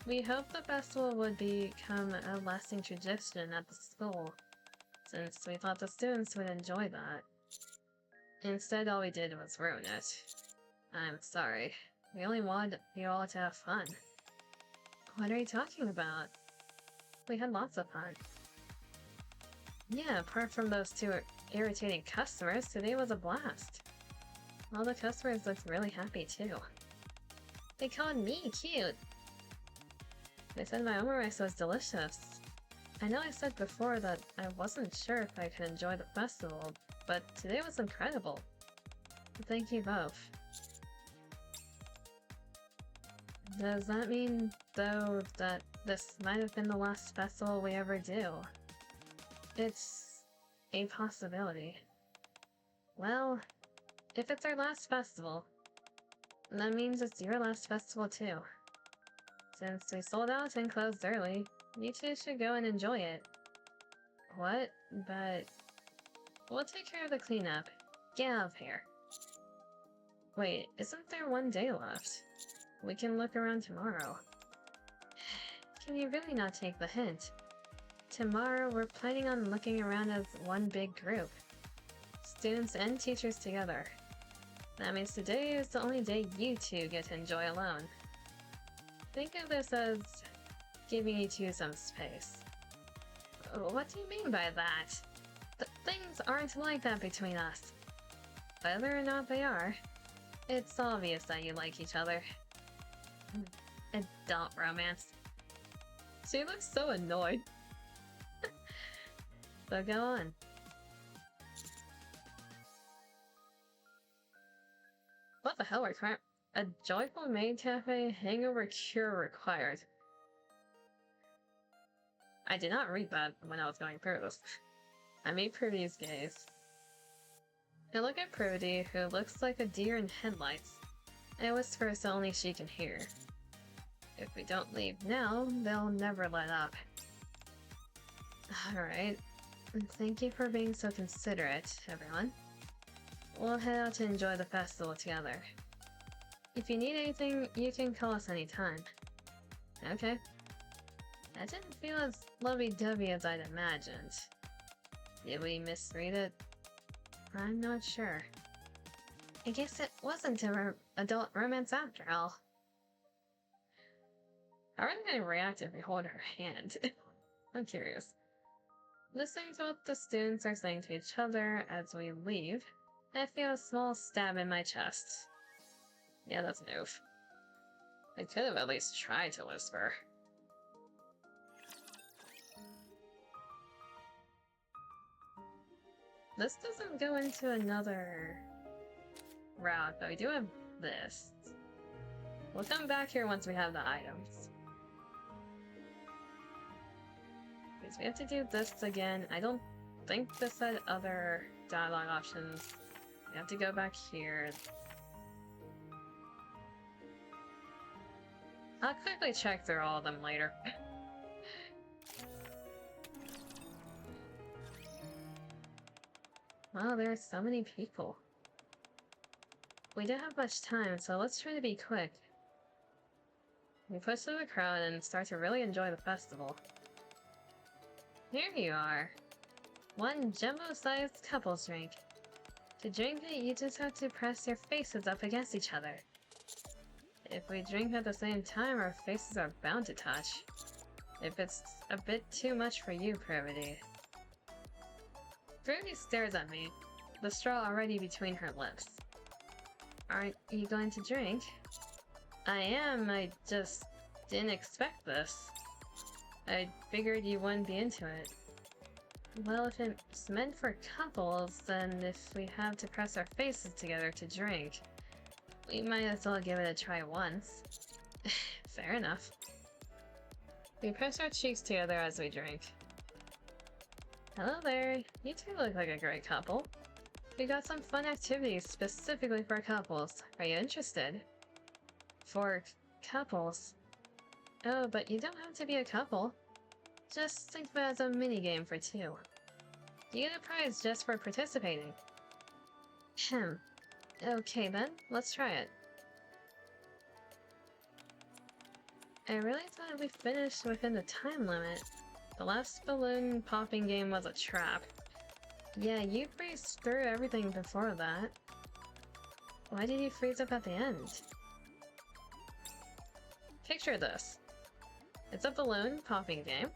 We hoped the festival would become a lasting tradition at the school, since we thought the students would enjoy that. Instead, all we did was ruin it. I'm sorry. We only wanted you all to have fun. What are you talking about? We had lots of fun. Yeah, apart from those two irritating customers, today was a blast. All the customers looked really happy too. They called me cute. They said my omurice was delicious. I know I said before that I wasn't sure if I could enjoy the festival, but today was incredible. Thank you both. Does that mean, though, that this might have been the last festival we ever do? It's a possibility. Well, if it's our last festival, that means it's your last festival too. Since we sold out and closed early, you two should go and enjoy it. What? But... we'll take care of the cleanup. Get out of here. Wait, isn't there one day left? We can look around tomorrow. Can you really not take the hint? Tomorrow, we're planning on looking around as one big group. Students and teachers together. That means today is the only day you two get to enjoy alone. Think of this as giving you two some space. What do you mean by that? Things aren't like that between us. Whether or not they are, it's obvious that you like each other. Adult romance. She looks so annoyed. So go on. What the hell required? A joyful maid cafe hangover cure required. I did not read that when I was going through this. I made Prudy's gaze. I look at Prudy, who looks like a deer in headlights, and whispers so only she can hear. If we don't leave now, they'll never let up. Alright. Thank you for being so considerate, everyone. We'll head out to enjoy the festival together. If you need anything, you can call us anytime. Okay. That didn't feel as lovey-dovey as I'd imagined. Did we misread it? I'm not sure. I guess it wasn't an adult romance after all. How are they gonna react if we hold her hand? I'm curious. Listening to what the students are saying to each other as we leave, I feel a small stab in my chest. Yeah, that's an oof. I could have at least tried to whisper. This doesn't go into another route, but we do have this. We'll come back here once we have the items. Because we have to do this again. I don't think this had other dialogue options. We have to go back here. I'll quickly check through all of them later. Wow, there are so many people. We don't have much time, so let's try to be quick. We push through the crowd and start to really enjoy the festival. Here you are. One jumbo-sized couples drink. To drink it, you just have to press your faces up against each other. If we drink at the same time, our faces are bound to touch. If it's a bit too much for you, Privity. Privity stares at me, the straw already between her lips. Aren't you going to drink? I am, I just didn't expect this. I figured you wouldn't be into it. Well, if it's meant for couples, then if we have to press our faces together to drink, we might as well give it a try once. Fair enough. We press our cheeks together as we drink. Hello there, you two look like a great couple. We got some fun activities specifically for couples. Are you interested? For couples? Oh, but you don't have to be a couple. Just think of it as a minigame for two. You get a prize just for participating. Okay then, let's try it. I really thought we finished within the time limit. The last balloon popping game was a trap. Yeah, you breezed through everything before that. Why did you freeze up at the end? Picture this. It's a balloon popping game,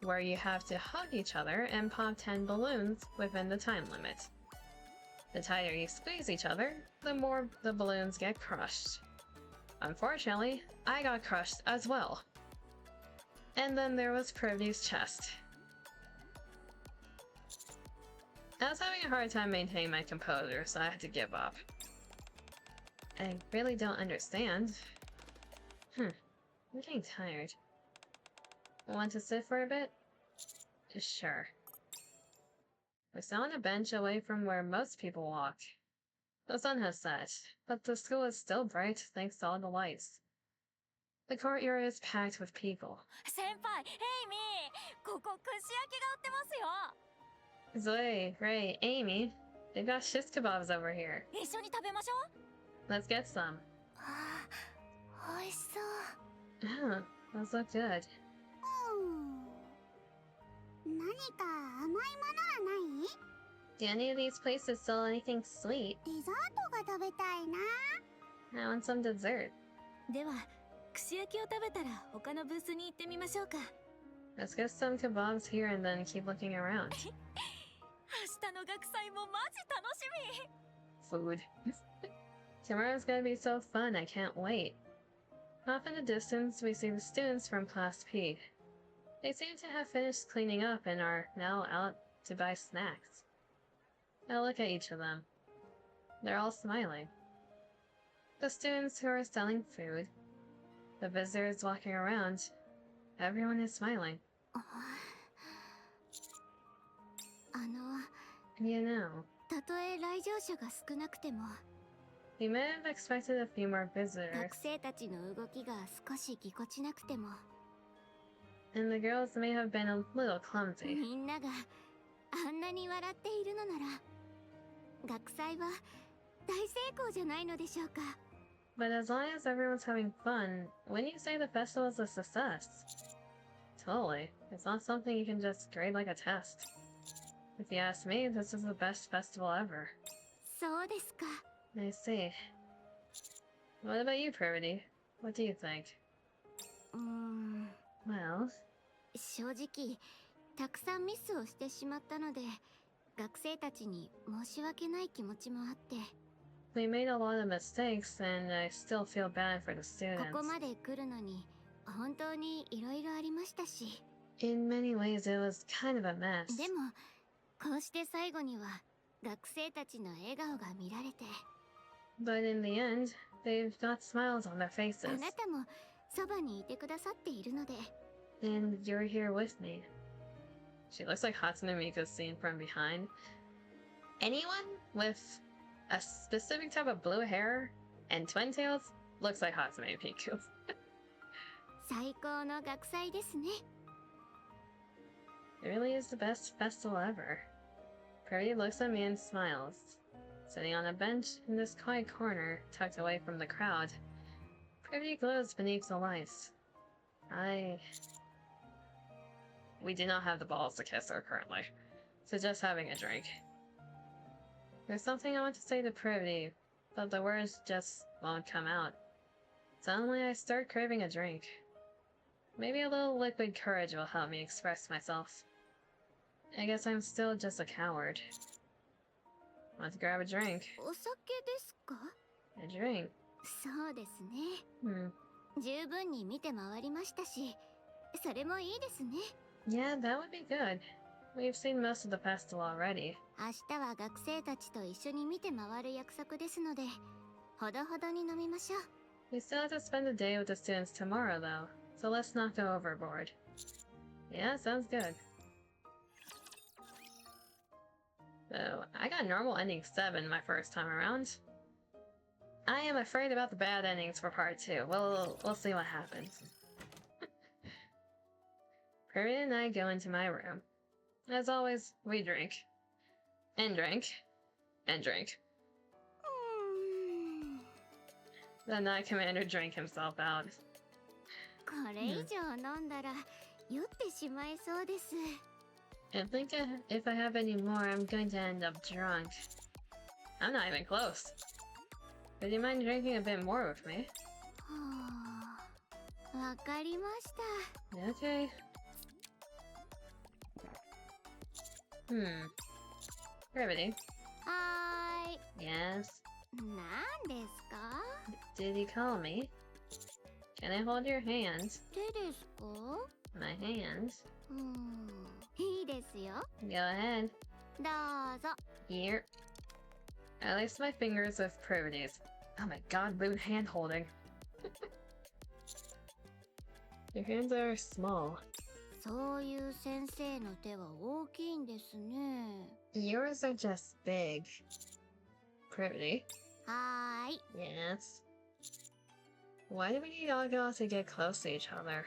where you have to hug each other and pop 10 balloons within the time limit. The tighter you squeeze each other, the more the balloons get crushed. Unfortunately, I got crushed as well. And then there was Privity's chest. I was having a hard time maintaining my composure, so I had to give up. I really don't understand. I'm getting tired. Want to sit for a bit? Sure. We sat on a bench away from where most people walk. The sun has set, but the school is still bright thanks to all the lights. The courtyard is packed with people. 先輩、Amy、ここ串焼きが売ってますよ。 Zoe, Ray, Amy, they've got shish kebabs over here. 一緒に食べましょう。 Let's get some. ああ、美味しそう。 Oh, those look good. 何か甘いものはない？ Do any of these places sell anything sweet? デザートが食べたいな。 I want some dessert. では、串焼きを食べたら他のブースに行ってみましょうか。Let's get some kebabs here and then keep looking around. Food. Tomorrow's gonna be so fun, I can't wait. Off in the distance, we see the students from Class P. They seem to have finished cleaning up and are now out to buy snacks. I look at each of them. They're all smiling. The students who are selling food, the visitors walking around, everyone is smiling. You know, we may have expected a few more visitors, and the girls may have been a little clumsy. But as long as everyone's having fun, wouldn't you say the festival is a success? Totally. It's not something you can just grade like a test. If you ask me, this is the best festival ever. I see. What about you, Privity? What do you think? Well... We made a lot of mistakes, and I still feel bad for the students. In many ways, it was kind of a mess. But in the end, they've got smiles on their faces. And you're here with me. She looks like Hatsune Miiku's seen from behind. Anyone with a specific type of blue hair and twin tails looks like Hatsune Miku. It really is the best festival ever. Prairie looks at me and smiles. Sitting on a bench in this quiet corner, tucked away from the crowd, Prairie glows beneath the lights. We do not have the balls to kiss her currently, so just having a drink. There's something I want to say to Privity, but the words just won't come out. Suddenly I start craving a drink. Maybe a little liquid courage will help me express myself. I guess I'm still just a coward. Want to grab a drink? A drink? Yeah, that would be good. We've seen most of the festival already. We still have to spend the day with the students tomorrow, though, so let's not go overboard. Yeah, sounds good. So, I got normal ending 7 my first time around. I am afraid about the bad endings for part 2. We'll see what happens. Prairie and I go into my room. As always, we drink. And drink. And drink. The Night Commander drank himself out. I think if I have any more, I'm going to end up drunk. I'm not even close. Would you mind drinking a bit more with me? Okay. Privity. Hi. Yes? Did you call me? Can I hold your hand? My hand? Go ahead. Here. I laced my fingers with Privity's. Oh my god, rude hand holding. Your hands are small. Yours are just big. Privity? Hi. Yes? Why do we need all to get close to each other?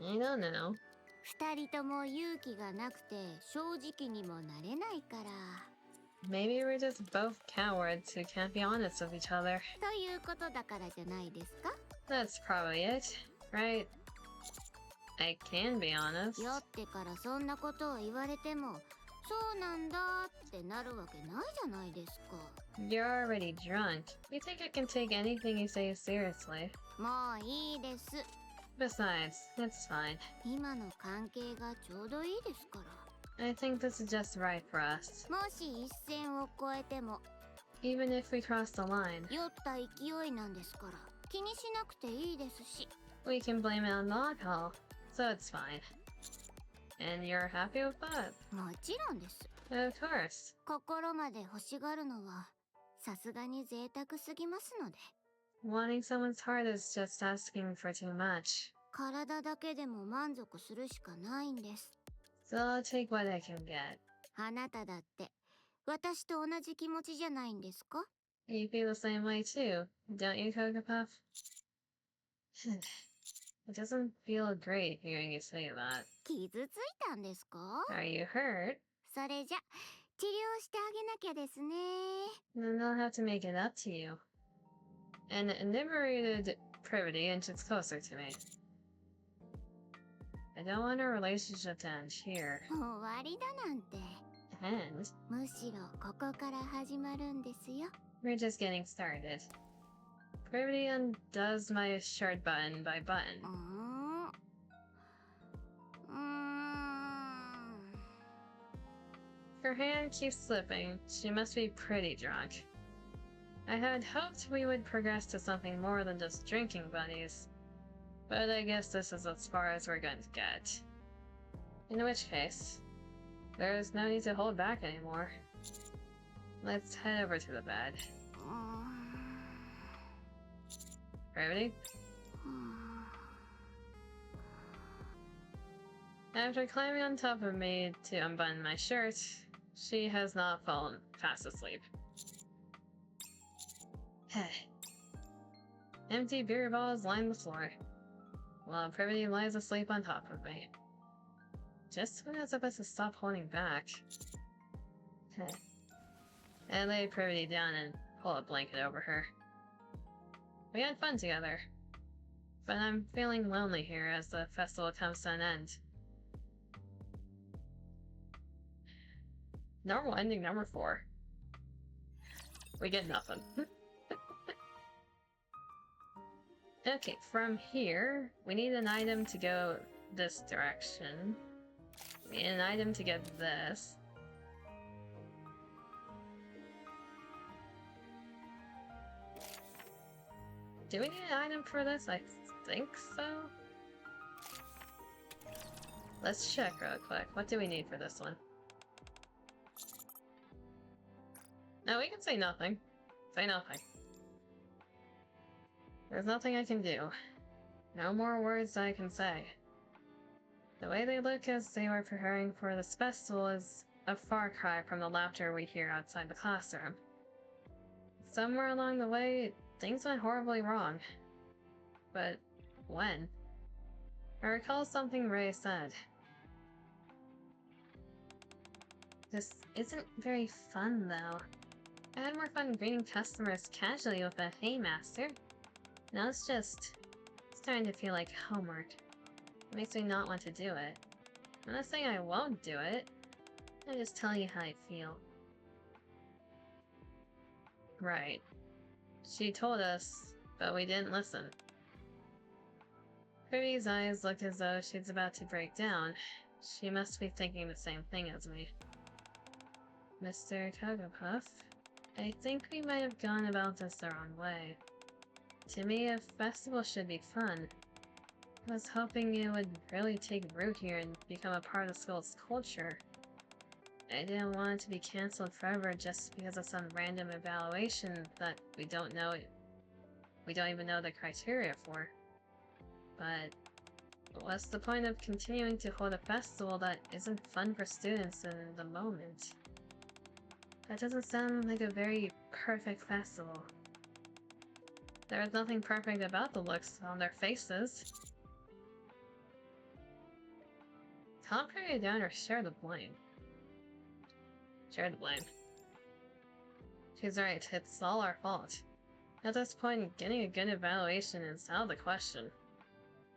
I don't know. Maybe we're just both cowards who can't be honest with each other. That's probably it, right? I can be honest. You're already drunk. You think I can take anything you say seriously? Besides, it's fine. 今の関係がちょうどいいですから。 I think this is just right for us. もし一線を越えても Even if we cross the line, 酔った勢いなんですから気にしなくていいですし。 we can blame it on the alcohol, so it's fine. And you're happy with that? もちろんです。 Of course. 心まで欲しがるのはさすがに贅沢すぎますので。 Wanting someone's heart is just asking for too much. 体だけでも満足するしかないんです。 So I'll take what I can get. あなただって私と同じ気持ちじゃないんですか？ You feel the same way too, don't you, Kogapuff? It doesn't feel great hearing you say that. 傷ついたんですか？ Are you hurt? それじゃ治療してあげなきゃですね。 Then I'll have to make it up to you. An inebriated privity inches closer to me. I don't want our relationship to end here. 終わりだなんて。 And むしろここから始まるんですよ。 we're just getting started. Privity undoes my shirt button by button. うーん。 Her hand keeps slipping. She must be pretty drunk. I had hoped we would progress to something more than just drinking buddies. But I guess this is as far as we're going to get. In which case, there's no need to hold back anymore. Let's head over to the bed. Privity? After climbing on top of me to unbutton my shirt, she has not fallen fast asleep. Empty beer bottles line the floor, while Privity lies asleep on top of me. Just when I was about to stop holding back. I lay Privity down and pull a blanket over her. We had fun together, but I'm feeling lonely here as the festival comes to an end. Normal ending number 4. We get nothing. Okay, from here, we need an item to go this direction. We need an item to get this. Do we need an item for this? I think so. Let's check real quick. What do we need for this one? No, we can say nothing. Say nothing. There's nothing I can do. No more words I can say. The way they look as they were preparing for this festival is a far cry from the laughter we hear outside the classroom. Somewhere along the way, things went horribly wrong. But when? I recall something Ray said. This isn't very fun, though. I had more fun greeting customers casually with a "Hey, Master." Now it's starting to feel like homework. It makes me not want to do it. I'm not saying I won't do it. I'm just telling you how I feel. Right. She told us, but we didn't listen. Privy's eyes looked as though she's about to break down. She must be thinking the same thing as me. Mr. Kogapuff, I think we might have gone about this the wrong way. To me, a festival should be fun. I was hoping it would really take root here and become a part of school's culture. I didn't want it to be cancelled forever just because of some random evaluation that we don't even know the criteria for. But what's the point of continuing to hold a festival that isn't fun for students in the moment? That doesn't sound like a very perfect festival. There was nothing perfect about the looks on their faces. Calm Privy down or share the blame. Share the blame. She's right, it's all our fault. At this point, getting a good evaluation is out of the question.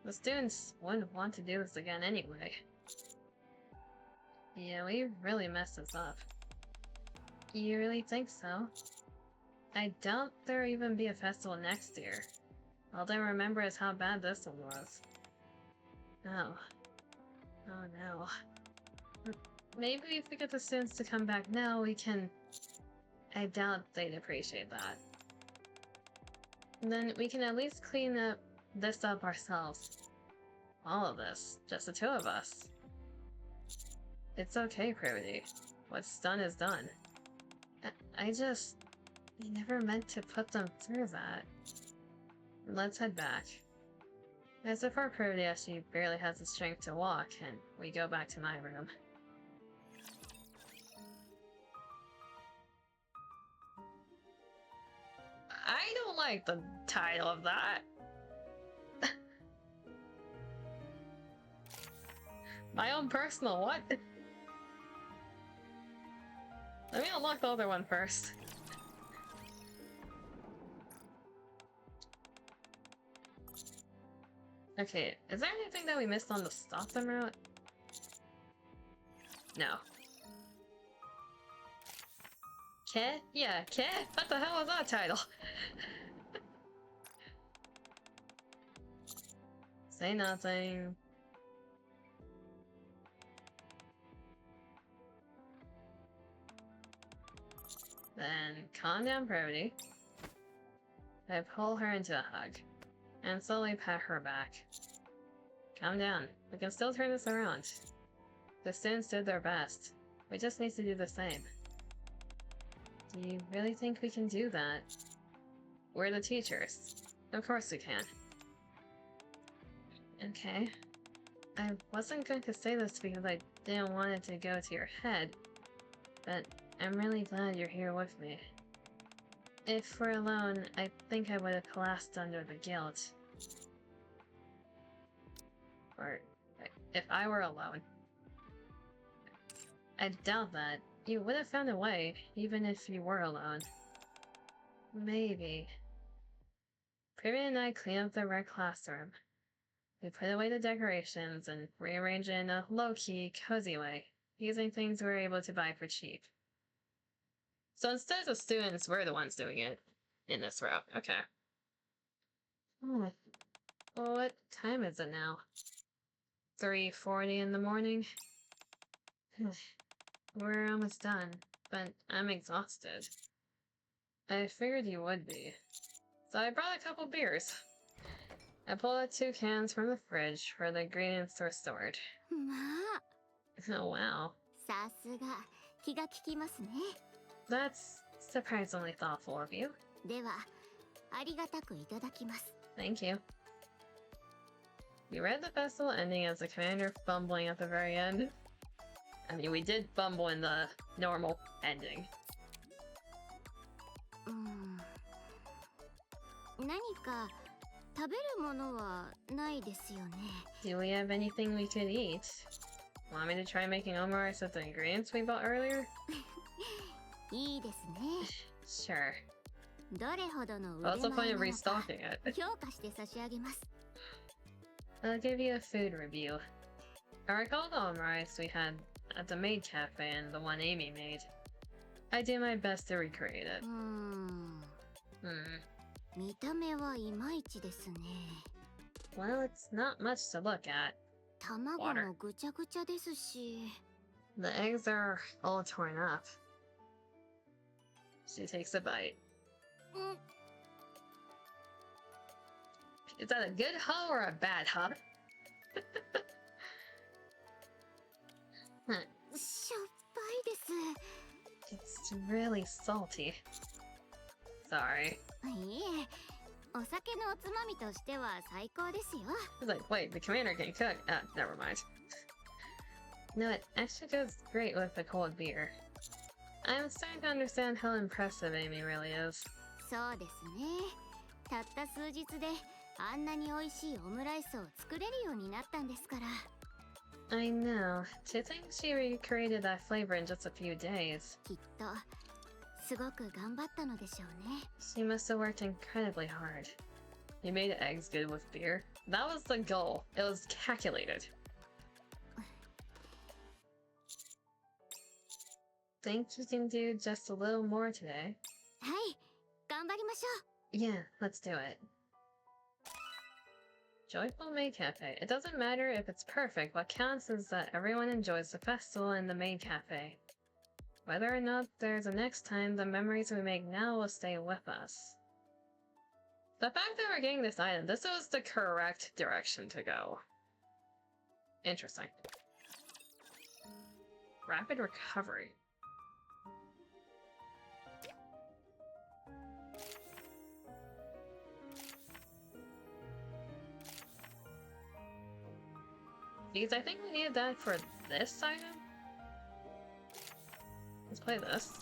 The students wouldn't want to do this again anyway. Yeah, we really messed this up. You really think so? I doubt there'll even be a festival next year. All I remember is how bad this one was. Oh. Oh no. Maybe if we get the students to come back now, we can... I doubt they'd appreciate that. And then we can at least clean this up ourselves. All of this. Just the two of us. It's okay, Privity. What's done is done. I never meant to put them through that. Let's head back. I support Privity as she barely has the strength to walk, and we go back to my room. I don't like the title of that. My own personal what? Let me unlock the other one first. Okay, is there anything that we missed on the stop them route? No. Ke? Yeah, Ke? What the hell is that title? Say nothing. Then calm down, Privity. I pull her into a hug and slowly pat her back. Calm down. We can still turn this around. The students did their best. We just need to do the same. Do you really think we can do that? We're the teachers. Of course we can. Okay. I wasn't going to say this because I didn't want it to go to your head, but I'm really glad you're here with me. If we're alone, I think I would have collapsed under the guilt. Or, if I were alone. I doubt that. You would have found a way, even if you were alone. Maybe. Privy and I cleaned up the red classroom. We put away the decorations and rearranged it in a low-key, cozy way, using things we were able to buy for cheap. So instead of the students, we're the ones doing it in this route. Okay. Well, what time is it now? 3:40 in the morning? We're almost done, but I'm exhausted. I figured you would be. So I brought a couple beers. I pulled out 2 cans from the fridge where the ingredients were stored. Oh wow. That's surprisingly thoughtful of you. Thank you. You read the festival ending as the commander fumbling at the very end. I mean, we did fumble in the normal ending. Do we have anything we could eat? Want me to try making omurice with the ingredients we bought earlier? Sure. What's the point of restocking it? I'll give you a food review. I recall the omurice we had at the maid cafe and the one Amy made. I did my best to recreate it. Well, it's not much to look at. Water. The eggs are all torn up. She takes a bite. Is that a good huh or a bad huh? It's really salty. Sorry. I was like, wait, the commander can cook? Ah, never mind. No, it actually goes great with a cold beer. I'm starting to understand how impressive Amy really is. I know. To think she recreated that flavor in just a few days. She must have worked incredibly hard. You made eggs good with beer. That was the goal. It was calculated. Think you can do just a little more today? Yeah, let's do it. Joyful Maid Cafe. It doesn't matter if it's perfect. What counts is that everyone enjoys the festival in the Maid Cafe. Whether or not there's a next time, the memories we make now will stay with us. The fact that we're getting this item, this was the correct direction to go. Interesting. Rapid recovery. Because I think we needed that for this item. Let's play this.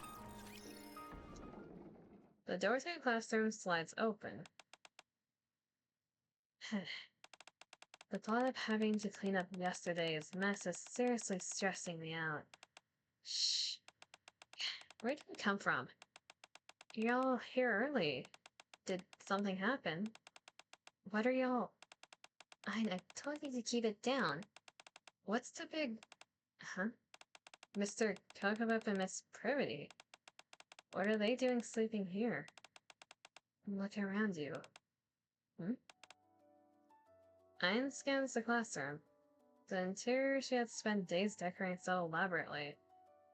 The door to the classroom slides open. The thought of having to clean up yesterday's mess is seriously stressing me out. Shh. Where did you come from? You're all here early. Did something happen? What are y'all... I told you to keep it down. What's the big... Huh? Mr. Kokobup and Miss Privity. What are they doing sleeping here? Look around you. Ayn scans the classroom. The interior she had spent days decorating so elaborately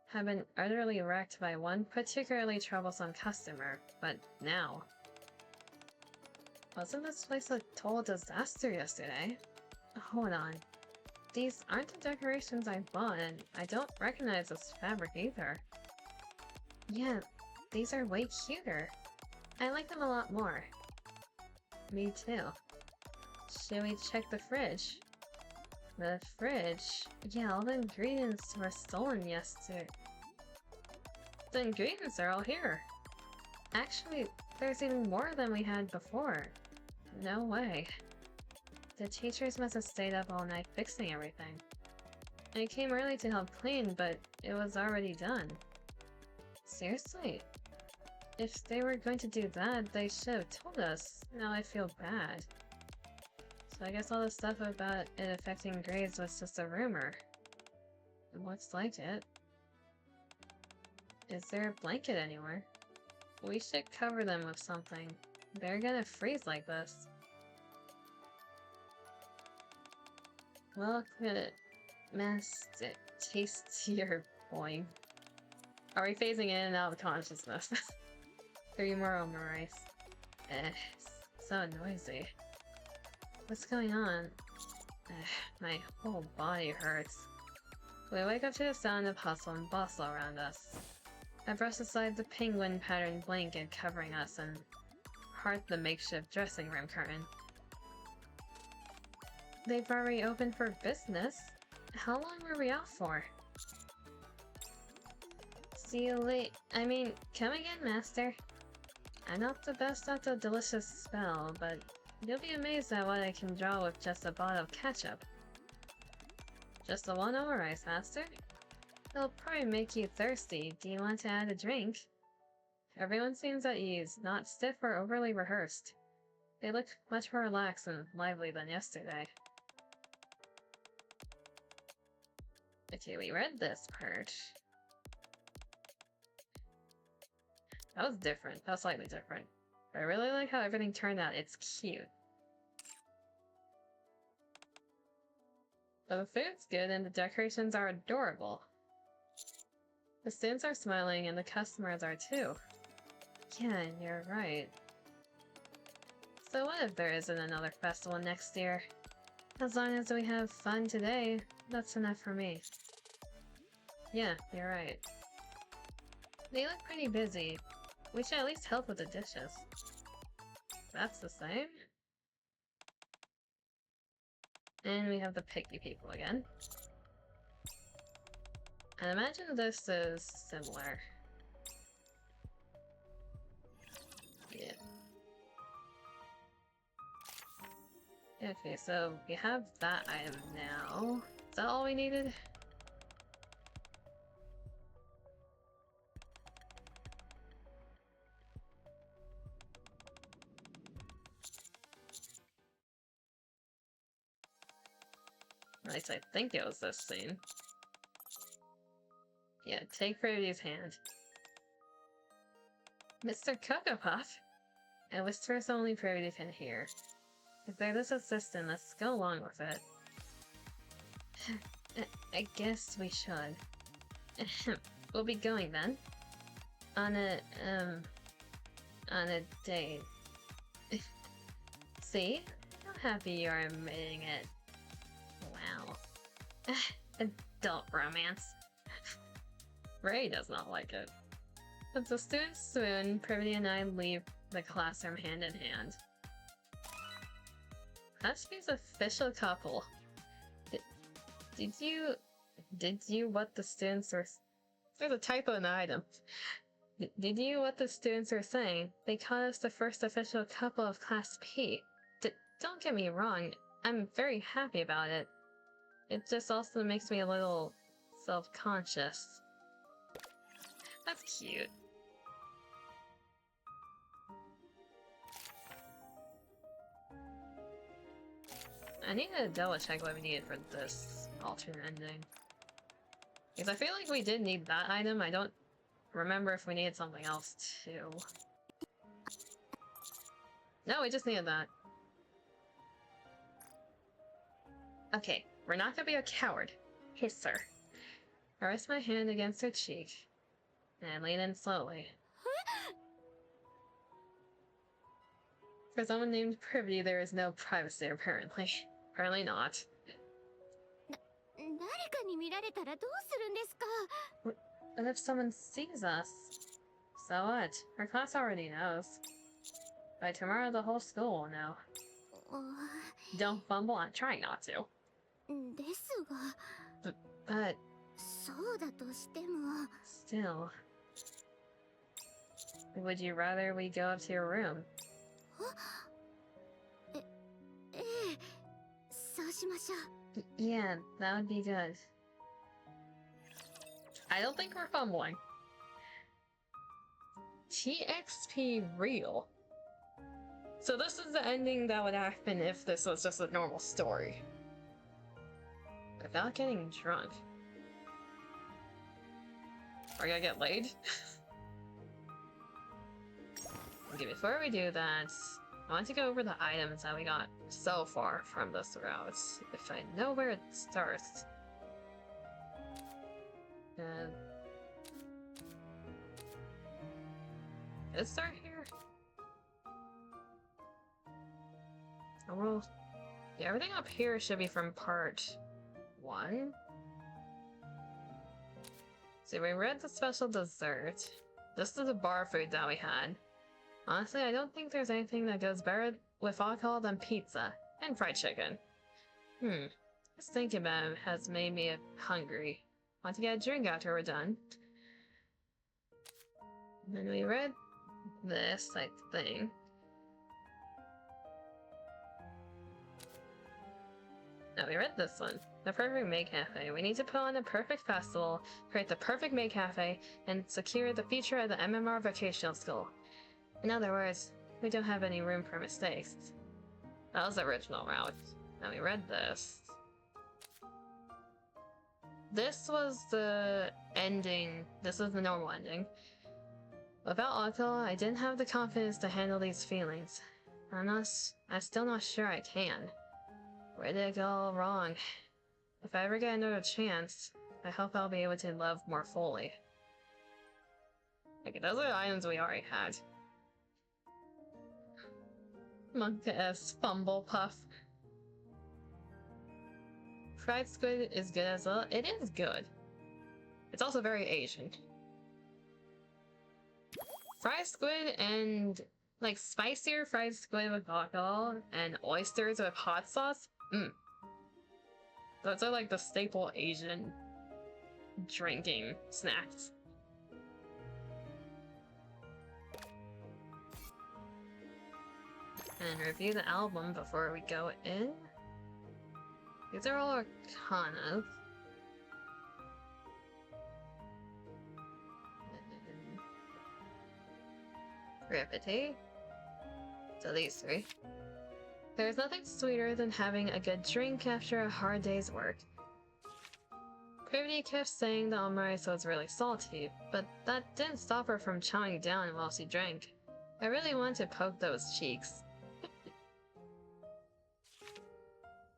had been utterly wrecked by one particularly troublesome customer, but now... Wasn't this place a total disaster yesterday? Hold on. These aren't the decorations I bought, and I don't recognize this fabric either. Yeah, these are way cuter. I like them a lot more. Me too. Should we check the fridge? The fridge? Yeah, all the ingredients were stolen yesterday. The ingredients are all here. Actually, there's even more than we had before. No way. The teachers must have stayed up all night fixing everything. I came early to help clean, but it was already done. Seriously? If they were going to do that, they should have told us. Now I feel bad. So I guess all the stuff about it affecting grades was just a rumor. Looks like it. Is there a blanket anywhere? We should cover them with something. They're gonna freeze like this. Look at Mastic. Tastier boing. Are we phasing in and out of consciousness? 3 more omurice. So noisy. What's going on? My whole body hurts. We wake up to the sound of hustle and bustle around us. I brush aside the penguin patterned blanket covering us and part the makeshift dressing room curtain. They've already opened for business. How long were we out for? See you late. I mean, come again, Master. I'm not the best at the delicious spell, but you'll be amazed at what I can draw with just a bottle of ketchup. Just the one omurice, Master? It'll probably make you thirsty. Do you want to add a drink? Everyone seems at ease, not stiff or overly rehearsed. They look much more relaxed and lively than yesterday. Okay, we read this part. That was different. That was slightly different. But I really like how everything turned out. It's cute. But the food's good and the decorations are adorable. The students are smiling and the customers are too. Yeah, you're right. So what if there isn't another festival next year? As long as we have fun today, that's enough for me. Yeah, you're right. They look pretty busy. We should at least help with the dishes. That's the same. And we have the picky people again. I imagine this is similar. Yeah. Okay, so we have that item now. Is that all we needed? At least I think it was this scene. Yeah, take Privity's hand. Mr. Cocoa Puff! And whispers only Privity can hear. If they're this assistant, let's go along with it. I guess we should. We'll be going then. On a date. See? How happy you are admitting it. Wow. Adult romance. Ray does not like it. As the students swoon, Privity and I leave the classroom hand in hand. Ashby's official couple. Did you what the students were... There's a typo in the item. Did you what the students were saying? They called us the first official couple of Class P. Don't get me wrong, I'm very happy about it. It just also makes me a little self-conscious. That's cute. I need to double check what we needed for this alternate ending. Because I feel like we did need that item. I don't remember if we needed something else too. No, we just needed that. Okay, we're not gonna be a coward. Hiss her. I rest my hand against her cheek and lean in slowly. For someone named Privity, there is no privacy, apparently. Apparently not. What if someone sees us? So what? Our class already knows. By tomorrow, the whole school will know. Don't fumble, I'm trying not to. But... Still... Would you rather we go up to your room? Yeah, that would be good. I don't think we're fumbling. TXP real. So this is the ending that would happen if this was just a normal story. Without getting drunk. Are we gonna get laid? Okay, before we do that, I want to go over the items that we got so far from this route, if I know where it starts. Did it start here? Oh, well, yeah, everything up here should be from part 1. So we read the special dessert. This is the bar food that we had. Honestly, I don't think there's anything that goes better with alcohol than pizza and fried chicken. Just thinking about it has made me hungry. Want to get a drink after we're done. And then we read this, I think. No, we read this one. The perfect maid cafe. We need to put on a perfect festival, create the perfect maid cafe, and secure the future of the MMR vocational school. In other words, we don't have any room for mistakes. That was the original route. Now we read this. This was the ending. This was the normal ending. Without alcohol, I didn't have the confidence to handle these feelings. I'm still not sure I can. Where did it go all wrong? If I ever get another chance, I hope I'll be able to love more fully. Okay, those are the items we already had. Monka-esque fumble puff. Fried squid is good as well. It is good. It's also very Asian. Fried squid and like spicier fried squid with alcohol and oysters with hot sauce. Those are like the staple Asian drinking snacks. And review the album before we go in. These are all arcanas. Repete. So these 3. There's nothing sweeter than having a good drink after a hard day's work. Privity kept saying the omurice was really salty, but that didn't stop her from chowing down while she drank. I really wanted to poke those cheeks.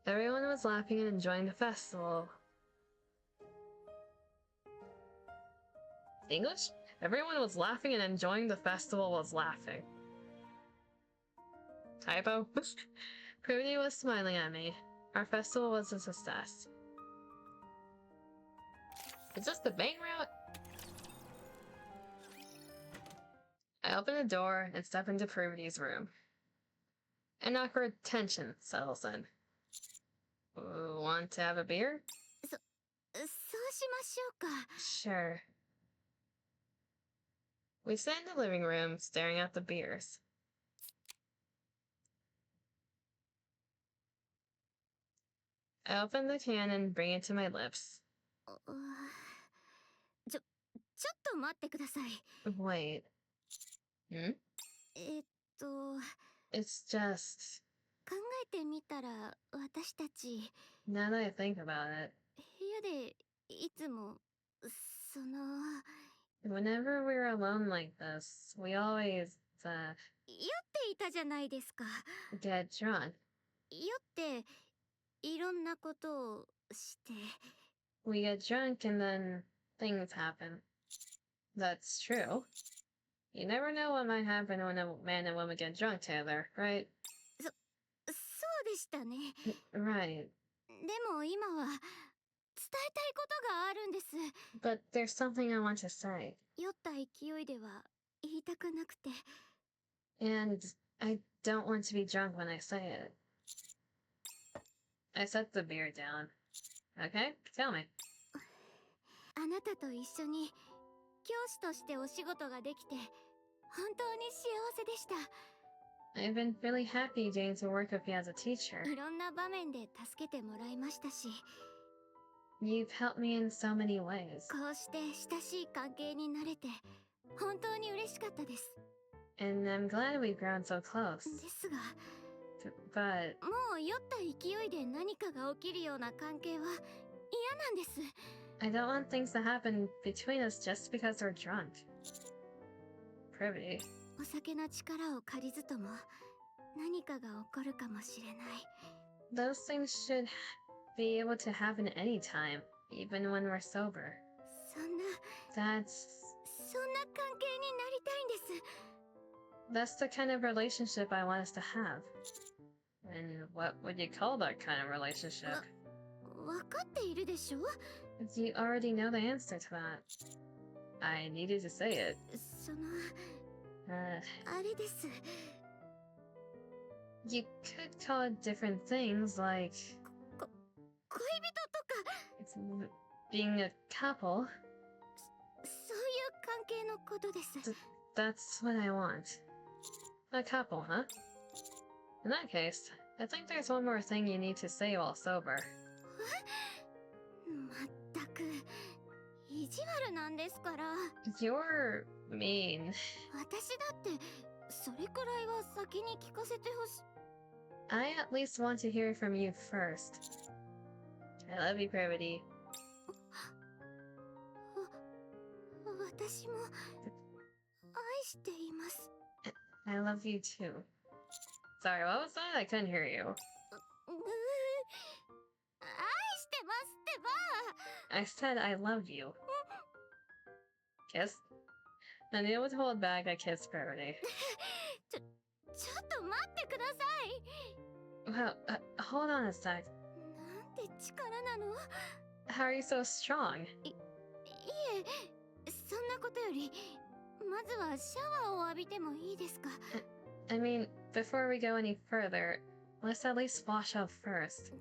Everyone was laughing and enjoying the festival. English? Everyone was laughing and enjoying the festival was laughing. Typo? Prudy was smiling at me. Our festival was a success. Is this the main route? I open the door and step into Prudy's room. An awkward tension settles in. Want to have a beer? Sure. We sit in the living room, staring at the beers. I open the can and bring it to my lips. Wait. Hmm? It's just... Now that I think about it, whenever we're alone like this, we always, get drunk. We get drunk and then things happen. That's true. You never know what might happen when a man and woman get drunk together, right? Right. But there's something I want to say. And I don't want to be drunk when I say it. I set the beer down. Okay, tell me. I've been really happy getting to work with you as a teacher. You've helped me in so many ways. And I'm glad we've grown so close. But... I don't want things to happen between us just because we're drunk. Privy. Those things should be able to happen anytime, even when we're sober. That's the kind of relationship I want us to have. And what would you call that kind of relationship? You already know the answer to that. I needed to say it. You could call it different things, like... being a couple. That's what I want. A couple, huh? In that case, I think there's one more thing you need to say while sober. You're mean. I at least want to hear from you first. I love you, Privity. I love you too. Sorry, what was that? I couldn't hear you. I said I love you. Kiss? Unable to hold back, I kissed Privity. Well, hold on a sec. How are you so strong? I mean, before we go any further, let's at least wash up first.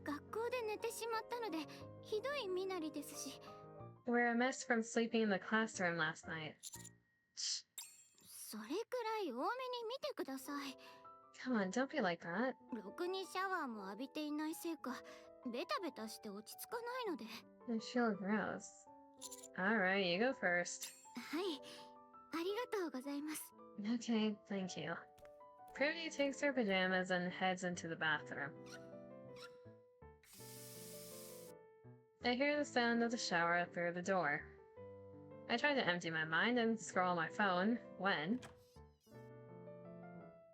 We're a mess from sleeping in the classroom last night. Come on, don't be like that. I feel gross. Alright, you go first. Okay, thank you. Privity takes her pajamas and heads into the bathroom. I hear the sound of the shower through the door. I try to empty my mind and scroll on my phone when...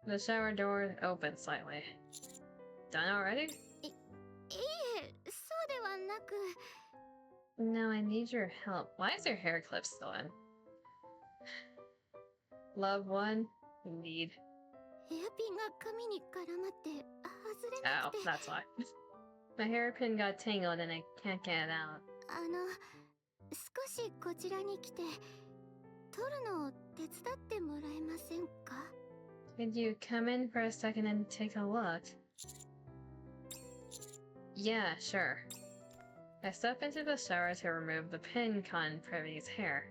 the shower door opens slightly. Done already? ではなく。 No, I need your help. Why is your hair clip still in? Love one, need. ヘアピンが髪に絡まって外れな Oh, くて。 that's why. My hairpin got tangled and I can't get it out. 少しこちらに来て取るのを手伝ってもらえませんか? Could you come in for a second and take a look? Yeah, sure. I step into the shower to remove the pin caught in Privy's hair.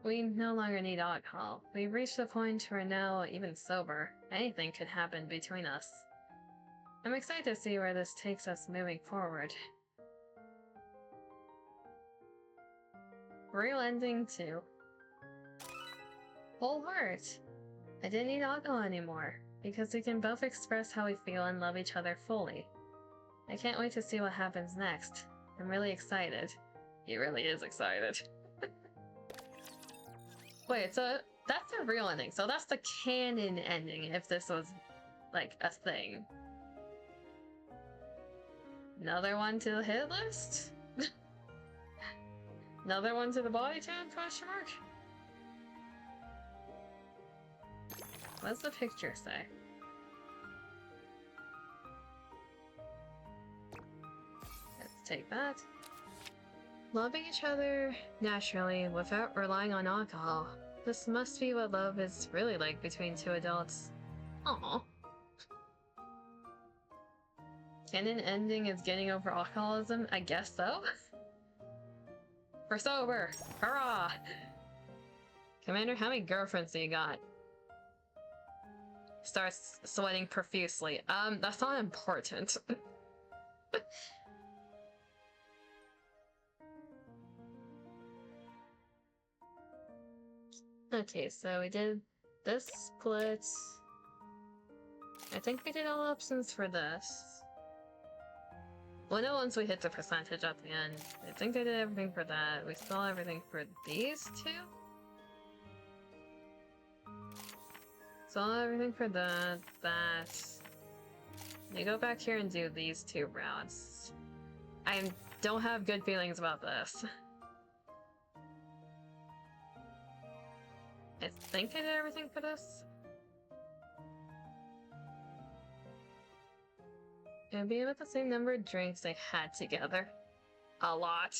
We no longer need alcohol. We've reached the point where now, even sober, anything could happen between us. I'm excited to see where this takes us moving forward. Real ending 2. Whole heart. I didn't need alcohol anymore, because we can both express how we feel and love each other fully. I can't wait to see what happens next. I'm really excited. He really is excited. Wait, so that's the real ending. So that's the canon ending if this was, like, a thing. Another one to the hit list? Another one to the body count, question mark? What's the picture say? Let's take that. Loving each other naturally without relying on alcohol. This must be what love is really like between two adults. Aww. Canon ending is getting over alcoholism? I guess so. We're sober! Hurrah! Commander, how many girlfriends do you got? Starts sweating profusely. That's not important. Okay, so we did this split. I think we did all options for this. Well, no, once we hit the percentage at the end. I think I did everything for that. We saw everything for these two? Saw everything for that. You go back here and do these two rounds. I don't have good feelings about this. I think I did everything for this. It'd be about the same number of drinks they had together. A lot.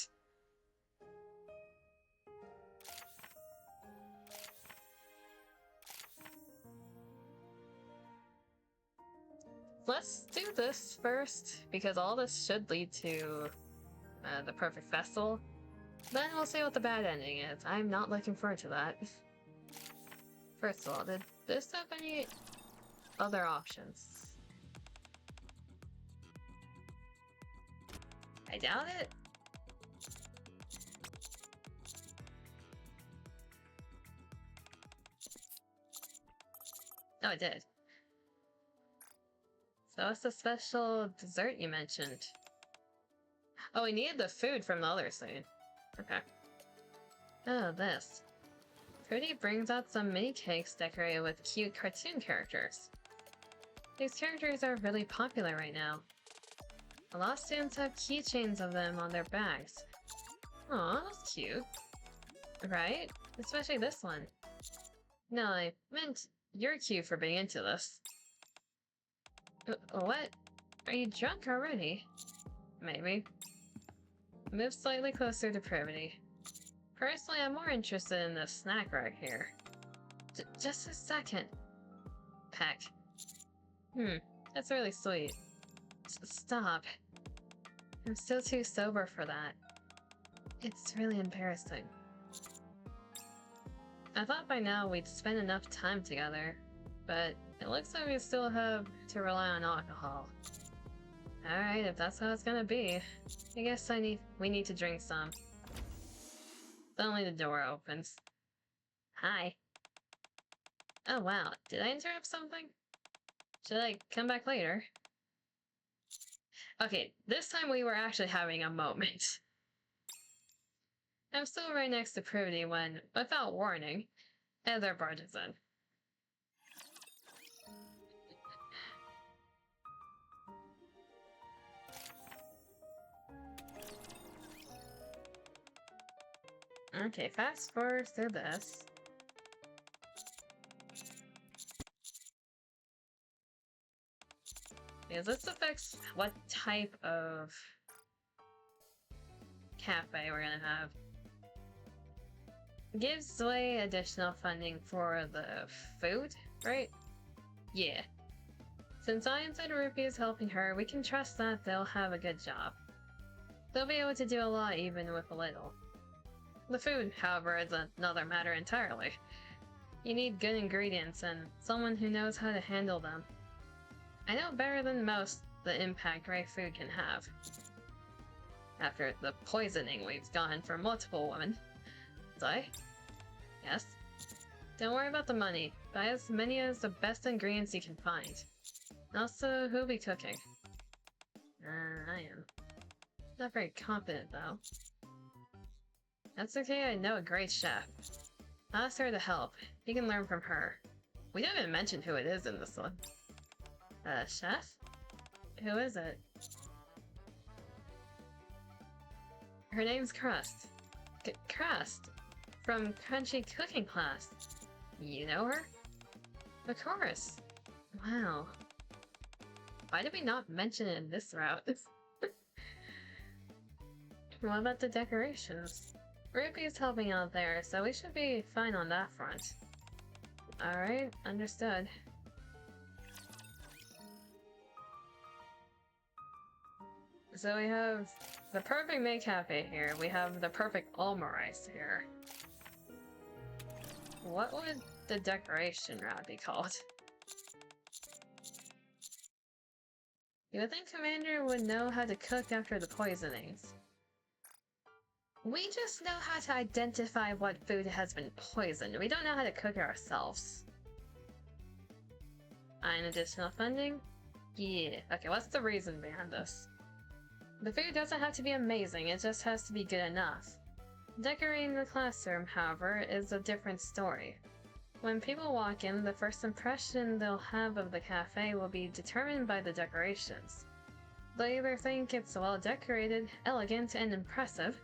Let's do this first, because all this should lead to the perfect festival. Then we'll see what the bad ending is. I'm not looking forward to that. First of all, did this have any other options? I doubt it. Oh, it did. So what's the special dessert you mentioned? Oh, we needed the food from the other scene. Okay. Oh, this. Cody brings out some mini cakes decorated with cute cartoon characters. These characters are really popular right now. A lot of students have keychains of them on their bags. Aw, that's cute. Right? Especially this one. No, I meant you're cute for being into this. What? Are you drunk already? Maybe. Move slightly closer to Privity. Personally, I'm more interested in this snack right here. Just a second. Peck. That's really sweet. Stop. I'm still too sober for that. It's really embarrassing. I thought by now we'd spend enough time together, but it looks like we still have to rely on alcohol. Alright, if that's how it's gonna be, I guess we need to drink some. Suddenly the door opens. Hi. Oh wow, did I interrupt something? Should I come back later? Okay, this time we were actually having a moment. I'm still right next to Privity when, without warning, Heather barges in. Okay, fast forward through this. Because this affects what type of cafe we're gonna have. Gives away additional funding for the food, right? Yeah. Since I and Rupi is helping her, we can trust that they'll have a good job. They'll be able to do a lot even with a little. The food, however, is another matter entirely. You need good ingredients and someone who knows how to handle them. I know better than most the impact great food can have. After the poisoning we've gotten from multiple women. Zai? Yes? Don't worry about the money. Buy as many as the best ingredients you can find. Also, who'll be cooking? I am. Not very confident, though. That's okay, I know a great chef. I'll ask her to help. You can learn from her. We didn't even mention who it is in this one. Chef? Who is it? Her name's Crust. Crust? From Crunchy Cooking Class. You know her? Of course. Wow. Why did we not mention it in this route? What about the decorations? Ruby's helping out there, so we should be fine on that front. Alright, understood. So we have the perfect maid cafe here, we have the perfect omurice here. What would the decoration route be called? You would think Commander would know how to cook after the poisonings. We just know how to identify what food has been poisoned. We don't know how to cook it ourselves. And additional funding? Yeah. Okay, what's the reason behind this? The food doesn't have to be amazing, it just has to be good enough. Decorating the classroom, however, is a different story. When people walk in, the first impression they'll have of the cafe will be determined by the decorations. They'll either think it's well decorated, elegant, and impressive,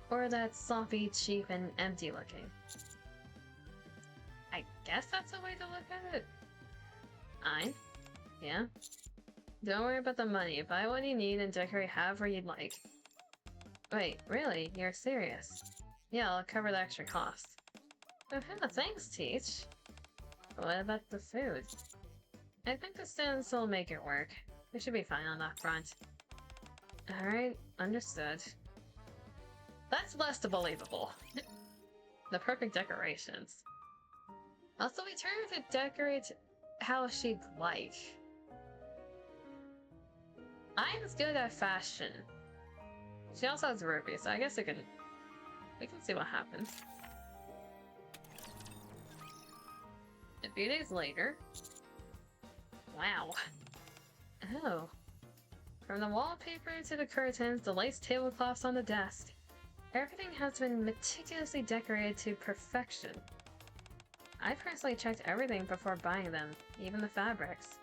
or that sloppy, cheap, and empty looking. I guess that's a way to look at it. Yeah? Don't worry about the money, buy what you need and decorate however you'd like. Wait, really? You're serious? Yeah, I'll cover the extra cost. Thanks, Teach. What about the food? I think the students will make it work. We should be fine on that front. Alright, understood. That's less believable. The perfect decorations. Also, we turn her to decorate how she'd like. I'm good at fashion. She also has rubies, so I guess we can see what happens. A few days later. Wow. Oh. From the wallpaper to the curtains, the lace tablecloths on the desk. Everything has been meticulously decorated to perfection. I personally checked everything before buying them, even the fabrics.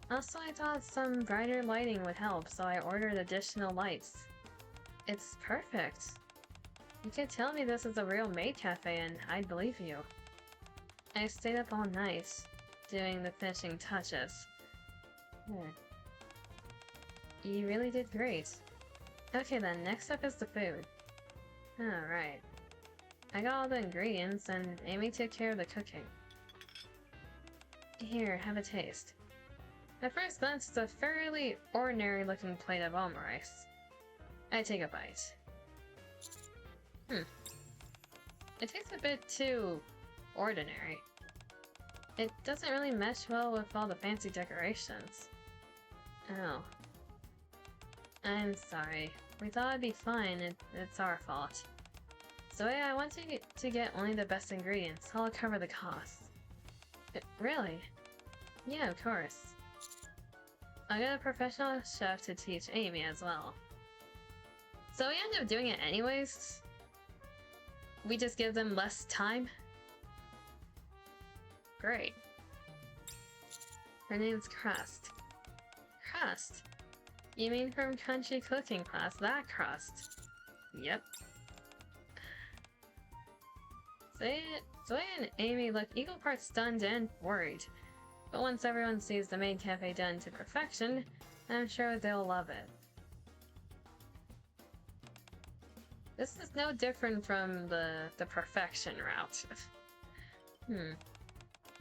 Also, I thought some brighter lighting would help, so I ordered additional lights. It's perfect. You could tell me this is a real maid cafe and I'd believe you. I stayed up all night, doing the finishing touches. You really did great. Okay then, next up is the food. Alright. I got all the ingredients and Amy took care of the cooking. Here, have a taste. At first glance, it's a fairly ordinary looking plate of omurice. I take a bite. It tastes a bit too ordinary. It doesn't really mesh well with all the fancy decorations. Oh. I'm sorry. We thought it'd be fine, it's our fault. So yeah, I want to get only the best ingredients, I'll cover the cost. Really? Yeah, of course. I'll get a professional chef to teach Amy as well. So we end up doing it anyways? We just give them less time? Great. Her name's Crust. Crust? You mean from Crunchy Cooking Class, that Crust? Yep. Zoe and Amy look equal parts stunned and worried. But once everyone sees the maid cafe done to perfection, I'm sure they'll love it. This is no different from the perfection route.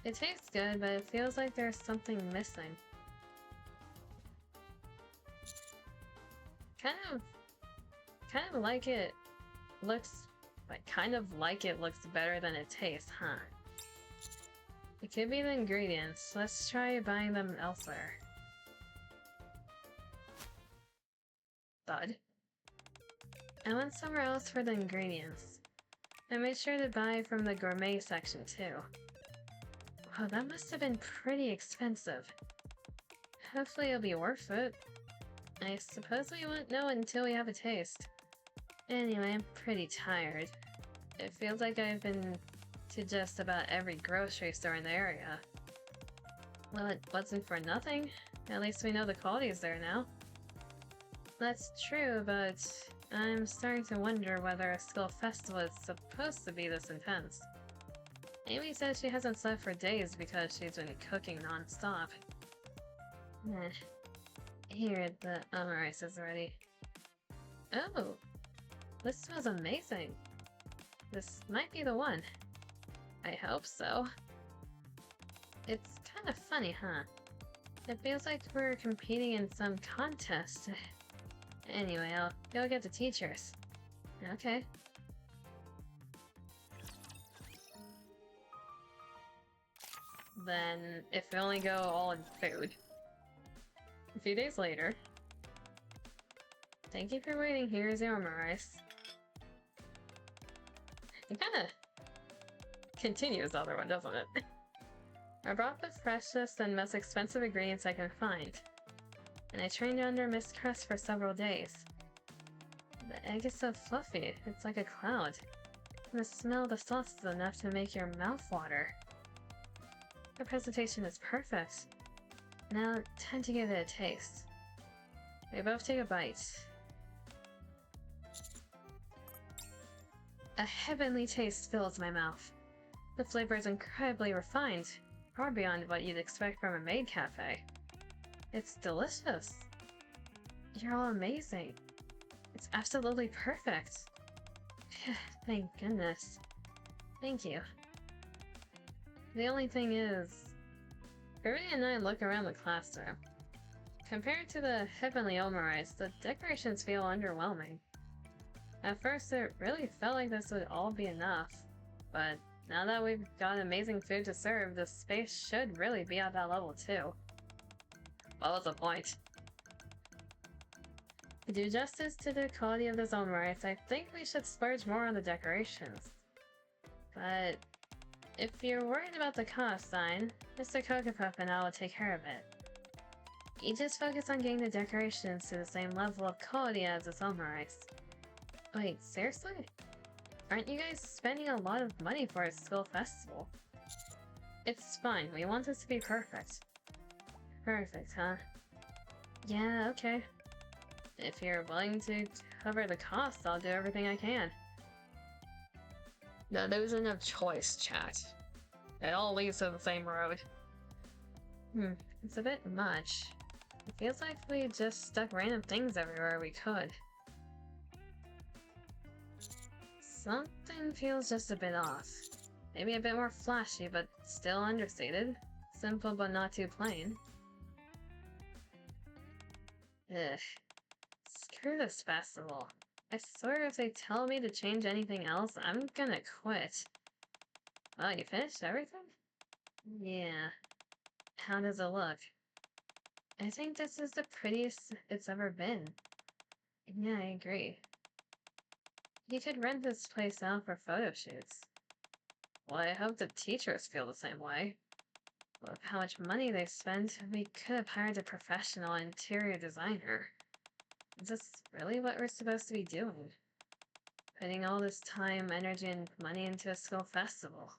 It tastes good, but it feels like there's something missing. Kind of like it looks better than it tastes, huh? It could be the ingredients. Let's try buying them elsewhere. Thud. I went somewhere else for the ingredients. I made sure to buy from the gourmet section too. Wow, that must have been pretty expensive. Hopefully it'll be worth it. I suppose we won't know until we have a taste. Anyway, I'm pretty tired. It feels like I've been to just about every grocery store in the area. Well, it wasn't for nothing. At least we know the quality is there now. That's true, but I'm starting to wonder whether a school festival is supposed to be this intense. Amy says she hasn't slept for days because she's been cooking non-stop. Here, the rice is ready. Oh! This smells amazing! This might be the one. I hope so. It's kind of funny, huh? It feels like we're competing in some contest. Anyway, I'll go get the teachers. Okay. Then, if we only go all in food. A few days later. Thank you for waiting. Here's your rice. It kinda continues the other one, doesn't it? I brought the freshest and most expensive ingredients I can find. And I trained under Miss Crest for several days. The egg is so fluffy, it's like a cloud. And the smell of the sauce is enough to make your mouth water. The presentation is perfect. Now, time to give it a taste. We both take a bite. A heavenly taste fills my mouth. The flavor is incredibly refined, far beyond what you'd expect from a maid cafe. It's delicious. You're all amazing. It's absolutely perfect. Thank goodness. Thank you. The only thing is, Ruby and I look around the classroom. Compared to the heavenly omurice, the decorations feel underwhelming. At first, it really felt like this would all be enough, but now that we've got amazing food to serve, the space should really be at that level too. What was the point? To do justice to the quality of this omurice, I think we should splurge more on the decorations. But if you're worried about the cost sign, Mr. Cocopuff and I will take care of it. You just focus on getting the decorations to the same level of quality as this omurice. Wait, seriously? Aren't you guys spending a lot of money for a school festival? It's fine, we want this to be perfect. Perfect, huh? Yeah, okay. If you're willing to cover the cost, I'll do everything I can. No, there isn't a choice, chat. It all leads to the same road. It's a bit much. It feels like we just stuck random things everywhere we could. Something feels just a bit off. Maybe a bit more flashy, but still understated. Simple but not too plain. Ugh. Screw this festival. I swear if they tell me to change anything else, I'm gonna quit. Wow, you finished everything? Yeah. How does it look? I think this is the prettiest it's ever been. Yeah, I agree. You could rent this place out for photo shoots. Well, I hope the teachers feel the same way. With how much money they spend, we could have hired a professional interior designer. Is this really what we're supposed to be doing? Putting all this time, energy, and money into a school festival.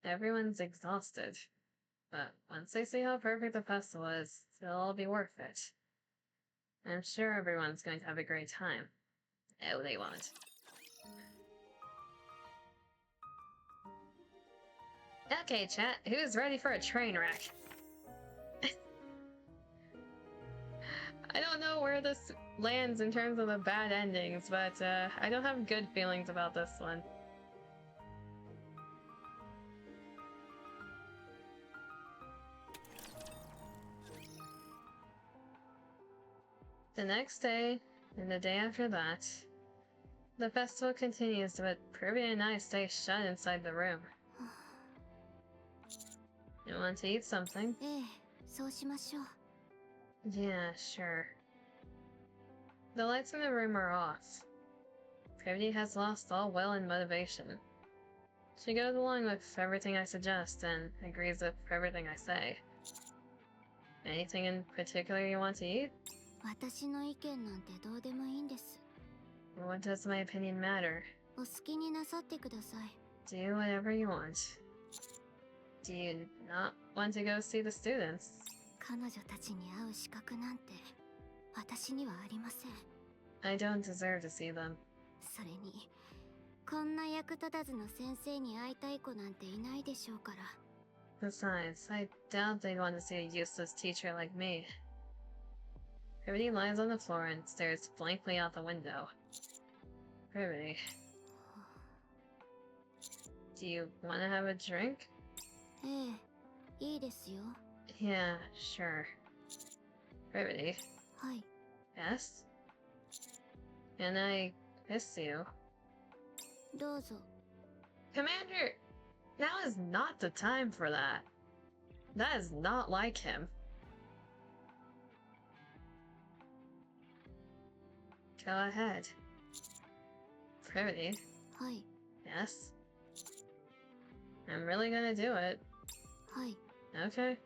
Everyone's exhausted. But once they see how perfect the festival is, it'll all be worth it. I'm sure everyone's going to have a great time. Oh, they won't. Okay, chat, who's ready for a train wreck? I don't know where this lands in terms of the bad endings, but I don't have good feelings about this one. The next day, and the day after that, the festival continues, but Privy and I stay shut inside the room. You want to eat something? Yeah, sure. The lights in the room are off. Privy has lost all will and motivation. She goes along with everything I suggest and agrees with everything I say. Anything in particular you want to eat? What does my opinion matter? Do whatever you want. Do you not want to go see the students? I don't deserve to see them. Besides, I doubt they'd want to see a useless teacher like me. Privity lies on the floor and stares blankly out the window. Privity. Do you want to have a drink? Yeah, sure. Privity. Yes? Can I kiss you? Commander! Now is not the time for that. That is not like him. Go ahead. Privity. Yes? I'm really gonna do it. Okay.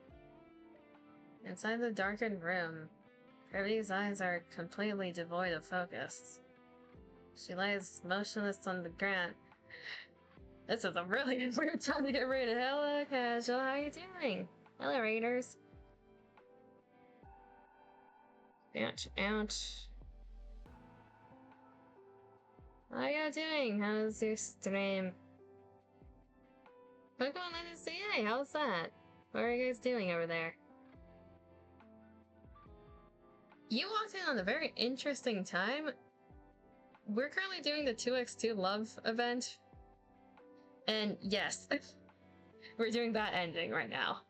Inside the darkened room, Privity's eyes are completely devoid of focus. She lies motionless on the ground. This is a really weird time to get raided. Hello, Casual. How you doing? Hello, Raiders. Ouch, ouch. How you doing? How's your stream? Pokemon NCA, how's that? What are you guys doing over there? You walked in on a very interesting time. We're currently doing the 2x2 Love event. And yes, we're doing that ending right now.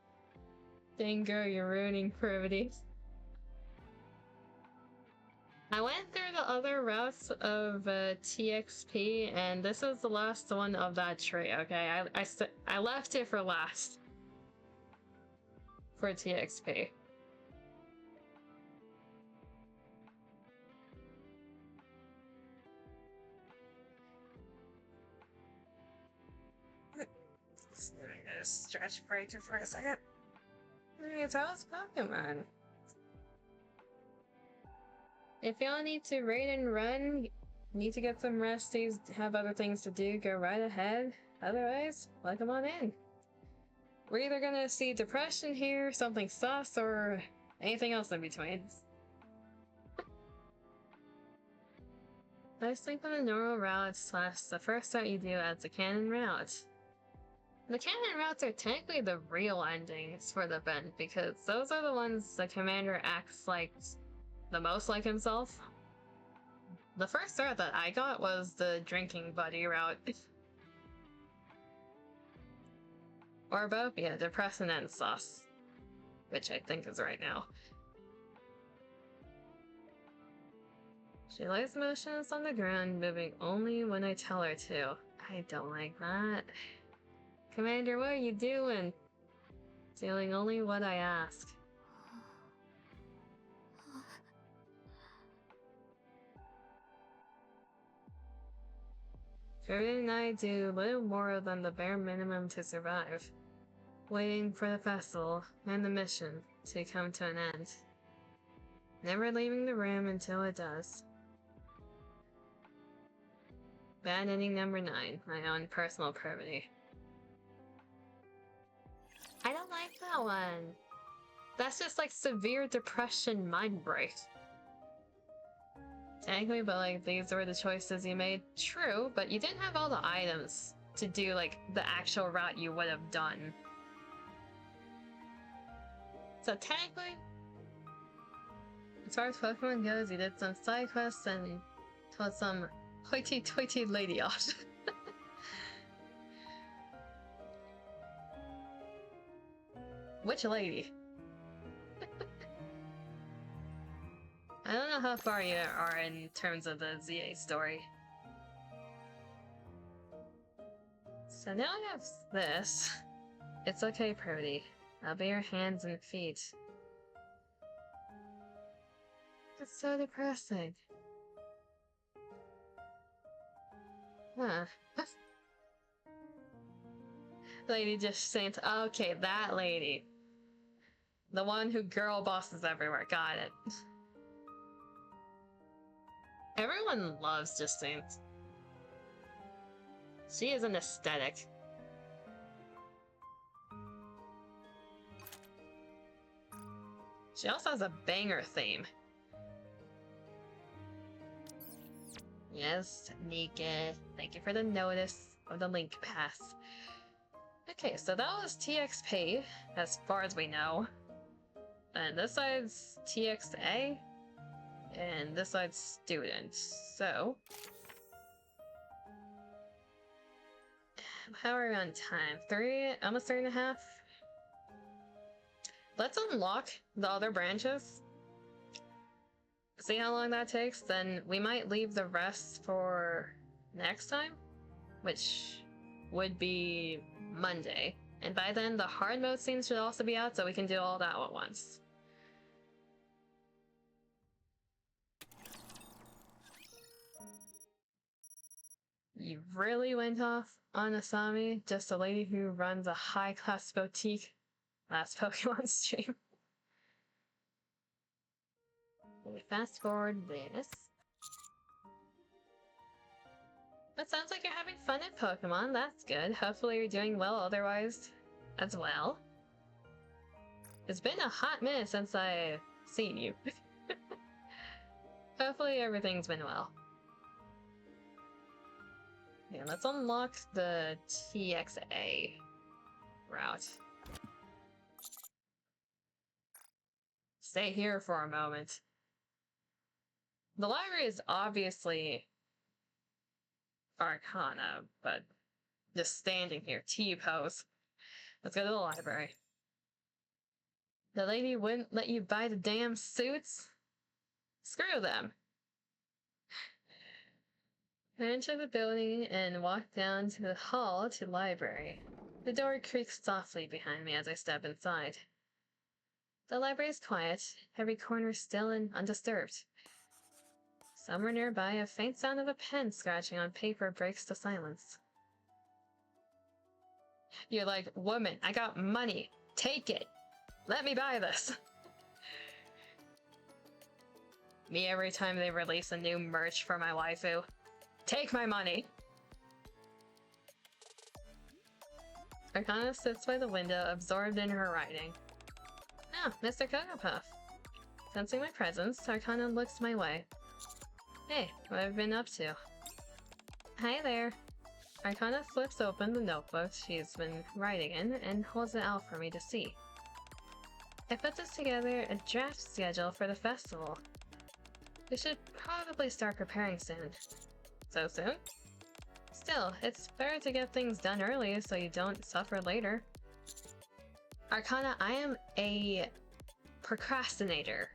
Dingo, you're ruining Privity. I went through the other routes of TXP, and this is the last one of that tree, okay? I left it for last. For TXP. I'm gonna stretch break for a second. Alright, so how's Pokemon? If y'all need to raid and run, need to get some resties, have other things to do, go right ahead. Otherwise, welcome on in. We're either gonna see depression here, something sus, or anything else in between. I sleep on the normal route / the first route you do as the canon route. The canon routes are technically the real endings for the event, because those are the ones the commander acts like the most like himself. The first route that I got was the drinking buddy route. Or both, yeah, depressant and sus. Which I think is right now. She lies motionless on the ground, moving only when I tell her to. I don't like that. Commander, what are you doing? Doing only what I ask. Jordan and I do little more than the bare minimum to survive, waiting for the festival and the mission to come to an end. Never leaving the room until it does. Bad ending number 9, my own personal Privity. I don't like that one. That's just like severe depression mind break. Technically, but like, these were the choices you made. True, but you didn't have all the items to do like the actual route you would have done. So technically, as far as Pokemon goes, you did some side quests and told some hoity-toity lady off. Which lady? I don't know how far you are in terms of the ZA story. So now I have this. It's okay, Prody. I'll be your hands and feet. It's so depressing. Huh. Lady just saying, okay, that lady. The one who girl bosses everywhere. Got it. Everyone loves Justine. She is an aesthetic. She also has a banger theme. Yes, NIKKE. Thank you for the notice of the link pass. Okay, so that was TXP, as far as we know. And this side's TXA. And this side's students. So how are we on time? Almost 3.5? Let's unlock the other branches. See how long that takes, then we might leave the rest for next time, which would be Monday. And by then, the hard mode scenes should also be out, so we can do all that at once. You really went off on Asami, just a lady who runs a high-class boutique last Pokemon stream. We fast forward this. It sounds like you're having fun at Pokemon, that's good. Hopefully you're doing well otherwise as well. It's been a hot minute since I've seen you. Hopefully everything's been well. Yeah, let's unlock the TXA route. Stay here for a moment. The library is obviously Arcana, but just standing here, T-pose. Let's go to the library. The lady wouldn't let you buy the damn suits? Screw them. I enter the building and walk down to the hall to the library. The door creaks softly behind me as I step inside. The library is quiet, every corner still and undisturbed. Somewhere nearby, a faint sound of a pen scratching on paper breaks the silence. You're like, woman, I got money. Take it. Let me buy this. Me every time they release a new merch for my waifu. Take my money! Arcana sits by the window, absorbed in her writing. Oh, Mr. Cocoa Puff. Sensing my presence, Arcana looks my way. Hey, what have you been up to? Hi there. Arcana flips open the notebook she's been writing in and holds it out for me to see. I put this together a draft schedule for the festival. We should probably start preparing soon. So soon? Still, it's better to get things done early so you don't suffer later. Arcana, I am a procrastinator,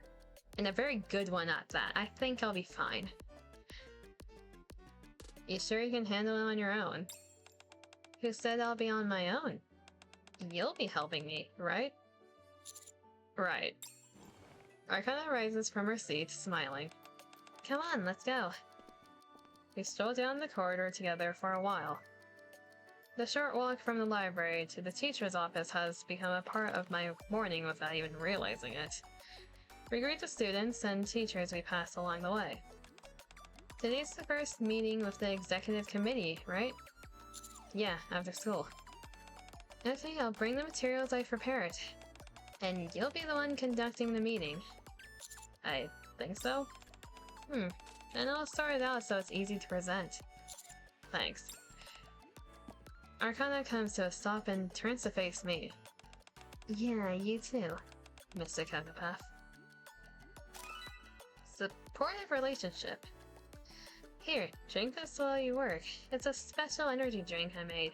and a very good one at that. I think I'll be fine. You sure you can handle it on your own? Who said I'll be on my own? You'll be helping me, right? Right. Arcana rises from her seat, smiling. Come on, let's go. We stroll down the corridor together for a while. The short walk from the library to the teacher's office has become a part of my morning without even realizing it. We greet the students and teachers we pass along the way. Today's the first meeting with the executive committee, right? Yeah, after school. Okay, I'll bring the materials I've prepared. And you'll be the one conducting the meeting. I think so? And I'll sort it out so it's easy to present. Thanks. Arcana comes to a stop and turns to face me. Yeah, you too, Mr. Kokopuff. Supportive relationship. Here, drink this while you work. It's a special energy drink I made.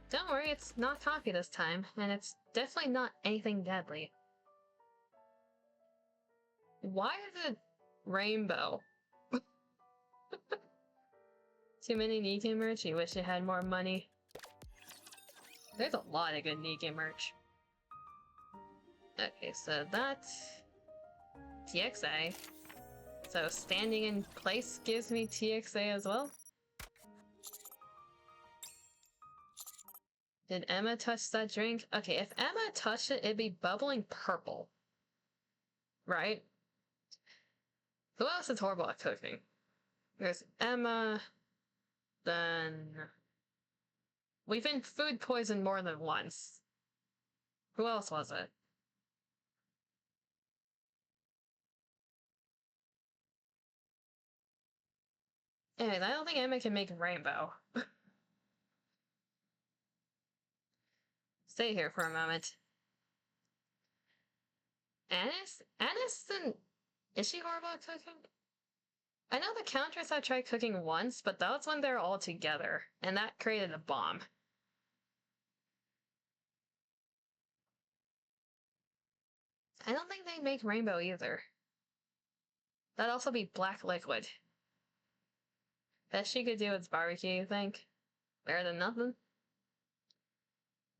Don't worry, it's not coffee this time, and it's definitely not anything deadly. Why is it rainbow? Too many NIKKE merch? You wish you had more money. There's a lot of good NIKKE merch. Okay, so that's TXA. So standing in place gives me TXA as well? Did Emma touch that drink? Okay, if Emma touched it, it'd be bubbling purple. Right? Who else is horrible at cooking? There's Emma, then... We've been food poisoned more than once. Who else was it? Anyways, I don't think Emma can make rainbow. Stay here for a moment. Aniston, is she horrible at cooking? I know the Countess I tried cooking once, but that was when they were all together, and that created a bomb. I don't think they make rainbow either. That'd also be black liquid. Best she could do is barbecue, you think? Better than nothing?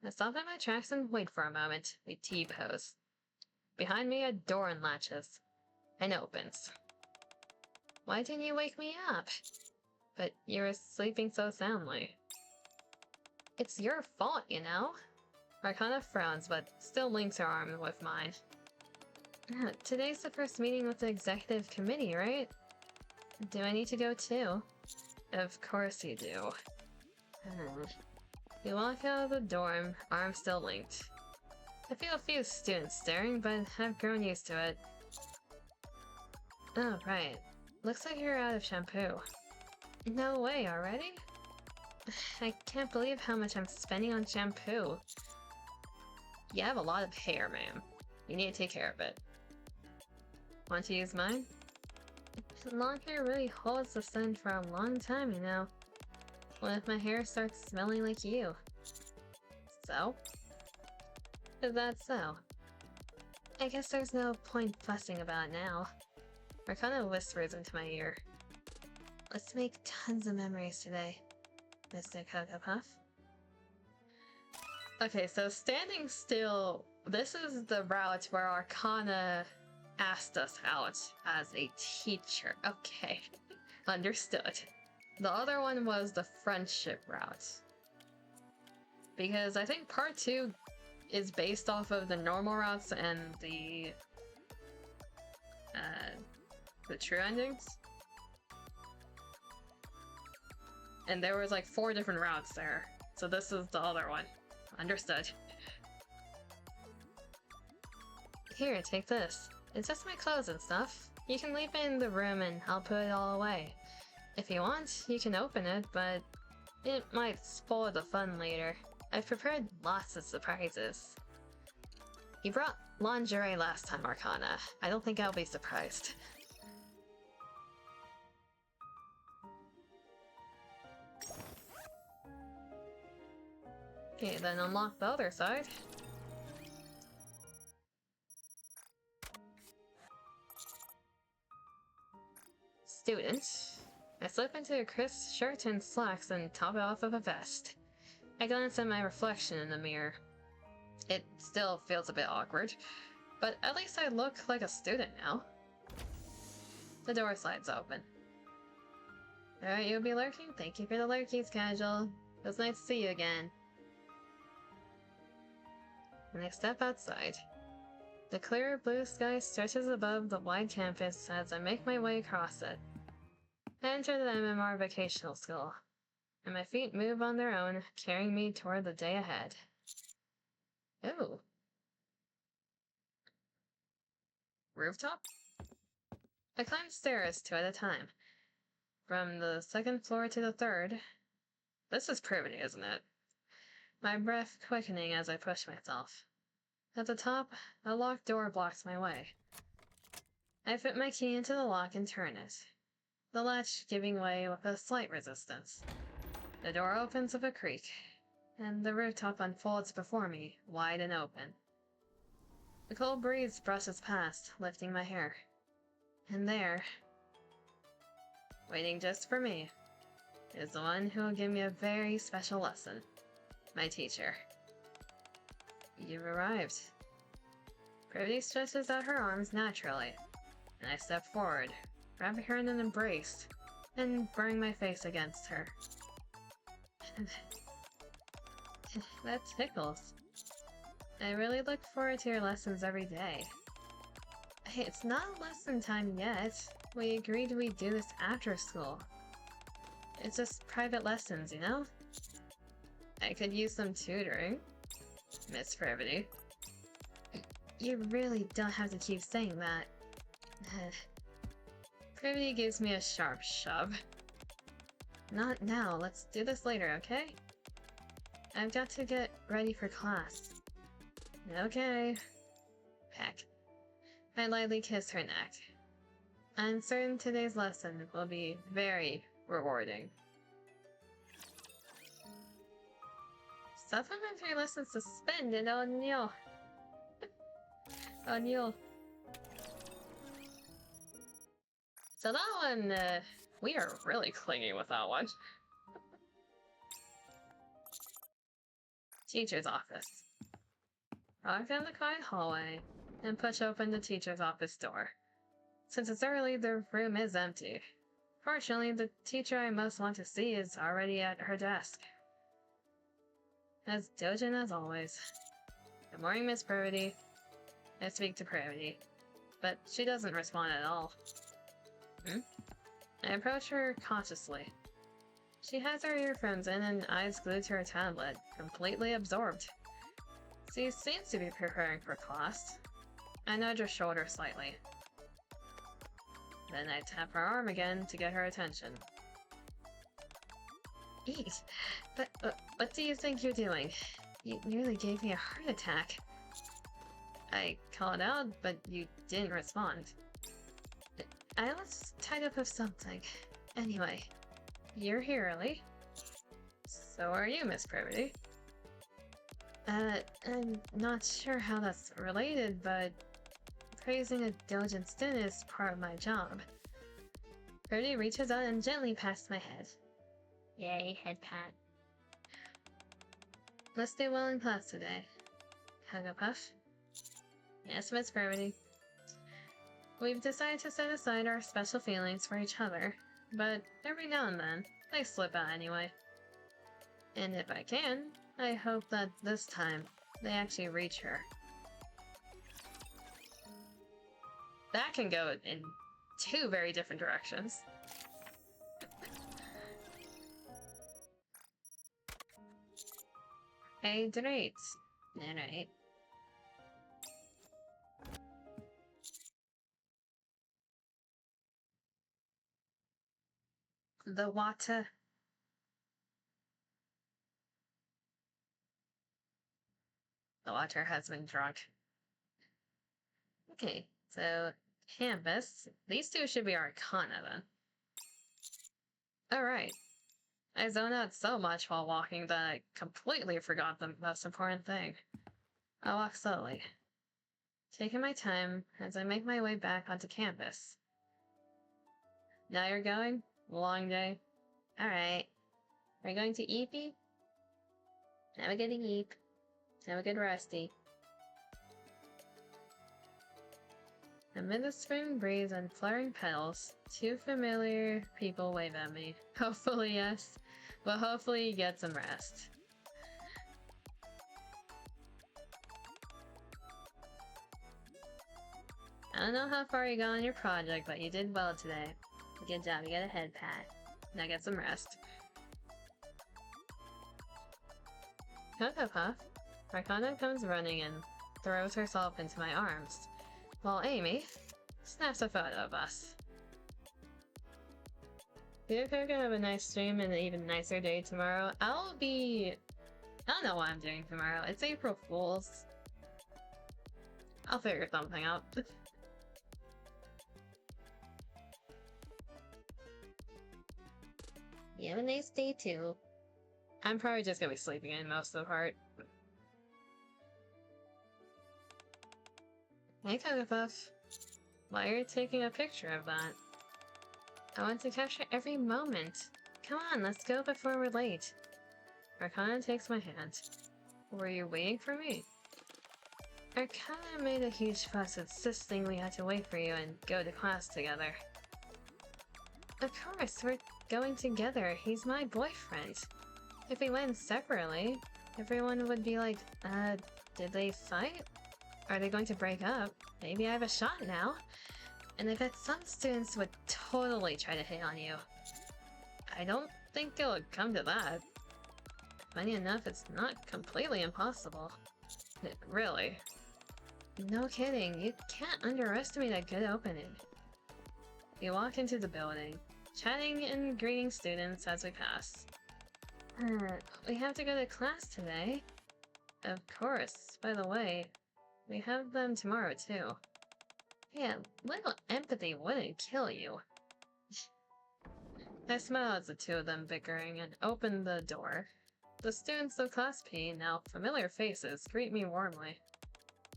I stop at my tracks and wait for a moment. We T-pose. Behind me, a door unlatches and opens. Why didn't you wake me up? But you were sleeping so soundly. It's your fault, you know? Arcana frowns, but still links her arm with mine. Today's the first meeting with the executive committee, right? Do I need to go too? Of course you do. We walk out of the dorm, arms still linked. I feel a few students staring, but I've grown used to it. Oh, right. Looks like you're out of shampoo. No way, already? I can't believe how much I'm spending on shampoo. You have a lot of hair, ma'am. You need to take care of it. Want to use mine? Long hair really holds the scent for a long time, you know. What if my hair starts smelling like you? So? Is that so? I guess there's no point fussing about it now. Arcana whispers into my ear. Let's make tons of memories today, Mr. Kokopuff. Okay, so standing still, this is the route where Arcana asked us out as a teacher. Okay, understood. The other one was the friendship route. Because I think part 2 is based off of the normal routes and the true endings. And there was like 4 different routes there. So this is the other one. Understood. Here, take this. It's just my clothes and stuff. You can leave it in the room and I'll put it all away. If you want, you can open it, but it might spoil the fun later. I've prepared lots of surprises. You brought lingerie last time, Arcana. I don't think I'll be surprised. Okay, then unlock the other side. Student. I slip into a crisp shirt and slacks and top it off with a vest. I glance at my reflection in the mirror. It still feels a bit awkward, but at least I look like a student now. The door slides open. Alright, you'll be lurking? Thank you for the lurkies, casual. It was nice to see you again. And I step outside. The clear blue sky stretches above the wide campus as I make my way across it. I enter the MMR vocational school, and my feet move on their own, carrying me toward the day ahead. Ooh. Rooftop? I climb stairs 2 at a time. From the 2nd floor to the 3rd. This is pretty, isn't it? my breath quickening as I push myself. At the top, a locked door blocks my way. I fit my key into the lock and turn it, the latch giving way with a slight resistance. The door opens with a creak, and the rooftop unfolds before me, wide and open. The cold breeze brushes past, lifting my hair. And there, waiting just for me, is the one who will give me a very special lesson. My teacher. You've arrived. Privity stretches out her arms naturally, and I step forward, wrapping her in an embrace, and burying my face against her. That tickles. I really look forward to your lessons every day. Hey, it's not lesson time yet. We agreed we'd do this after school. It's just private lessons, you know? I could use some tutoring, Miss Privity. You really don't have to keep saying that. Privity gives me a sharp shove. Not now, let's do this later, okay? I've got to get ready for class. Okay. Peck. I lightly kiss her neck. I'm certain today's lesson will be very rewarding. Supplementary lessons suspended, oh no. Oh no. So that one, we are really clingy with that one. Teacher's office. Walk down the quiet hallway and push open the teacher's office door. Since it's early, the room is empty. Fortunately, the teacher I most want to see is already at her desk. As dojin as always. Good morning, Miss Privity. I speak to Privity, but she doesn't respond at all. I approach her cautiously. She has her earphones in and eyes glued to her tablet, completely absorbed. She seems to be preparing for class. I nudge her shoulder slightly. Then I tap her arm again to get her attention. Eat! But what do you think you're doing? You nearly gave me a heart attack. I called out, but you didn't respond. I was tied up with something. Anyway, you're here early. So are you, Miss Privity. I'm not sure how that's related, but praising a dojin student is part of my job. Privity reaches out and gently pats my head. Yay, head pat. Let's do well in class today. Hugapuff? Yes, Miss Privity. We've decided to set aside our special feelings for each other, but every now and then, they slip out anyway. And if I can, I hope that this time, they actually reach her. That can go in two very different directions. Hey, great. Alright. The water. The water has been drunk. Okay, so campus. These two should be Arcana then. Alright. I zoned out so much while walking that I completely forgot the most important thing. I walk slowly, taking my time as I make my way back onto campus. Now you're going? Long day. Alright. Are you going to Eepy? Have a good Eep. Have a good Rusty. Amid the spring breeze and flaring petals, two familiar people wave at me. Hopefully, yes. But hopefully you get some rest. I don't know how far you got on your project, but you did well today. Good job, you got a head pat. Now get some rest. Hugapuff. Arcana comes running and throws herself into my arms, while Amy snaps a photo of us. We are gonna have a nice stream and an even nicer day tomorrow. I'll be I don't know what I'm doing tomorrow. It's April Fool's. I'll figure something out. You have a nice day too. I'm probably just gonna be sleeping in most of the part. Hey, Kogapuff. Why are you taking a picture of that? I want to capture every moment. Come on, let's go before we're late. Arcana takes my hand. Were you waiting for me? Arcana made a huge fuss insisting we had to wait for you and go to class together. Of course, we're going together. He's my boyfriend. If we went separately, everyone would be like, did they fight? Are they going to break up? Maybe I have a shot now. And I bet some students would totally try to hit on you. I don't think it'll come to that. Funny enough, it's not completely impossible. Really. No kidding, you can't underestimate a good opening. We walk into the building, chatting and greeting students as we pass. We have to go to class today. Of course. By the way, we have them tomorrow too. Yeah, little empathy wouldn't kill you. I smile at the two of them bickering and open the door. The students of Class P, now familiar faces, greet me warmly.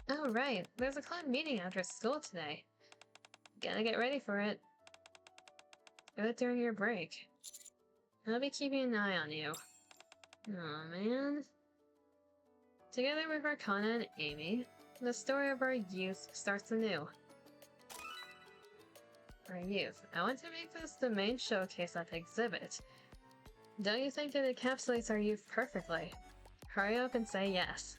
Oh right, there's a club meeting after school today. Gotta get ready for it. Do it during your break. I'll be keeping an eye on you. Oh man. Together with Arcana and Amy, the story of our youth starts anew. Our youth. I want to make this the main showcase at the exhibit. Don't you think it encapsulates our youth perfectly? Hurry up and say yes.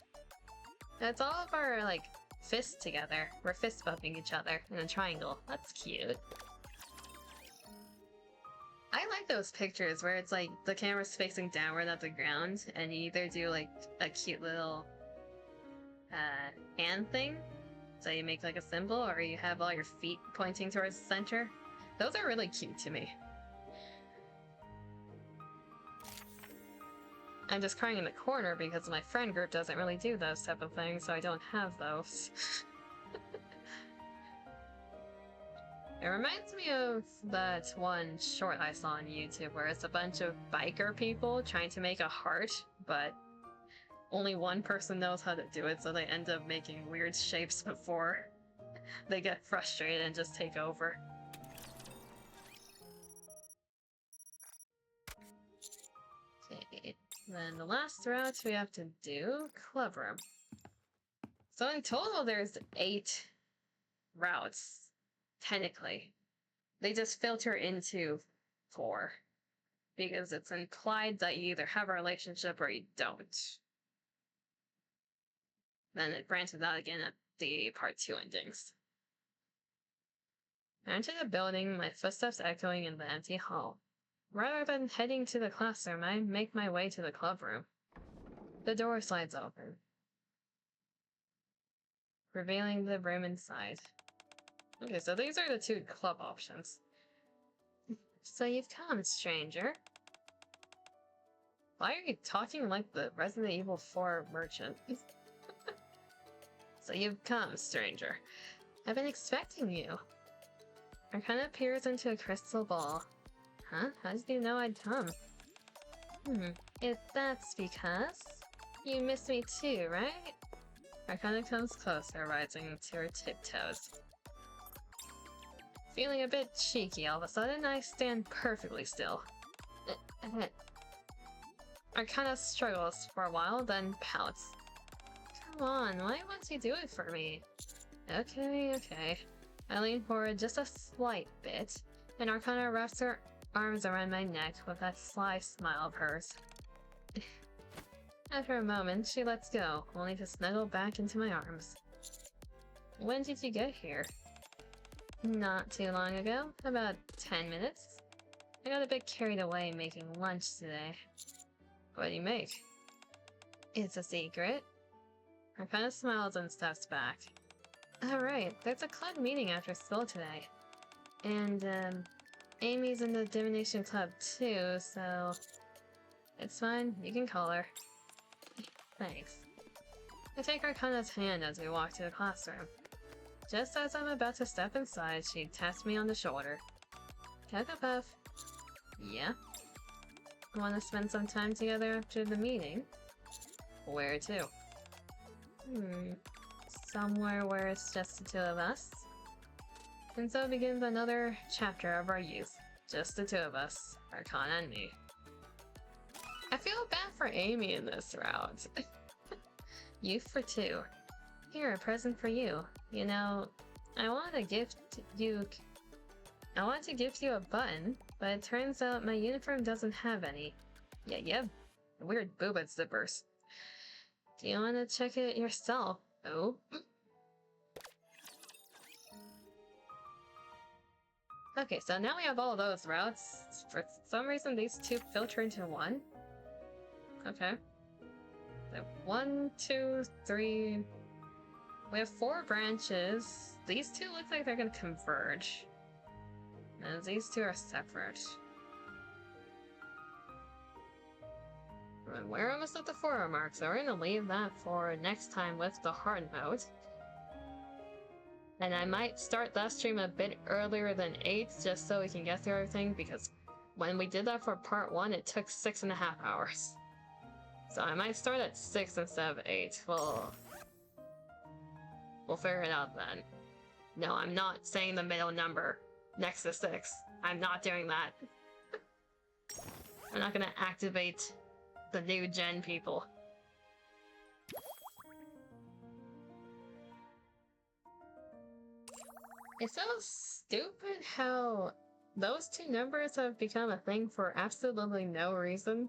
That's all of our, like, fists together. We're fist bumping each other in a triangle. That's cute. I like those pictures where it's like the camera's facing downward at the ground and you either do like a cute little hand thing, so you make like a symbol, or you have all your feet pointing towards the center. Those are really cute to me. I'm just crying in the corner because my friend group doesn't really do those type of things, so I don't have those. It reminds me of that one short I saw on YouTube where it's a bunch of biker people trying to make a heart, but only one person knows how to do it, so they end up making weird shapes before they get frustrated and just take over. Okay, then the last route we have to do, club room. So in total there's 8 routes. Technically. They just filter into 4. Because it's implied that you either have a relationship or you don't. Then it branches out again at the part 2 endings. I enter the building, my footsteps echoing in the empty hall. Rather than heading to the classroom, I make my way to the club room. The door slides open, revealing the room inside. Okay, so these are the 2 club options. So you've come, stranger. Why are you talking like the Resident Evil 4 merchant? So you've come, stranger. I've been expecting you. Arcana peers into a crystal ball. Huh? How did you know I'd come? If that's because you missed me too, right? Arcana comes closer, rising to her tiptoes. Feeling a bit cheeky all of a sudden, I stand perfectly still. Arcana struggles for a while, then pouts. Come on, why won't you do it for me? Okay. I lean forward just a slight bit, and Arcana wraps her arms around my neck with that sly smile of hers. After a moment, she lets go, only to snuggle back into my arms. When did you get here? Not too long ago, about 10 minutes. I got a bit carried away making lunch today. What do you make? It's a secret. Arcana smiles and steps back. Alright, there's a club meeting after school today. And, Amy's in the divination club too, so... It's fine, you can call her. Thanks. I take Arcana's hand as we walk to the classroom. Just as I'm about to step inside, she taps me on the shoulder. Kakapuff. Yeah? Want to spend some time together after the meeting? Where to? Somewhere where it's just the two of us. And so begins another chapter of our youth. Just the two of us, Arcana and me. I feel bad for Amy in this route. Youth for two. Here, a present for you. You know, I wanted to gift you a button, but it turns out my uniform doesn't have any. Yeah, you have weird booba zippers. Do you want to check it yourself? Oh? Okay, so now we have all those routes. For some reason, these two filter into one. Okay. So 1, 2, 3... We have 4 branches. These two look like they're gonna converge. And these two are separate. And we're almost at the 4-hour mark, so we're gonna leave that for next time with the hard mode. And I might start that stream a bit earlier than 8, just so we can get through everything, because when we did that for part 1, it took 6.5 hours. So I might start at 6 instead of 8. We'll figure it out then. No, I'm not saying the middle number next to 6. I'm not doing that. I'm not gonna activate the new gen people. It's so stupid how those two numbers have become a thing for absolutely no reason.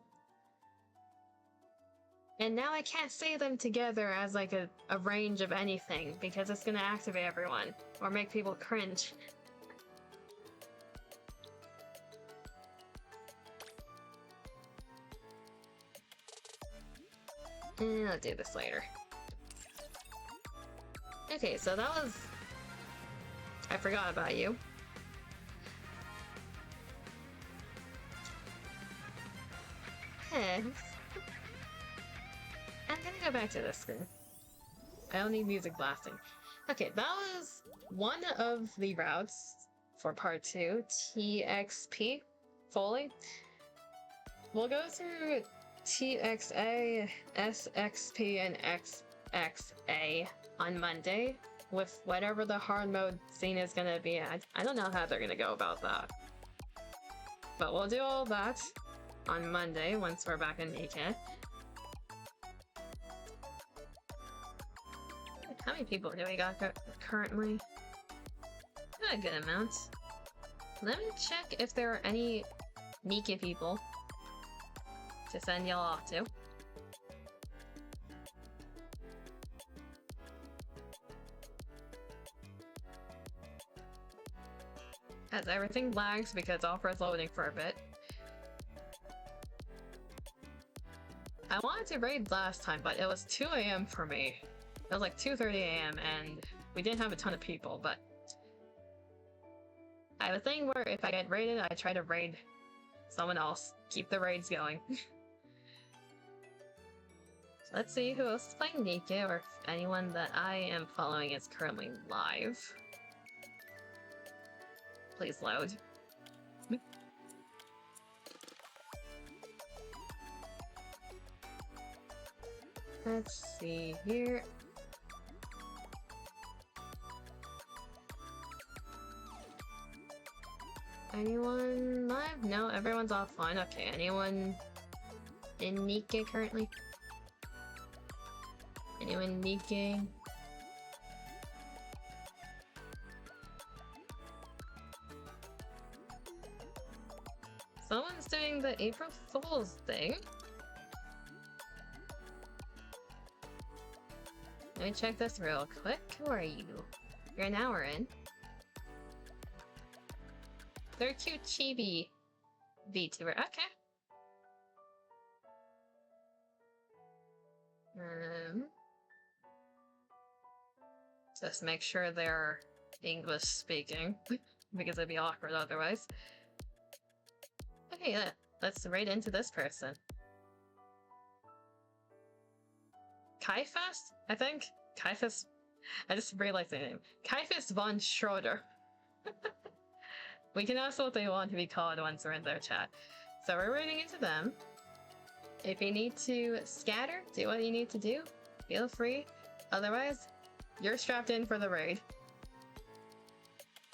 And now I can't say them together as like a range of anything, because it's gonna activate everyone, or make people cringe. I'll do this later. Okay, so that was... I forgot about you. I'm gonna go back to this screen. I don't need music blasting. Okay, that was one of the routes for part 2, TXP, fully. We'll go through TXA, SXP, and XXA on Monday, with whatever the hard mode scene is gonna be. I don't know how they're gonna go about that. But we'll do all that on Monday once we're back in NIKKE. How many people do we got currently? Not a good amount. Let me check if there are any NIKKE people to send y'all off to. As everything lags because Opera's loading for a bit. I wanted to raid last time, but it was 2 AM for me. It was like 2:30 AM and we didn't have a ton of people, but I have a thing where if I get raided, I try to raid someone else. Keep the raids going. So let's see who else is playing NIKKE, or if anyone that I am following is currently live. Please load. Let's see here. Anyone live? No, everyone's offline. Okay, anyone in NIKKE currently? Anyone NIKKE? Someone's doing the April Fool's thing. Let me check this real quick. Who are you? You're an hour in. They're cute chibi VTuber. Okay. Just make sure they're English speaking, because it'd be awkward otherwise. Okay, let's raid into this person. Kaifest, I think? Kaifest? I just realized the name. Kaifest von Schroeder. We can ask what they want to be called once we're in their chat. So we're running into them. If you need to scatter, do what you need to do. Feel free. Otherwise, you're strapped in for the raid.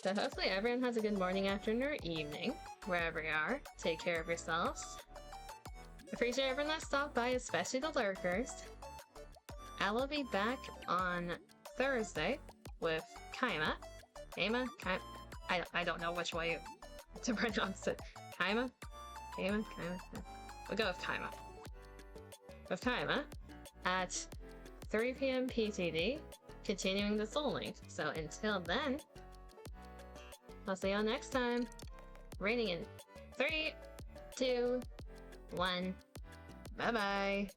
So hopefully everyone has a good morning, afternoon, or evening, wherever you are. Take care of yourselves. Appreciate everyone that stopped by, especially the lurkers. I will be back on Thursday with Kaima. Kaima? I don't know which way to pronounce it. Kaima? Kaima? Kaima? We'll go with Kaima. With Kaima at 3 p.m. Pt.2, continuing the Soul Link. So until then, I'll see y'all next time. Rating in 3, 2, 1. Bye-bye.